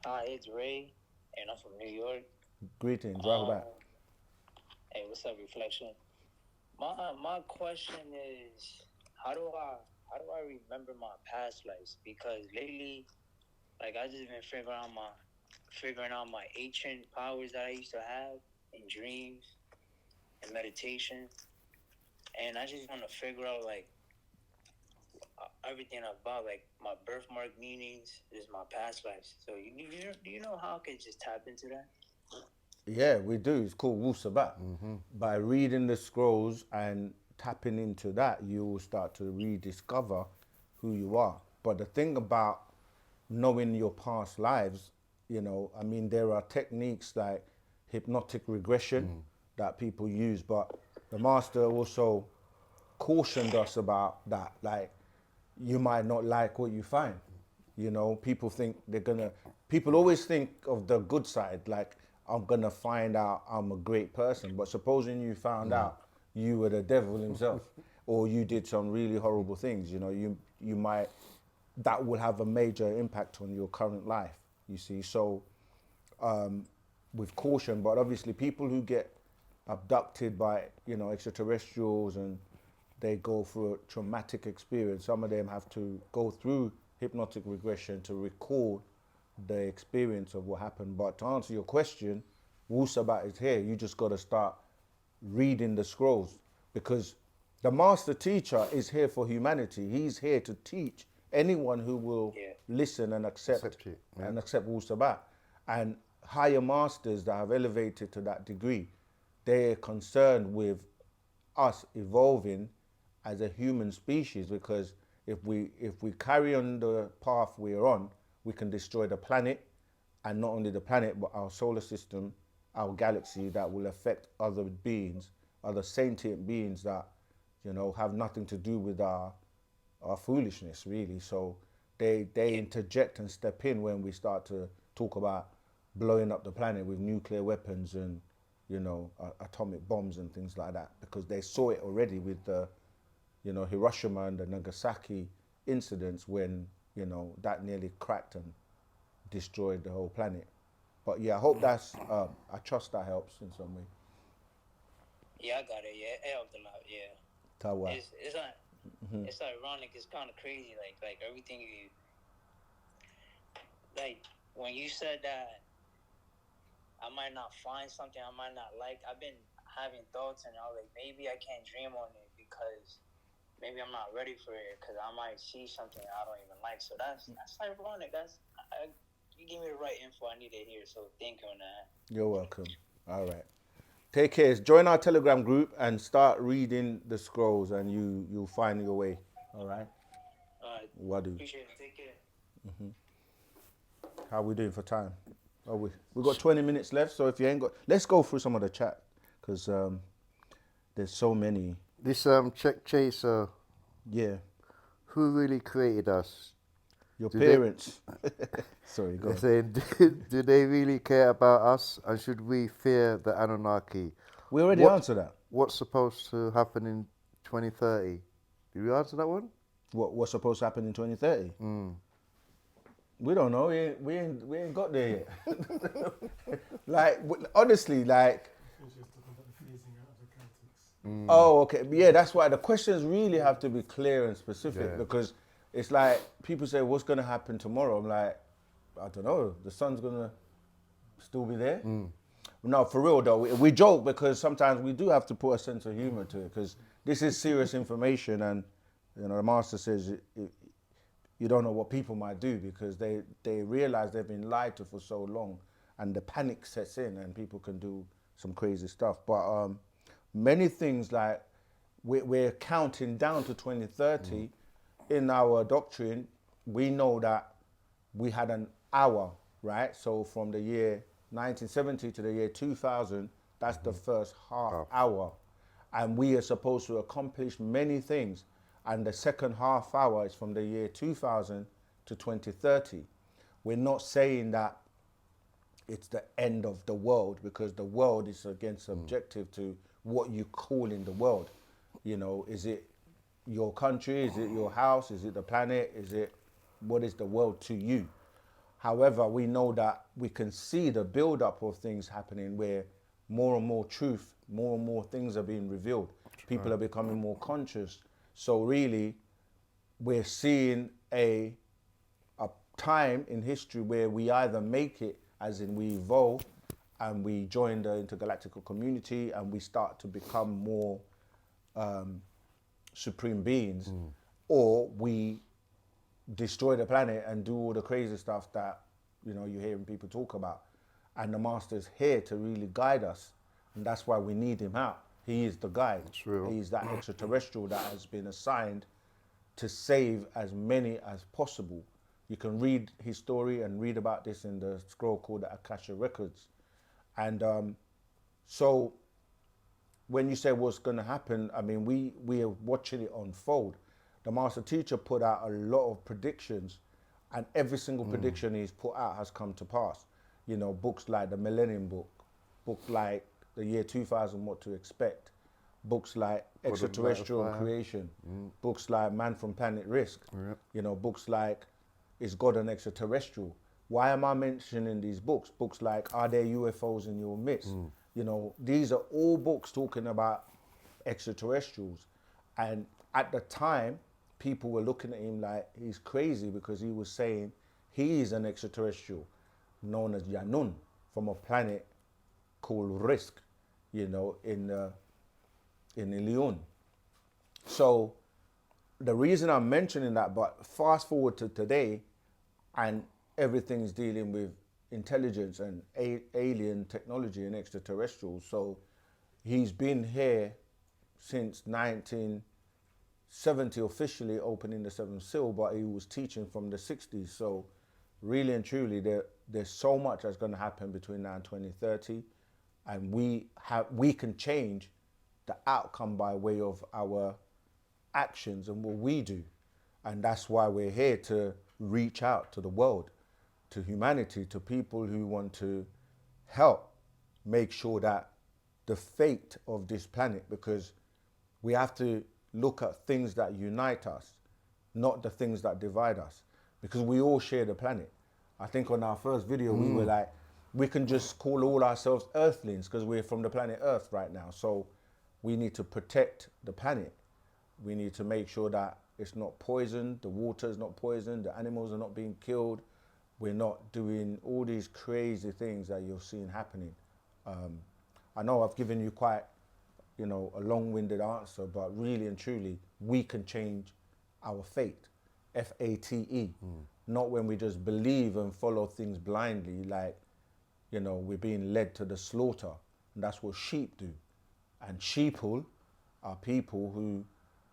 Hi, it's Ray, and I'm from New York. Greetings, Rahubat. Hey, what's up, Reflection? My question is, how do I remember my past lives? Because lately, like, I just been figuring out my ancient powers that I used to have in dreams and meditation, and I just want to figure out like everything about like my birthmark meanings is my past lives. So do you know how I could just tap into that? Yeah, we do. It's called Wu-Sabat. By reading the scrolls and tapping into that, you will start to rediscover who you are. But the thing about knowing your past lives, there are techniques like hypnotic regression that people use, but the master also cautioned us about that. Like, you might not like what you find. People think people always think of the good side, like, I'm gonna find out I'm a great person. But supposing you found out you were the devil himself, or you did some really horrible things, you might, that will have a major impact on your current life, you see. So with caution, but obviously people who get abducted by, extraterrestrials and they go through a traumatic experience, some of them have to go through hypnotic regression to recall the experience of what happened. But to answer your question, Wu-Sabat is here. You just got to start reading the scrolls, because the master teacher is here for humanity. He's here to teach anyone who will listen and accept it, and accept Wu-Sabat. And higher masters that have elevated to that degree, they're concerned with us evolving as a human species, because if we carry on the path we're on, we can destroy the planet, and not only the planet but our solar system our galaxy that will affect other beings, other sentient beings that, you know, have nothing to do with our foolishness, really. So they interject and step in when we start to talk about blowing up the planet with nuclear weapons and, you know, atomic bombs and things like that, because they saw it already with the, you know, Hiroshima and the Nagasaki incidents when, you know, that nearly cracked and destroyed the whole planet. But yeah, I hope that's, I trust that helps in some way. Yeah, I got it. Yeah, it helped a lot. Yeah. Tawa. It's not. It's ironic. It's kind of crazy. Like everything you. Like when you said that, I might not find something I might not like. I've been having thoughts, and I was like, maybe I can't dream on it because maybe I'm not ready for it because I might see something I don't even like. So that's ironic. You gave me the right info I need to hear. So thank you on that. You're welcome. All right. Take care. Join our Telegram group and start reading the scrolls, and you'll find your way. All right. All right. Wadu. Appreciate it. Take care. How we doing for time? Oh, we got 20 minutes left. So if you ain't got, let's go through some of the chat because there's so many. This Check Chaser, Yeah. who really created us? Your Do parents. Sorry, go They're on. saying, do they really care about us, and should we fear the Anunnaki? We already What- answered that. What's supposed to happen in 2030? Did we answer that one? What's supposed to happen in 2030? We don't know. We ain't got there yet. Like honestly, like. It's just talking about the phasing out of the Celtics. Oh, okay. Yeah, that's why the questions really have to be clear and specific because it's like people say, "What's going to happen tomorrow?" I'm like, I don't know. The sun's going to still be there. No, for real though, we joke because sometimes we do have to put a sense of humor to it because this is serious information, and you know the master says you don't know what people might do because they realize they've been lied to for so long, and the panic sets in, and people can do some crazy stuff. But many things like we're counting down to 2030 in our doctrine. We know that we had an hour, right? So from the year 1970 to the year 2000, that's the first half hour. And we are supposed to accomplish many things. And the second half hour is from the year 2000 to 2030. We're not saying that it's the end of the world because the world is again subjective to what you call in the world. You know, is it your country? Is it your house? Is it the planet? What is the world to you? However, we know that we can see the build-up of things happening where more and more truth, more and more things are being revealed. People are becoming more conscious. So really, we're seeing a time in history where we either make it, as in we evolve, and we join the intergalactic community, and we start to become more supreme beings, or we destroy the planet and do all the crazy stuff that you're hearing people talk about. And the master's here to really guide us, and that's why we need him out. He is the guide. He's that extraterrestrial that has been assigned to save as many as possible. You can read his story and read about this in the scroll called the Akasha Records. And so when you say what's going to happen, I mean, we are watching it unfold. The master teacher put out a lot of predictions, and every single prediction he's put out has come to pass. You know, books like the Millennium Book, books like the year 2000, What to Expect, books like Extraterrestrial Creation, books like Man from Planet Risk, you know, books like Is God an Extraterrestrial? Why am I mentioning these books? Books like Are There UFOs in Your Midst? You know, these are all books talking about extraterrestrials. And at the time, people were looking at him like he's crazy because he was saying he is an extraterrestrial known as Yanun from a planet called Risk, you know, in Ilion. So the reason I'm mentioning that, but fast forward to today, and everything's dealing with intelligence and alien technology and extraterrestrials. So he's been here since 1970, officially opening the seventh seal, but he was teaching from the 60s. So really and truly, there's so much that's going to happen between now and 2030. and we can change the outcome by way of our actions and what we do. And that's why we're here, to reach out to the world, to humanity, to people who want to help make sure that the fate of this planet, because we have to look at things that unite us, not the things that divide us, because we all share the planet. I think on our first video, we were like, we can just call all ourselves Earthlings because we're from the planet Earth right now. So we need to protect the planet. We need to make sure that it's not poisoned, the water is not poisoned, the animals are not being killed. We're not doing all these crazy things that you're seeing happening. I know I've given you quite, a long-winded answer, but really and truly, we can change our fate, F-A-T-E. Not when we just believe and follow things blindly, like, we're being led to the slaughter. And that's what sheep do. And sheeple are people who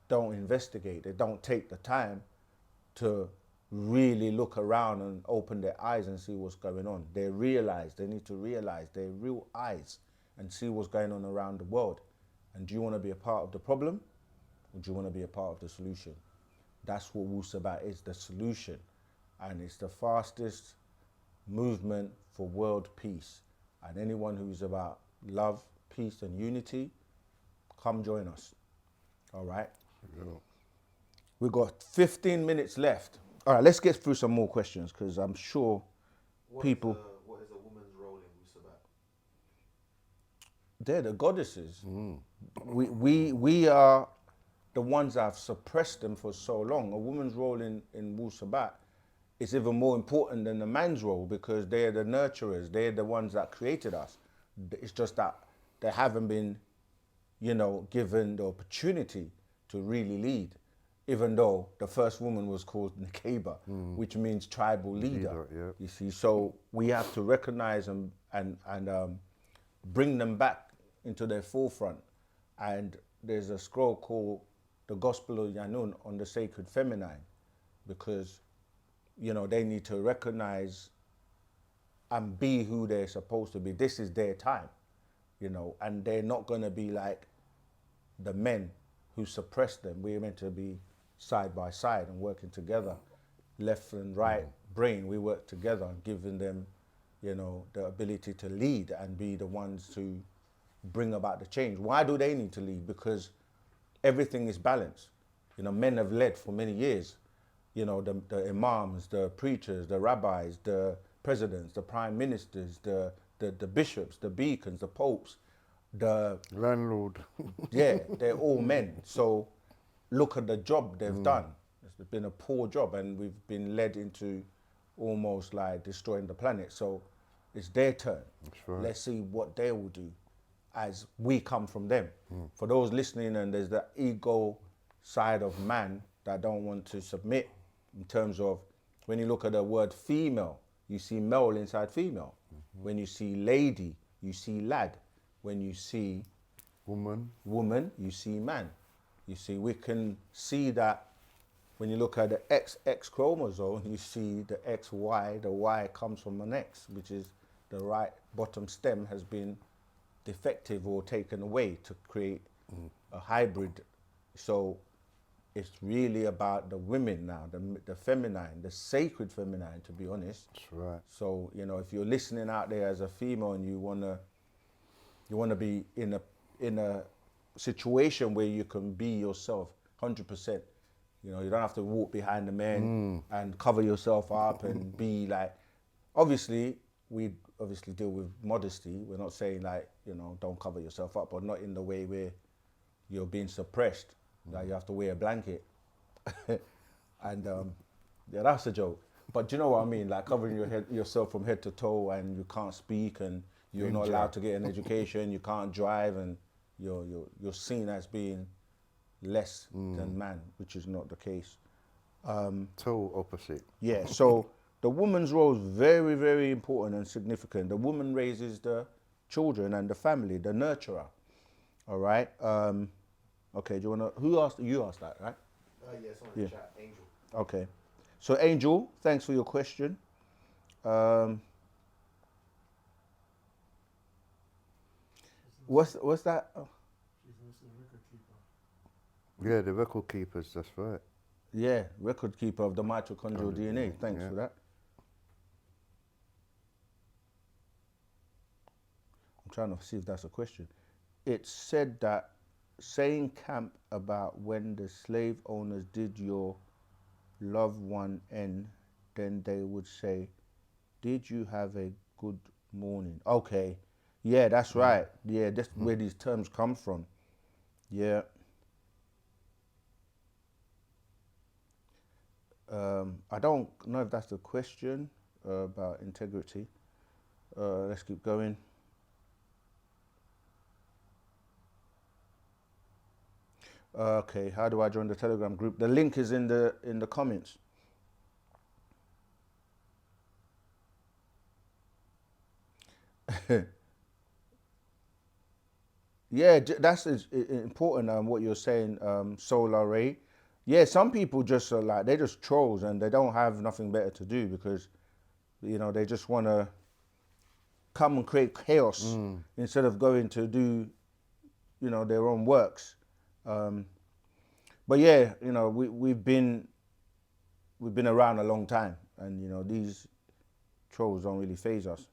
don't investigate. They don't take the time to really look around and open their eyes and see what's going on. They need to realize their real eyes and see what's going on around the world. And do you want to be a part of the problem, or do you want to be a part of the solution? That's what Wu-Sabat is, the solution. And it's the fastest movement for world peace. And anyone who's about love, peace, and unity, come join us. All right? We've got 15 minutes left. All right, let's get through some more questions, because I'm sure people... What is a woman's role in Wu-Sabat? They're the goddesses. We are the ones that have suppressed them for so long. A woman's role in Wu-Sabat is even more important than the man's role, because they're the nurturers. They're the ones that created us. It's just that they haven't been, given the opportunity to really lead, even though the first woman was called Nekeba, which means tribal leader. Yeah. You see, so we have to recognize and bring them back into their forefront. And there's a scroll called the Gospel of Yanun on the Sacred Feminine, because they need to recognize and be who they're supposed to be. This is their time, and they're not going to be like the men who suppressed them. We're meant to be side by side and working together, left and right brain. We work together, giving them, the ability to lead and be the ones to bring about the change. Why do they need to lead? Because everything is balanced. Men have led for many years. The imams, the preachers, the rabbis, the presidents, the prime ministers, the bishops, the beacons, the popes, the landlord. Yeah, they're all men. So look at the job they've done. It's been a poor job, and we've been led into almost like destroying the planet. So it's their turn. That's right. Let's see what they will do as we come from them. For those listening, and there's the ego side of man that don't want to submit, in terms of when you look at the word female, you see male inside female. When you see lady, you see lad. When you see woman, you see man. You see, we can see that when you look at the XX chromosome, you see the XY, the Y comes from an X, which is the right bottom stem has been defective or taken away to create a hybrid. So it's really about the women now, the feminine, the sacred feminine, to be honest. That's right. So, if you're listening out there as a female and you wanna be in a situation where you can be yourself 100%. You don't have to walk behind the men and cover yourself up and be like, we obviously deal with modesty. We're not saying like, don't cover yourself up, but not in the way where you're being suppressed, like you have to wear a blanket. And yeah, that's a joke. But do you know what I mean? Like covering yourself from head to toe, and you can't speak, and you're not allowed to get an education, you can't drive, and you're seen as being less than man, which is not the case. Total opposite. Yeah, so the woman's role is very, very important and significant. The woman raises the children and the family, the nurturer. All right. Okay, do you want to, you asked that, right? Yes, on the chat, Angel. Okay. So Angel, thanks for your question. What's that? Oh, She's also a record keeper. Yeah, the record keepers, that's right. yeah, record keeper of the mitochondrial DNA. Thanks yeah. for that. I'm trying to see if that's a question. It said that saying camp about when the slave owners did your loved one in, then they would say, "Did you have a good morning?" Okay, yeah, that's right. Yeah, that's where these terms come from. Yeah. I don't know if that's the question about integrity. Let's keep going. Okay, how do I join the Telegram group? The link is in the comments. Yeah, that's important. What you're saying, solar ray. Yeah, some people just are like, they just trolls and they don't have nothing better to do because, they just want to come and create chaos instead of going to do, their own works. But yeah, we've been around a long time, and these trolls don't really faze us.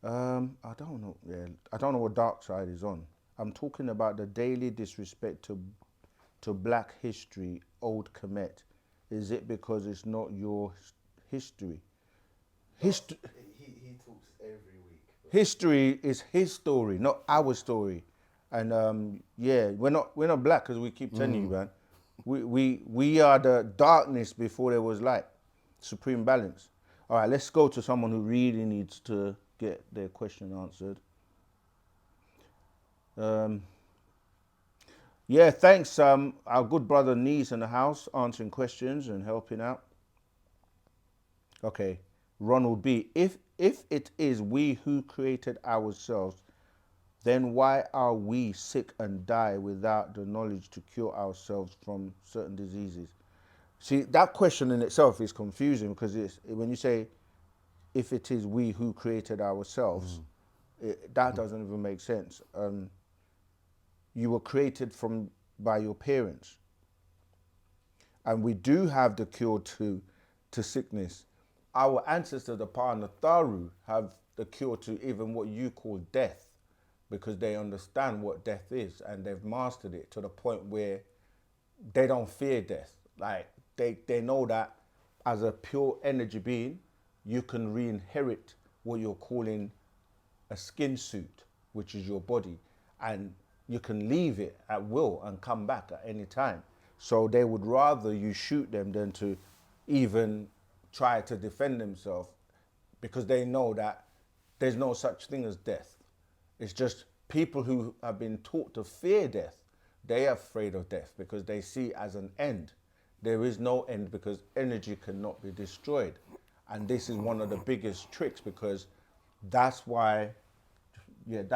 I don't know. Yeah, I don't know what dark side is on. I'm talking about the daily disrespect to Black history, old Kemet. Is it because it's not your history? He talks every week. History is his story, not our story. And yeah, we're not black, because we keep telling you, man. We are the darkness before there was light. Supreme balance. All right, let's go to someone who really needs to get their question answered. Yeah, thanks. Our good brother Nees in the house, answering questions and helping out. Okay, Ronald B. If it is we who created ourselves, then why are we sick and die without the knowledge to cure ourselves from certain diseases? See, that question in itself is confusing, because when you say, if it is we who created ourselves, that doesn't even make sense. You were created by your parents. And we do have the cure to sickness. Our ancestors, the Panatharu, have the cure to even what you call death, because they understand what death is and they've mastered it to the point where they don't fear death. Like, they know that as a pure energy being, you can re-inherit what you're calling a skin suit, which is your body, and you can leave it at will and come back at any time. So they would rather you shoot them than to even try to defend themselves, because they know that there's no such thing as death. It's just people who have been taught to fear death, they are afraid of death because they see it as an end. There is no end, because energy cannot be destroyed. And this is one of the biggest tricks, because that's why the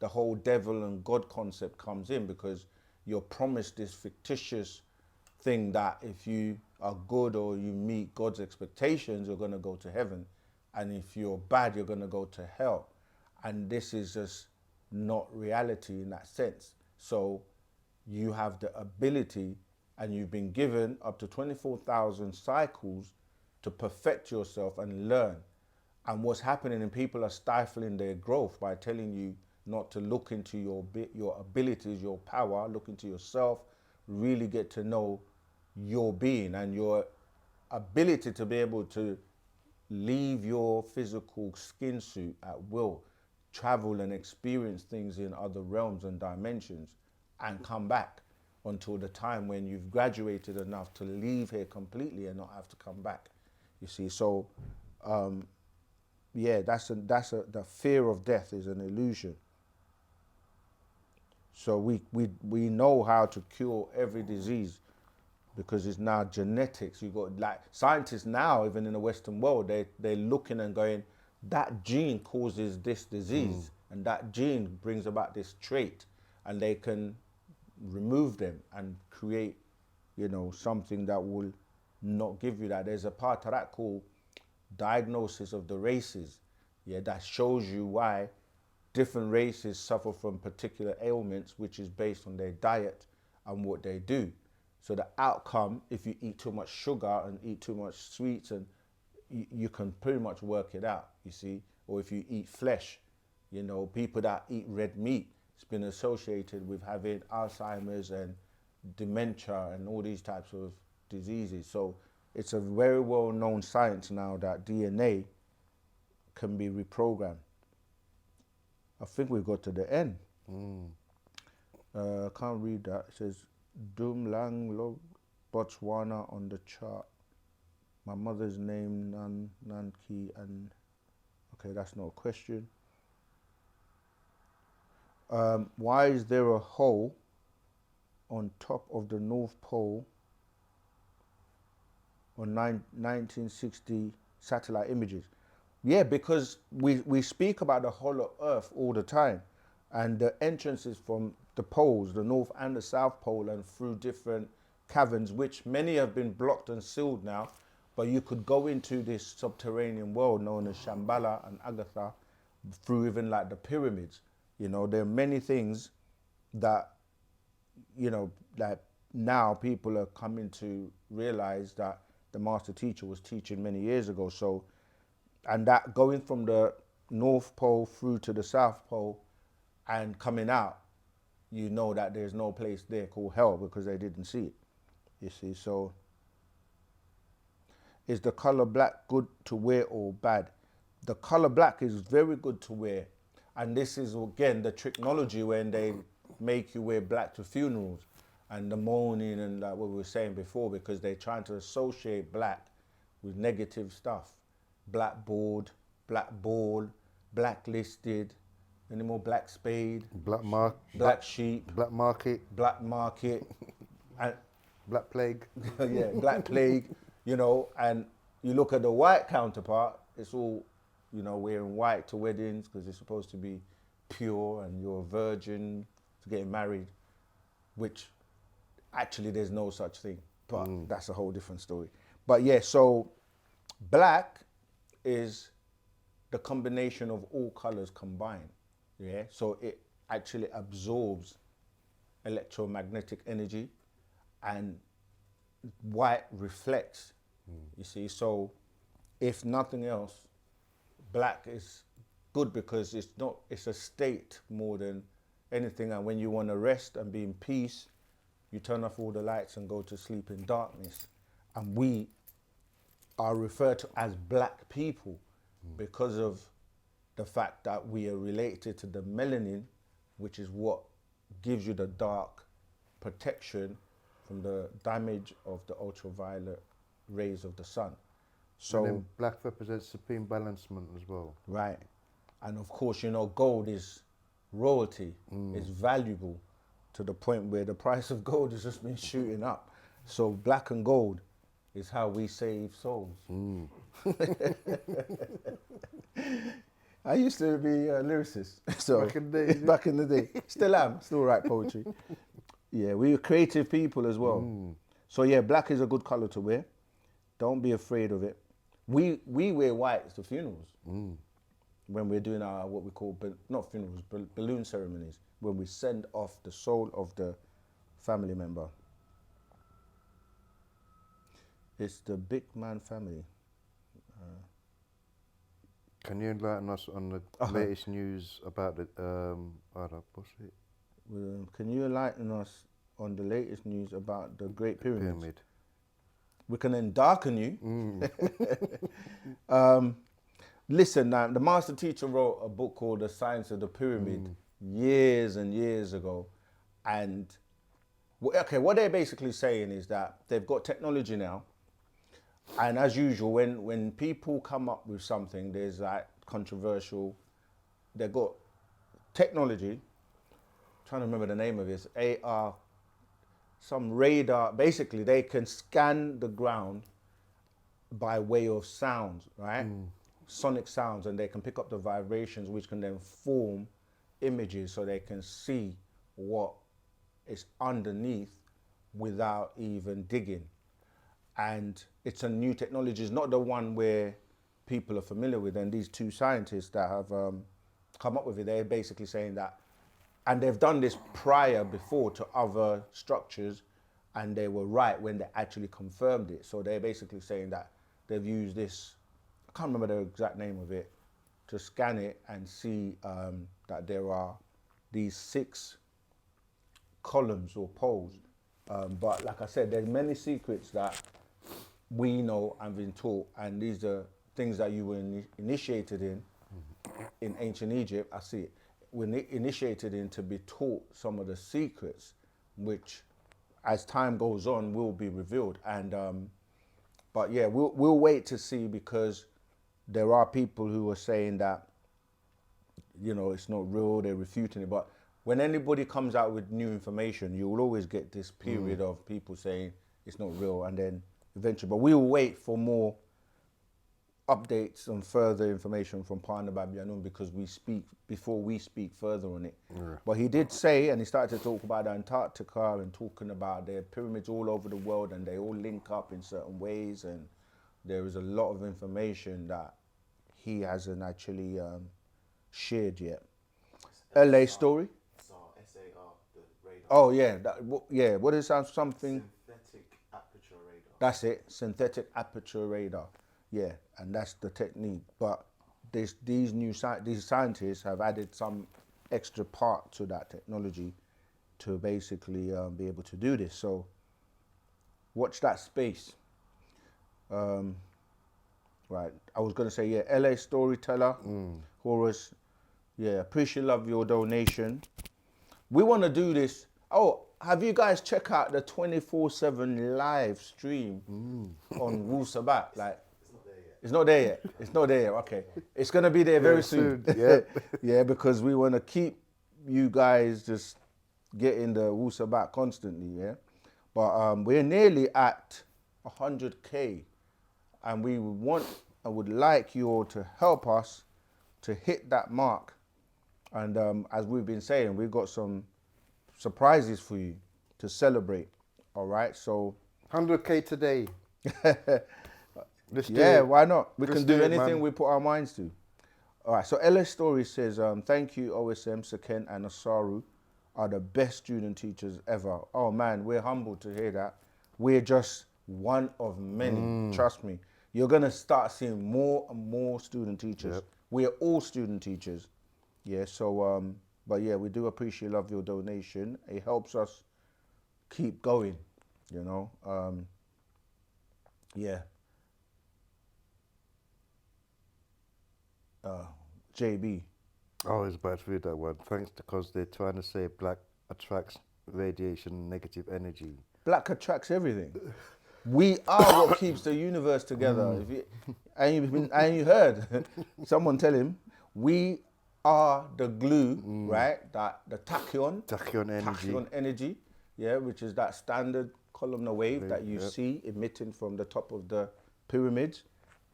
whole devil and God concept comes in, because you're promised this fictitious thing that if you are good or you meet God's expectations, you're going to go to heaven. And if you're bad, you're going to go to hell. And this is just not reality in that sense. So you have the ability, and you've been given up to 24,000 cycles to perfect yourself and learn. And what's happening, and people are stifling their growth by telling you not to look into your abilities, your power, look into yourself, really get to know your being and your ability to be able to leave your physical skin suit at will, travel and experience things in other realms and dimensions, and come back until the time when you've graduated enough to leave here completely and not have to come back. You see, so yeah, the fear of death is an illusion. So we know how to cure every disease, because it's now genetics. You got, like, scientists now, even in the Western world, they're looking and going, that gene causes this disease, and that gene brings about this trait, and they can remove them and create, something that will not give you that. There's a part of that called diagnosis of the races. Yeah, that shows you why different races suffer from particular ailments, which is based on their diet and what they do. So the outcome, if you eat too much sugar and eat too much sweets, and you can pretty much work it out, you see. Or if you eat flesh, you know, people that eat red meat, it's been associated with having Alzheimer's and dementia and all these types of diseases. So it's a very well-known science now that DNA can be reprogrammed. I think we got to the end. I can't read that. It says, Dum Lang Lo, Botswana on the chart. My mother's name, Nanki, and okay, that's not a question. Why is there a hole on top of the North Pole on 1960 satellite images? Yeah, because we speak about the hollow earth all the time, and the entrances from the poles, the North and the South Pole, and through different caverns, which many have been blocked and sealed now, but you could go into this subterranean world known as Shambhala and Agatha through even like the pyramids. You know, there are many things that, you know, that now people are coming to realize that the master teacher was teaching many years ago. So, and that going from the North Pole through to the South Pole and coming out, you know that there's no place there called hell because they didn't see it, you see. So is the color black good to wear or bad? The color black is very good to wear. And this is, again, the technology when they make you wear black to funerals and the mourning and like what we were saying before, because they're trying to associate black with negative stuff. Blackboard, black ball, blacklisted, any more black spade, black sheep, black market, and black plague. yeah, black plague, you know. And you look at the white counterpart, it's all, you know, wearing white to weddings because it's supposed to be pure and you're a virgin to getting married, which actually there's no such thing, but that's a whole different story. But yeah, so black is the combination of all colors combined, yeah? So it actually absorbs electromagnetic energy, and white reflects, you see. So if nothing else, black is good because it's a state more than anything. And when you want to rest and be in peace, you turn off all the lights and go to sleep in darkness. And we are referred to as black people because of the fact that we are related to the melanin, which is what gives you the dark protection from the damage of the ultraviolet rays of the sun. So and then black represents supreme balancement as well. Right. And of course, you know, gold is royalty. It's valuable to the point where the price of gold has just been shooting up. So black and gold is how we save souls. I used to be a lyricist. So Back in the day. back in the day. Still am, still write poetry. Yeah, we were creative people as well. So yeah, black is a good color to wear. Don't be afraid of it. We wear white to funerals when we're doing our, what we call, not funerals, balloon ceremonies, when we send off the soul of the family member. It's the big man family. Can you enlighten us on the latest news about the, what's it? Can you enlighten us on the latest news about the Great Pyramids? Pyramid. We can then darken you. Listen, now, the master teacher wrote a book called The Science of the Pyramid years and years ago. And, okay, what they're basically saying is that they've got technology now. And as usual, when people come up with something, there's like controversial, they've got technology, I'm trying to remember the name of this, AR, some radar, basically they can scan the ground by way of sound, right? Sonic sounds, and they can pick up the vibrations, which can then form images so they can see what is underneath without even digging. And it's a new technology. It's not the one where people are familiar with. And these two scientists that have come up with it, they're basically saying that, and they've done this prior before to other structures, and they were right when they actually confirmed it. So they're basically saying that they've used this, I can't remember the exact name of it, to scan it and see that there are these 6 columns or poles. But like I said, there's many secrets that we know and been taught, and these are things that you were initiated in ancient Egypt. I see it. We're initiated in to be taught some of the secrets, which, as time goes on, will be revealed. And but yeah, we'll wait to see, because there are people who are saying that, you know, it's not real. They're refuting it. But when anybody comes out with new information, you will always get this period of people saying it's not real, and then eventually. But we will wait for more updates and further information from Pineal because we speak before we speak further on it. But he did say, and he started to talk about Antarctica and talking about their pyramids all over the world, and they all link up in certain ways, and there is a lot of information that he hasn't actually shared yet. LA story. SAR, the radar. Oh yeah, yeah. What is that? Something. Synthetic aperture radar. That's it. Synthetic aperture radar. Yeah, and that's the technique. But these scientists have added some extra part to that technology to basically be able to do this. So watch that space. Right, I was going to say, yeah, LA storyteller, Horus. Yeah, appreciate love your donation. We want to do this. Oh, have you guys check out the 24/7 live stream on Wu-Sabat? Like, it's not there yet. It's not there yet. Okay, it's gonna be there very soon. Yeah, yeah, because we want to keep you guys just getting the Wu-Sabat constantly. Yeah, but we're nearly at 100K, and we would like you all to help us to hit that mark. And as we've been saying, we've got some surprises for you to celebrate. All right, so 100K today. Yeah, why not? We Just can do do it, anything man. we put our minds to. All right, so LS Story says, thank you, OSM, Saken, and Asaru are the best student teachers ever. Oh man, we're humbled to hear that. We're just one of many, trust me. You're gonna start seeing more and more student teachers. Yep. We're all student teachers. Yeah, so, but yeah, we do appreciate love your donation. It helps us keep going, you know. Yeah. JB. I was about to read that one. Thanks, because they're trying to say black attracts radiation, negative energy. Black attracts everything. We are what keeps the universe together. If you, and you heard someone tell him, we are the glue, right? That the tachyon energy, yeah, which is that standard columnar wave that you see emitting from the top of the pyramids,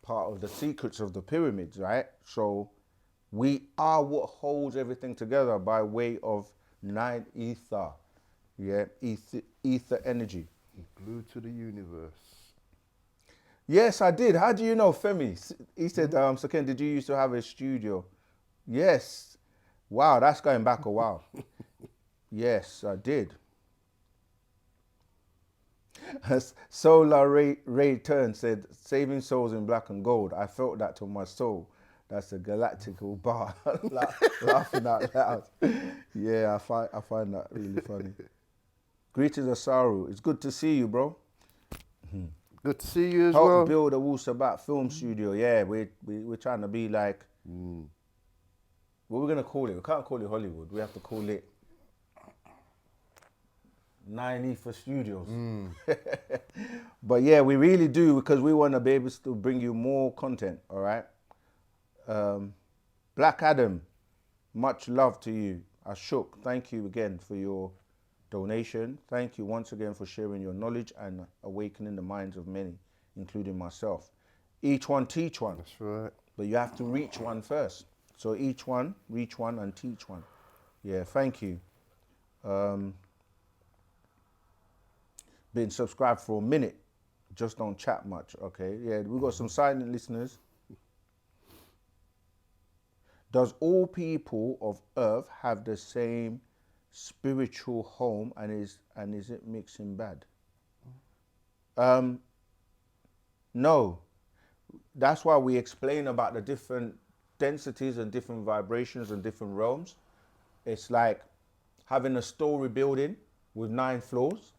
part of the secrets of the pyramids, right? So we are what holds everything together by way of 9 ether, yeah, ether energy. Glue to the universe. Yes, I did. How do you know, Femi? He said, Saken, did you used to have a studio? Yes. Wow, that's going back a while. Yes, I did. Solar Ray Turn said, saving souls in black and gold. I felt that to my soul. That's a galactical bar. Laughing out loud. Yeah, I find that really funny. Greetings, Asaru. It's good to see you, bro. Good to see you as Help well. build a Wu-Sabat film studio. Yeah, we're trying to be like, what we're going to call it? We can't call it Hollywood. We have to call it 9 Ether Studios. But yeah, we really do, because we want to be able to bring you more content, all right? Black Adam, much love to you. Ashok, thank you again for your donation. Thank you once again for sharing your knowledge and awakening the minds of many, including myself. Each one teach one. That's right. But you have to reach one first. So each one, reach one and teach one. Yeah, thank you. Been subscribed for a minute. Just don't chat much, okay? Yeah, we've got some silent listeners. Does all people of Earth have the same spiritual home, and is it mixing bad? No. That's why we explain about the different densities and different vibrations and different realms. It's like having a story building with 9 floors.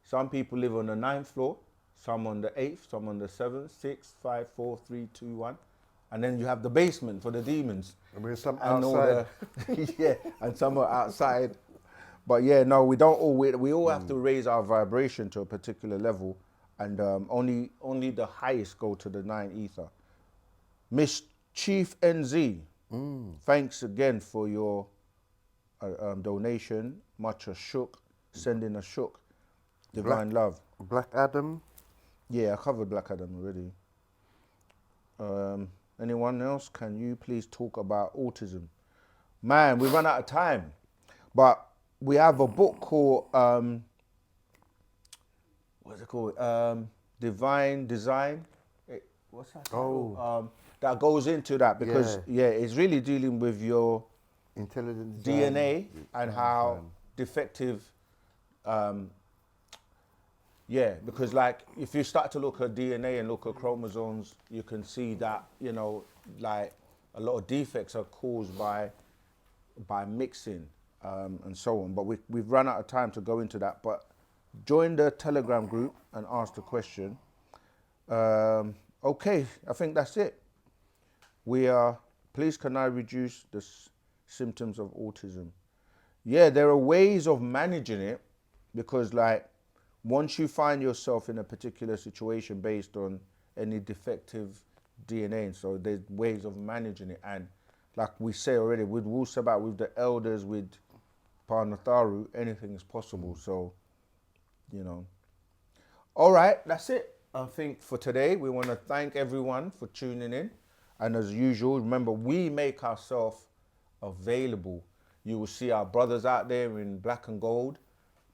Some people live on the 9th floor, some on the 8th, some on the 7th, 6, 5, 4, 3, 2, 1. And then you have the basement for the demons. I mean, some And outside. yeah, and some are outside. But yeah, no, we don't all, we all have to raise our vibration to a particular level. And only the highest go to the 9 ether. Miss Chief NZ, thanks again for your donation. Much a shook, sending a shook. Divine love. Black Adam. Yeah, I covered Black Adam already. Anyone else? Can you please talk about autism? Man, we run out of time. But we have a book called, what's it called? Divine Design. What's that? Oh. That goes into that because, yeah, it's really dealing with your Intelligent DNA and how defective, yeah, because like if you start to look at DNA and look at chromosomes, you can see that, you know, like a lot of defects are caused by mixing and so on. But we've run out of time to go into that. But join the Telegram group and ask the question. Okay, I think that's it. Please can I reduce the symptoms of autism? Yeah, there are ways of managing it because like once you find yourself in a particular situation based on any defective DNA, and so there's ways of managing it. And like we say already, with Wu-Sabat, with the elders, with Parnatharu, anything is possible. So, you know. All right, that's it. I think for today, we want to thank everyone for tuning in. And as usual, remember, we make ourselves available. You will see our brothers out there in black and gold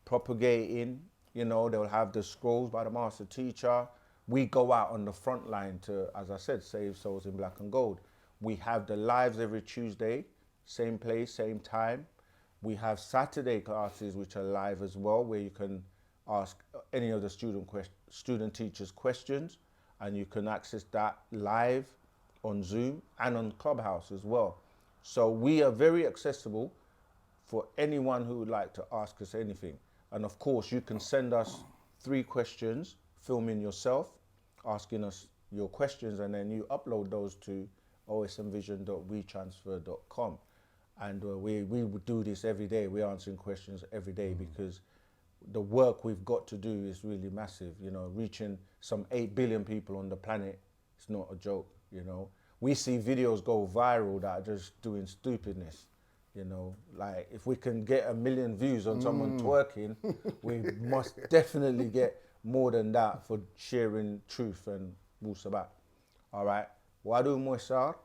propagating. You know, they'll have the scrolls by the master teacher. We go out on the front line to, as I said, save souls in black and gold. We have the lives every Tuesday, same place, same time. We have Saturday classes, which are live as well, where you can ask any of the student teachers questions, and you can access that live on Zoom and on Clubhouse as well. So we are very accessible for anyone who would like to ask us anything. And of course, you can send us 3 questions, filming yourself, asking us your questions, and then you upload those to osmvision.wetransfer.com. And we would do this every day. We're answering questions every day because the work we've got to do is really massive. You know, reaching some 8 billion people on the planet, it's not a joke, you know. We see videos go viral that are just doing stupidness. You know, like if we can get 1 million views on someone twerking, we must definitely get more than that for sharing truth and Wu-Sabat. All right. Wadu Moisar.